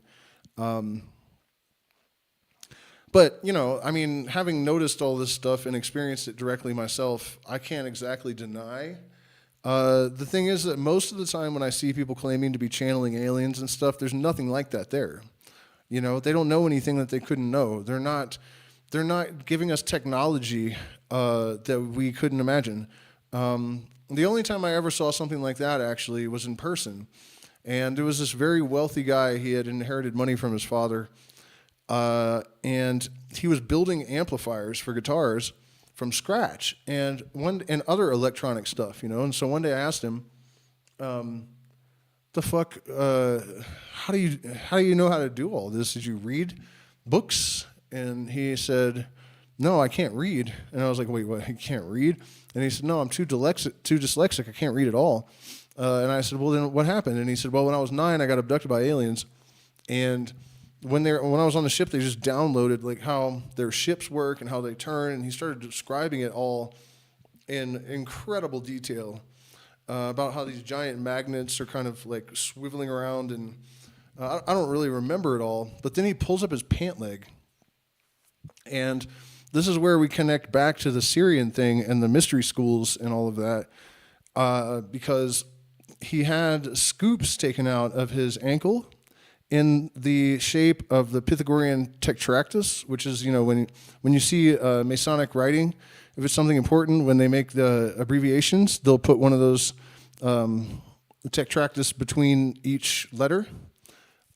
But, having noticed all this stuff and experienced it directly myself, I can't exactly deny. The thing is that most of the time when I see people claiming to be channeling aliens and stuff, there's nothing like that there. They don't know anything that they couldn't know. They're not giving us technology that we couldn't imagine. The only time I ever saw something like that actually was in person. And there was this very wealthy guy. He had inherited money from his father. And he was building amplifiers for guitars from scratch and other electronic stuff, And so one day I asked him, the fuck, how do you know how to do all this? Did you read books? And he said, no, I can't read. And I was like, wait, what, you can't read? And he said, no, I'm too dyslexic, I can't read at all. And I said, well, then what happened? And he said, well, when I was 9, I got abducted by aliens. And when I was on the ship, they just downloaded like how their ships work and how they turn. And he started describing it all in incredible detail about how these giant magnets are kind of like swiveling around. And I don't really remember it all. But then he pulls up his pant leg. And this is where we connect back to the Syrian thing and the mystery schools and all of that, because he had scoops taken out of his ankle in the shape of the Pythagorean tetractys, which is, when you see Masonic writing, if it's something important, when they make the abbreviations, they'll put one of those tetractys between each letter.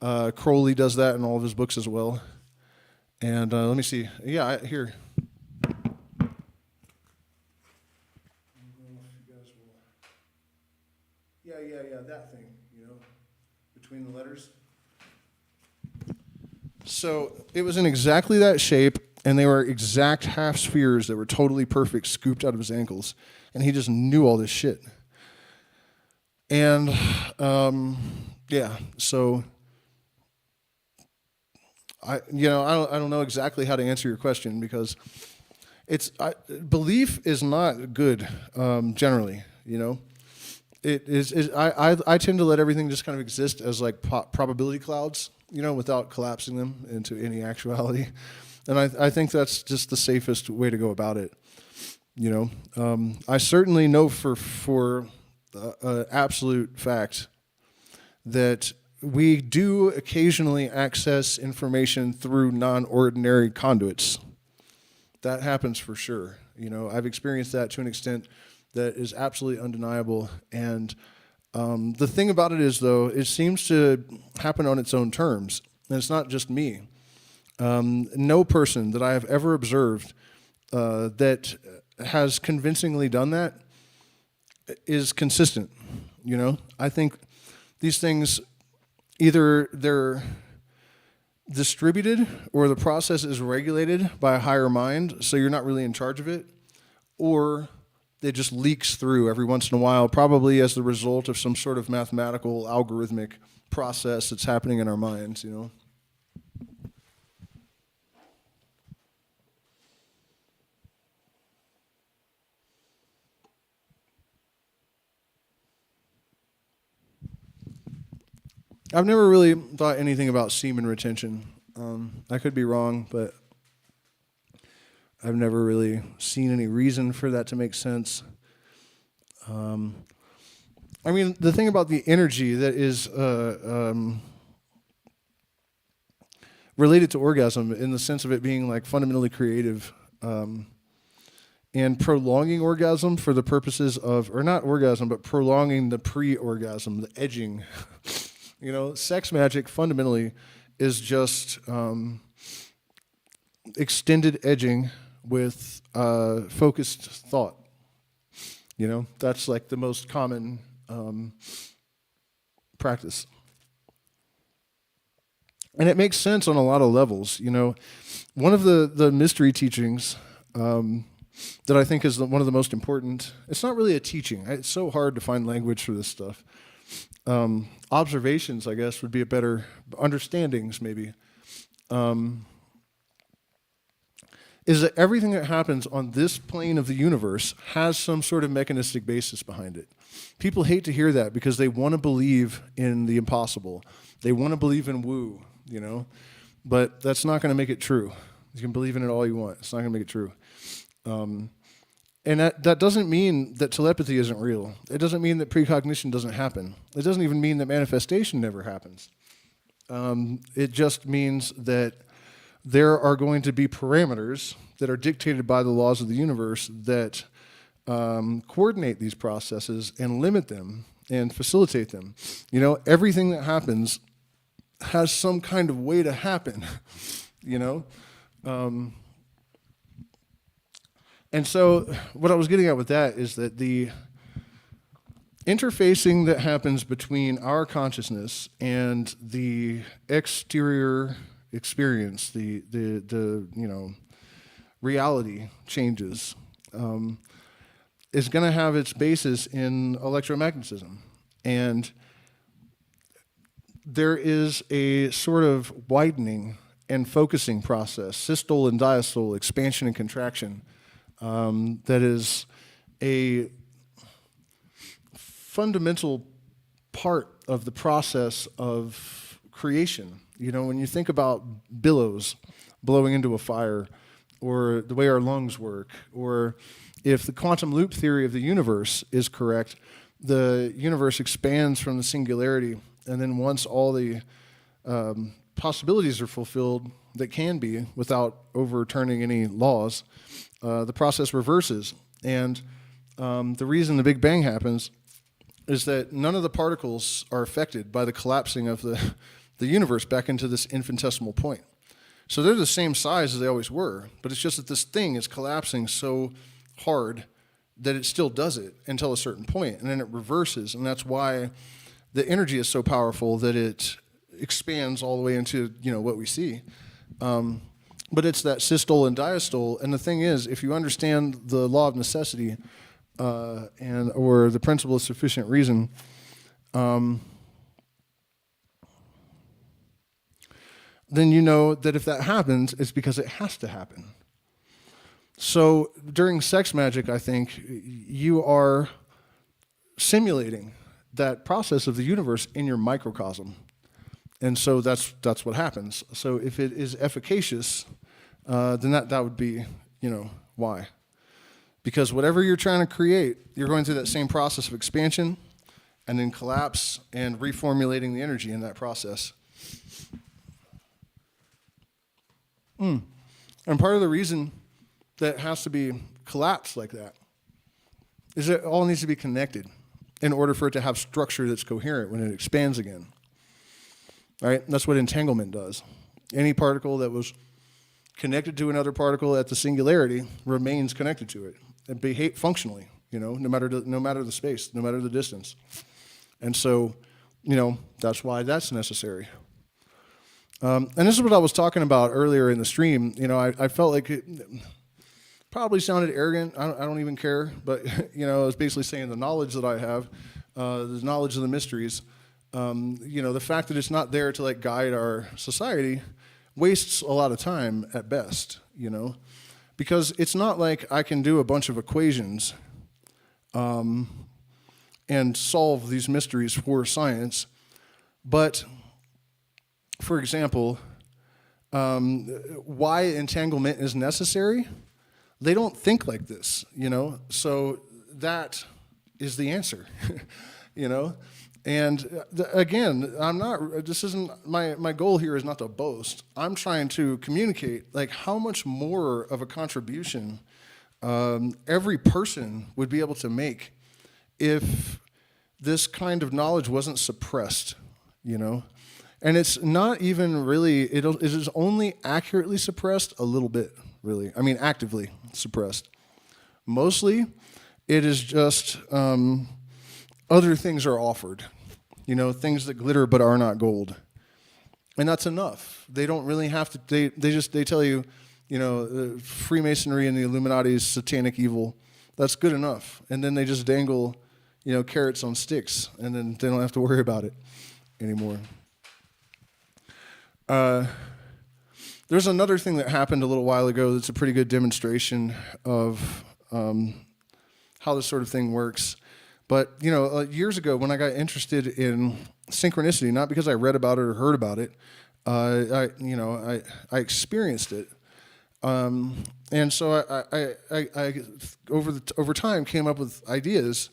Crowley does that in all of his books as well. And let me see. Yeah, here. Yeah, that thing, between the letters. So it was in exactly that shape, and they were exact half spheres that were totally perfect, scooped out of his ankles. And he just knew all this shit. And, so I don't know exactly how to answer your question because belief is not good generally. It is. I tend to let everything just kind of exist as like probability clouds, without collapsing them into any actuality, and I think that's just the safest way to go about it. I certainly know for absolute fact that we do occasionally access information through non-ordinary conduits. That happens for sure. I've experienced that to an extent that is absolutely undeniable. And the thing about it is, though, it seems to happen on its own terms. And it's not just me. No person that I have ever observed that has convincingly done that is consistent. I think these things, either they're distributed or the process is regulated by a higher mind, so you're not really in charge of it, or it just leaks through every once in a while, probably as the result of some sort of mathematical algorithmic process that's happening in our minds, I've never really thought anything about semen retention. I could be wrong, but I've never really seen any reason for that to make sense. The thing about the energy that is related to orgasm in the sense of it being like fundamentally creative, and prolonging orgasm for the purposes of, or not orgasm, but prolonging the pre-orgasm, the edging. Sex magic fundamentally is just extended edging with focused thought. That's like the most common practice. And it makes sense on a lot of levels. One of the mystery teachings that I think is one of the most important, it's not really a teaching. It's so hard to find language for this stuff. Observations, I guess, would be a better, understandings maybe, is that everything that happens on this plane of the universe has some sort of mechanistic basis behind it. People hate to hear that because they want to believe in the impossible. They want to believe in woo, but that's not going to make it true. You can believe in it all you want. It's not going to make it true. And that doesn't mean that telepathy isn't real. It doesn't mean that precognition doesn't happen. It doesn't even mean that manifestation never happens. It just means that there are going to be parameters that are dictated by the laws of the universe that coordinate these processes and limit them and facilitate them. Everything that happens has some kind of way to happen, And so what I was getting at with that is that the interfacing that happens between our consciousness and the exterior experience, the reality changes, is going to have its basis in electromagnetism. And there is a sort of widening and focusing process, systole and diastole, expansion and contraction, that is a fundamental part of the process of creation. When you think about billows blowing into a fire, or the way our lungs work, or if the quantum loop theory of the universe is correct, the universe expands from the singularity, and then once all the possibilities are fulfilled that can be without overturning any laws, the process reverses. And the reason the Big Bang happens is that none of the particles are affected by the collapsing of the universe back into this infinitesimal point. So they're the same size as they always were, but it's just that this thing is collapsing so hard that it still does it until a certain point, and then it reverses, and that's why the energy is so powerful that it expands all the way into what we see. But it's that systole and diastole, and the thing is, if you understand the law of necessity or the principle of sufficient reason, then you know that if that happens, it's because it has to happen. So during sex magic, I think you are simulating that process of the universe in your microcosm. And so that's what happens. So if it is efficacious, then that would be, why. Because whatever you're trying to create, you're going through that same process of expansion and then collapse and reformulating the energy in that process. And part of the reason that it has to be collapsed like that is that it all needs to be connected in order for it to have structure that's coherent when it expands again. Right? That's what entanglement does. Any particle that was connected to another particle at the singularity remains connected to it and behave functionally, no matter the space, no matter the distance. And so, that's why that's necessary. And this is what I was talking about earlier in the stream. I felt like it probably sounded arrogant. I don't even care. But, I was basically saying the knowledge that I have, the knowledge of the mysteries, the fact that it's not there to guide our society wastes a lot of time at best, because it's not like I can do a bunch of equations and solve these mysteries for science. But, for example, why entanglement is necessary, they don't think like this, so that is the answer, And again, I'm not. This isn't my goal here. Is not to boast. I'm trying to communicate like how much more of a contribution every person would be able to make if this kind of knowledge wasn't suppressed. You know, and it's not even really. It is only accurately suppressed a little bit. Really, I mean, actively suppressed. Mostly, it is just. Other things are offered, you know, things that glitter but are not gold. And that's enough. They don't really have to, they tell you, you know, Freemasonry and the Illuminati is satanic evil. That's good enough. And then they just dangle, you know, carrots on sticks, and then they don't have to worry about it anymore. There's another thing that happened a little while ago that's a pretty good demonstration of how this sort of thing works. But, you know, years ago when I got interested in synchronicity, not because I read about it or heard about it, I experienced it. And so I over time came up with ideas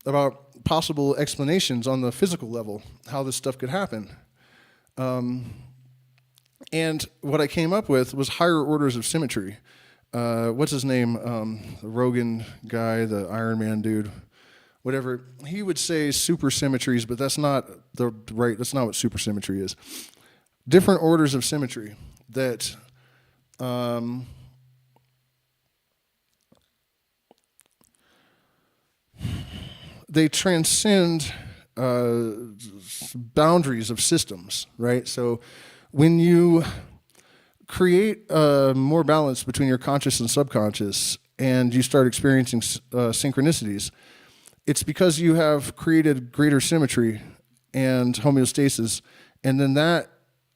about possible explanations on the physical level, how this stuff could happen. And what I came up with was higher orders of symmetry. What's his name? The Rogan guy, the Iron Man dude. Whatever, he would say supersymmetries, but that's not that's not what supersymmetry is. Different orders of symmetry that they transcend boundaries of systems, right? So when you create more balance between your conscious and subconscious and you start experiencing synchronicities, it's because you have created greater symmetry and homeostasis, and then that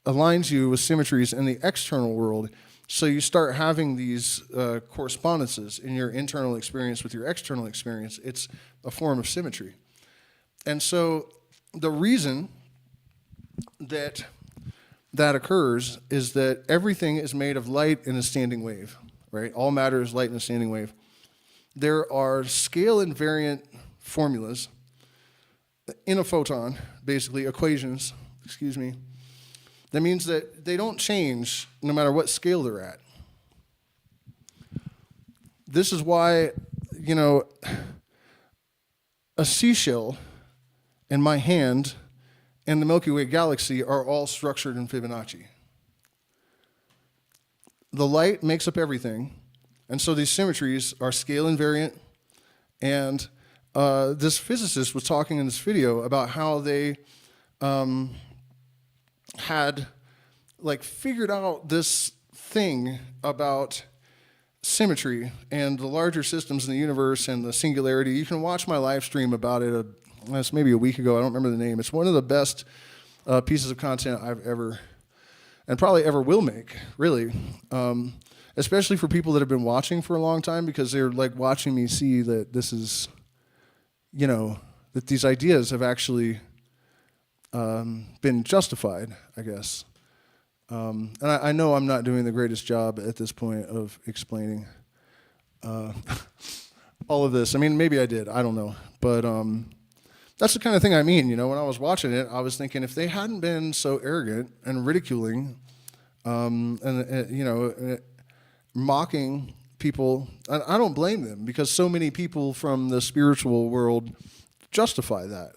aligns you with symmetries in the external world. So you start having these correspondences in your internal experience with your external experience. It's a form of symmetry. And so the reason that that occurs is that everything is made of light in a standing wave, right? All matter is light in a standing wave. There are scale invariant formulas in a photon, basically equations, that means that they don't change no matter what scale they're at. This is why, you know, a seashell and my hand and the Milky Way galaxy are all structured in Fibonacci. The light makes up everything, and so these symmetries are scale invariant. And this physicist was talking in this video about how they had like figured out this thing about symmetry and the larger systems in the universe and the singularity. You can watch my live stream about it. It's maybe a week ago. I don't remember the name. It's one of the best pieces of content I've ever and probably ever will make, really. Especially for people that have been watching for a long time, because they're like watching me see that this is, you know, that these ideas have actually been justified, I guess. And I know I'm not doing the greatest job at this point of explaining all of this. I mean, maybe I did. I don't know. But that's the kind of thing I mean. You know, when I was watching it, I was thinking if they hadn't been so arrogant and ridiculing mocking people, I don't blame them, because so many people from the spiritual world justify that.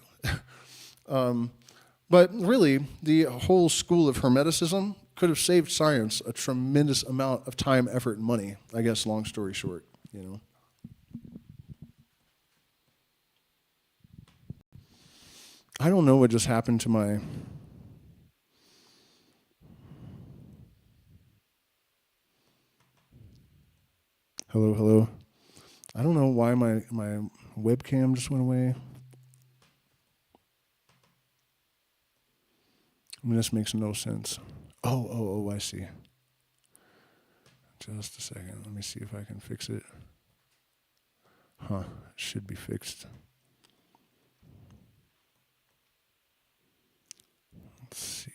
But really, the whole school of Hermeticism could have saved science a tremendous amount of time, effort, and money, I guess, long story short, you know. I don't know what just happened to my... Hello. I don't know why my webcam just went away. I mean, this makes no sense. Oh, I see. Just a second. Let me see if I can fix it. It should be fixed. Let's see.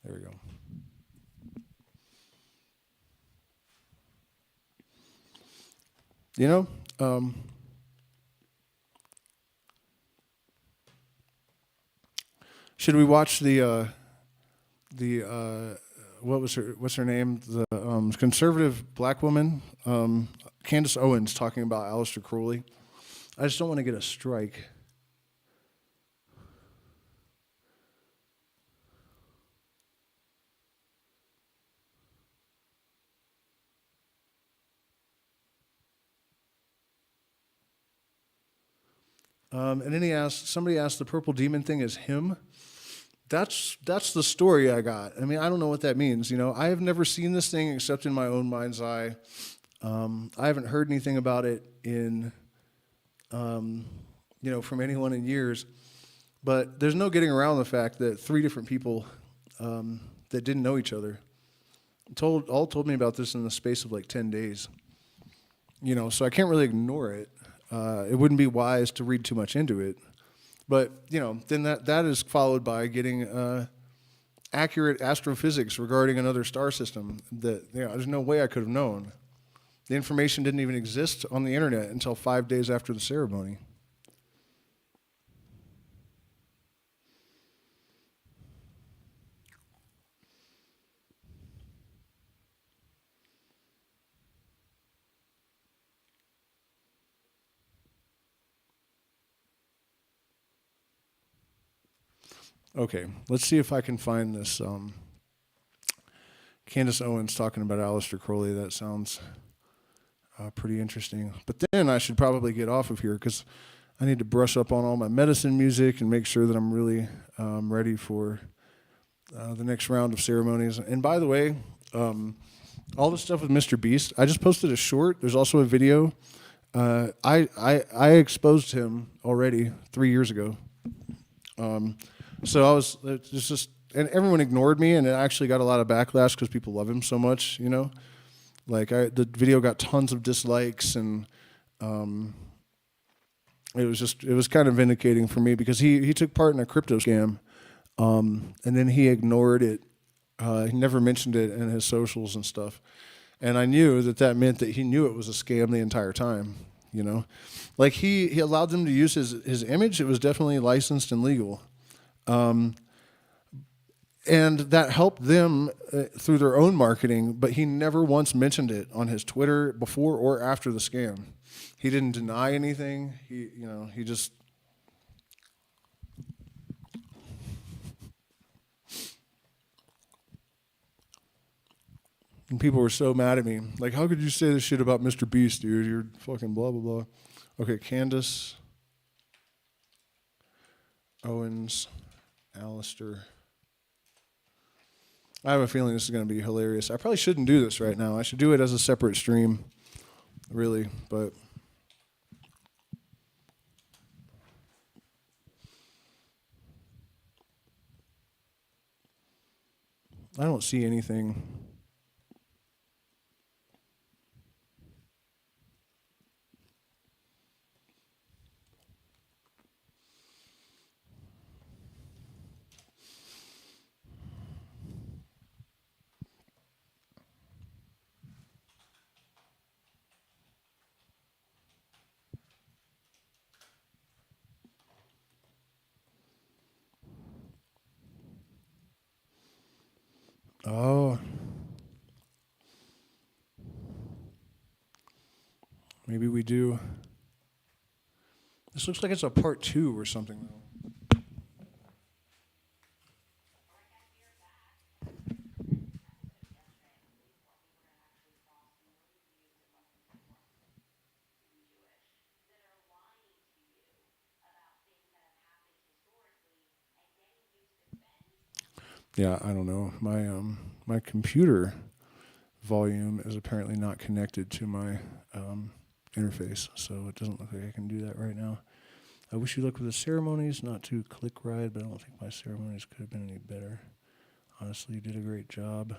There we go. You know, should we watch the what's her name? The conservative black woman, Candace Owens, talking about Aleister Crowley. I just don't want to get a strike. And then somebody asked, the purple demon thing is him. That's the story I got. I mean, I don't know what that means. You know, I have never seen this thing except in my own mind's eye. I haven't heard anything about it in, from anyone in years. But there's no getting around the fact that 3 different people that didn't know each other told me about this in the space of like 10 days. You know, so I can't really ignore it. It wouldn't be wise to read too much into it. But, you know, then that is followed by getting accurate astrophysics regarding another star system that, you know, there's no way I could have known. The information didn't even exist on the internet until 5 days after the ceremony. Okay, let's see if I can find this. Candace Owens talking about Aleister Crowley. That sounds pretty interesting. But then I should probably get off of here because I need to brush up on all my medicine music and make sure that I'm really ready for the next round of ceremonies. And by the way, all the stuff with Mr. Beast, I just posted a short. There's also a video. I exposed him already 3 years ago. So it's just, and everyone ignored me, and it actually got a lot of backlash because people love him so much, you know? Like, the video got tons of dislikes, and it was kind of vindicating for me because he took part in a crypto scam, and then he ignored it. He never mentioned it in his socials and stuff. And I knew that meant that he knew it was a scam the entire time, you know? Like, he allowed them to use his image. It was definitely licensed and legal. And that helped them through their own marketing, but he never once mentioned it on his Twitter before or after the scam. He didn't deny anything. He just... And people were so mad at me. Like, how could you say this shit about Mr. Beast, dude? You're fucking blah, blah, blah. Okay, Candace Owens, Aleister. I have a feeling this is going to be hilarious. I probably shouldn't do this right now. I should do it as a separate stream, really, but... I don't see anything. Oh. Maybe we do. This looks like it's a part 2 or something, though. Yeah, I don't know. My computer volume is apparently not connected to my interface, so it doesn't look like I can do that right now. I wish you luck with the ceremonies. Not to click ride, but I don't think my ceremonies could have been any better. Honestly, you did a great job.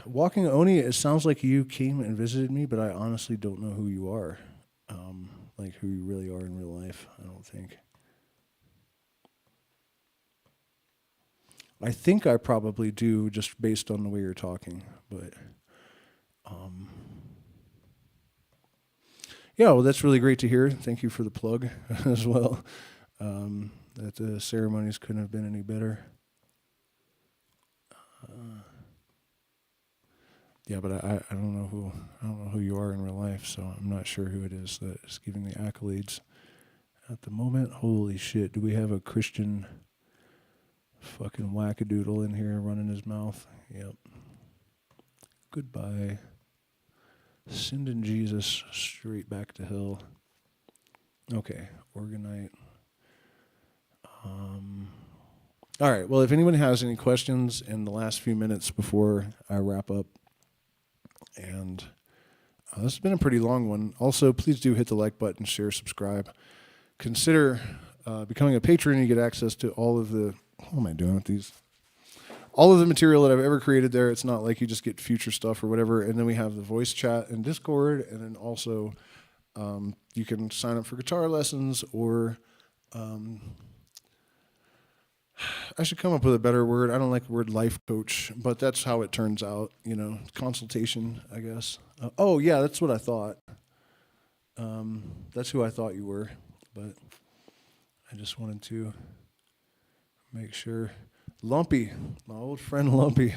Walking Oni, it sounds like you came and visited me, but I honestly don't know who you are. Like who you really are in real life, I don't think. I think I probably do, just based on the way you're talking. But yeah, well, that's really great to hear. Thank you for the plug as well. That the ceremonies couldn't have been any better. Yeah, but I don't know who you are in real life, so I'm not sure who it is that is giving the accolades at the moment. Holy shit, do we have a Christian fucking wackadoodle in here running his mouth? Yep. Goodbye. Sending Jesus straight back to hell. Okay, Organite. All right, well, if anyone has any questions in the last few minutes before I wrap up, and this has been a pretty long one. Also, please do hit the like button, share, subscribe. Consider becoming a patron. You get access to all of the, what am I doing with these? All of the material that I've ever created there. It's not like you just get future stuff or whatever. And then we have the voice chat and Discord. And then also you can sign up for guitar lessons, or I should come up with a better word. I don't like the word life coach, but that's how it turns out, you know, consultation, I guess. Oh, yeah, that's what I thought. That's who I thought you were, but I just wanted to make sure. Lumpy, my old friend Lumpy.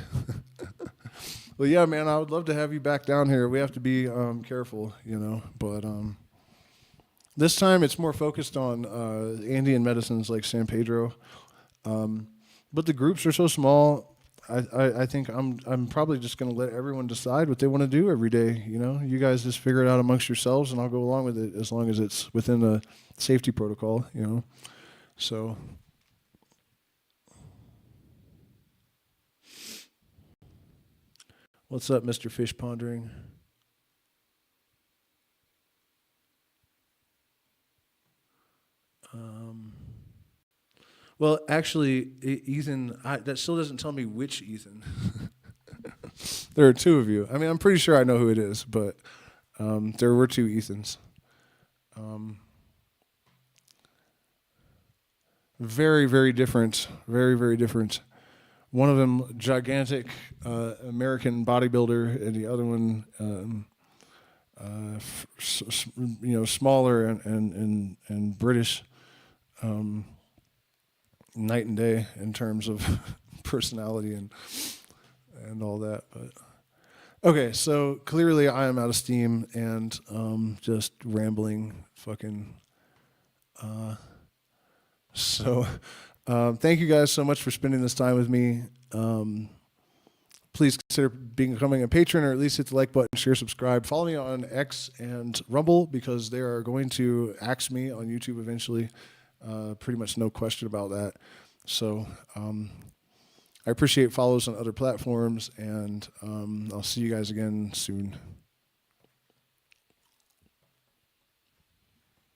Well, yeah, man, I would love to have you back down here. We have to be careful, you know, but this time it's more focused on Andean medicines like San Pedro. But the groups are so small. I think I'm probably just going to let everyone decide what they want to do every day. You know, you guys just figure it out amongst yourselves, and I'll go along with it as long as it's within the safety protocol. You know, so. What's up, Mr. Fish Pondering? Well, actually, Ethan, that still doesn't tell me which Ethan. There are two of you. I mean, I'm pretty sure I know who it is, but there were two Ethans. Very, very different. Very, very different. One of them, gigantic American bodybuilder, and the other one, smaller and British. Night and day in terms of personality and all that. But okay, so clearly I am out of steam and just rambling fucking. Thank you guys so much for spending this time with me. Please consider becoming a patron, or at least hit the like button, share, subscribe. Follow me on X and Rumble, because they are going to axe me on YouTube eventually. Pretty much no question about that. So I appreciate follows on other platforms, and I'll see you guys again soon.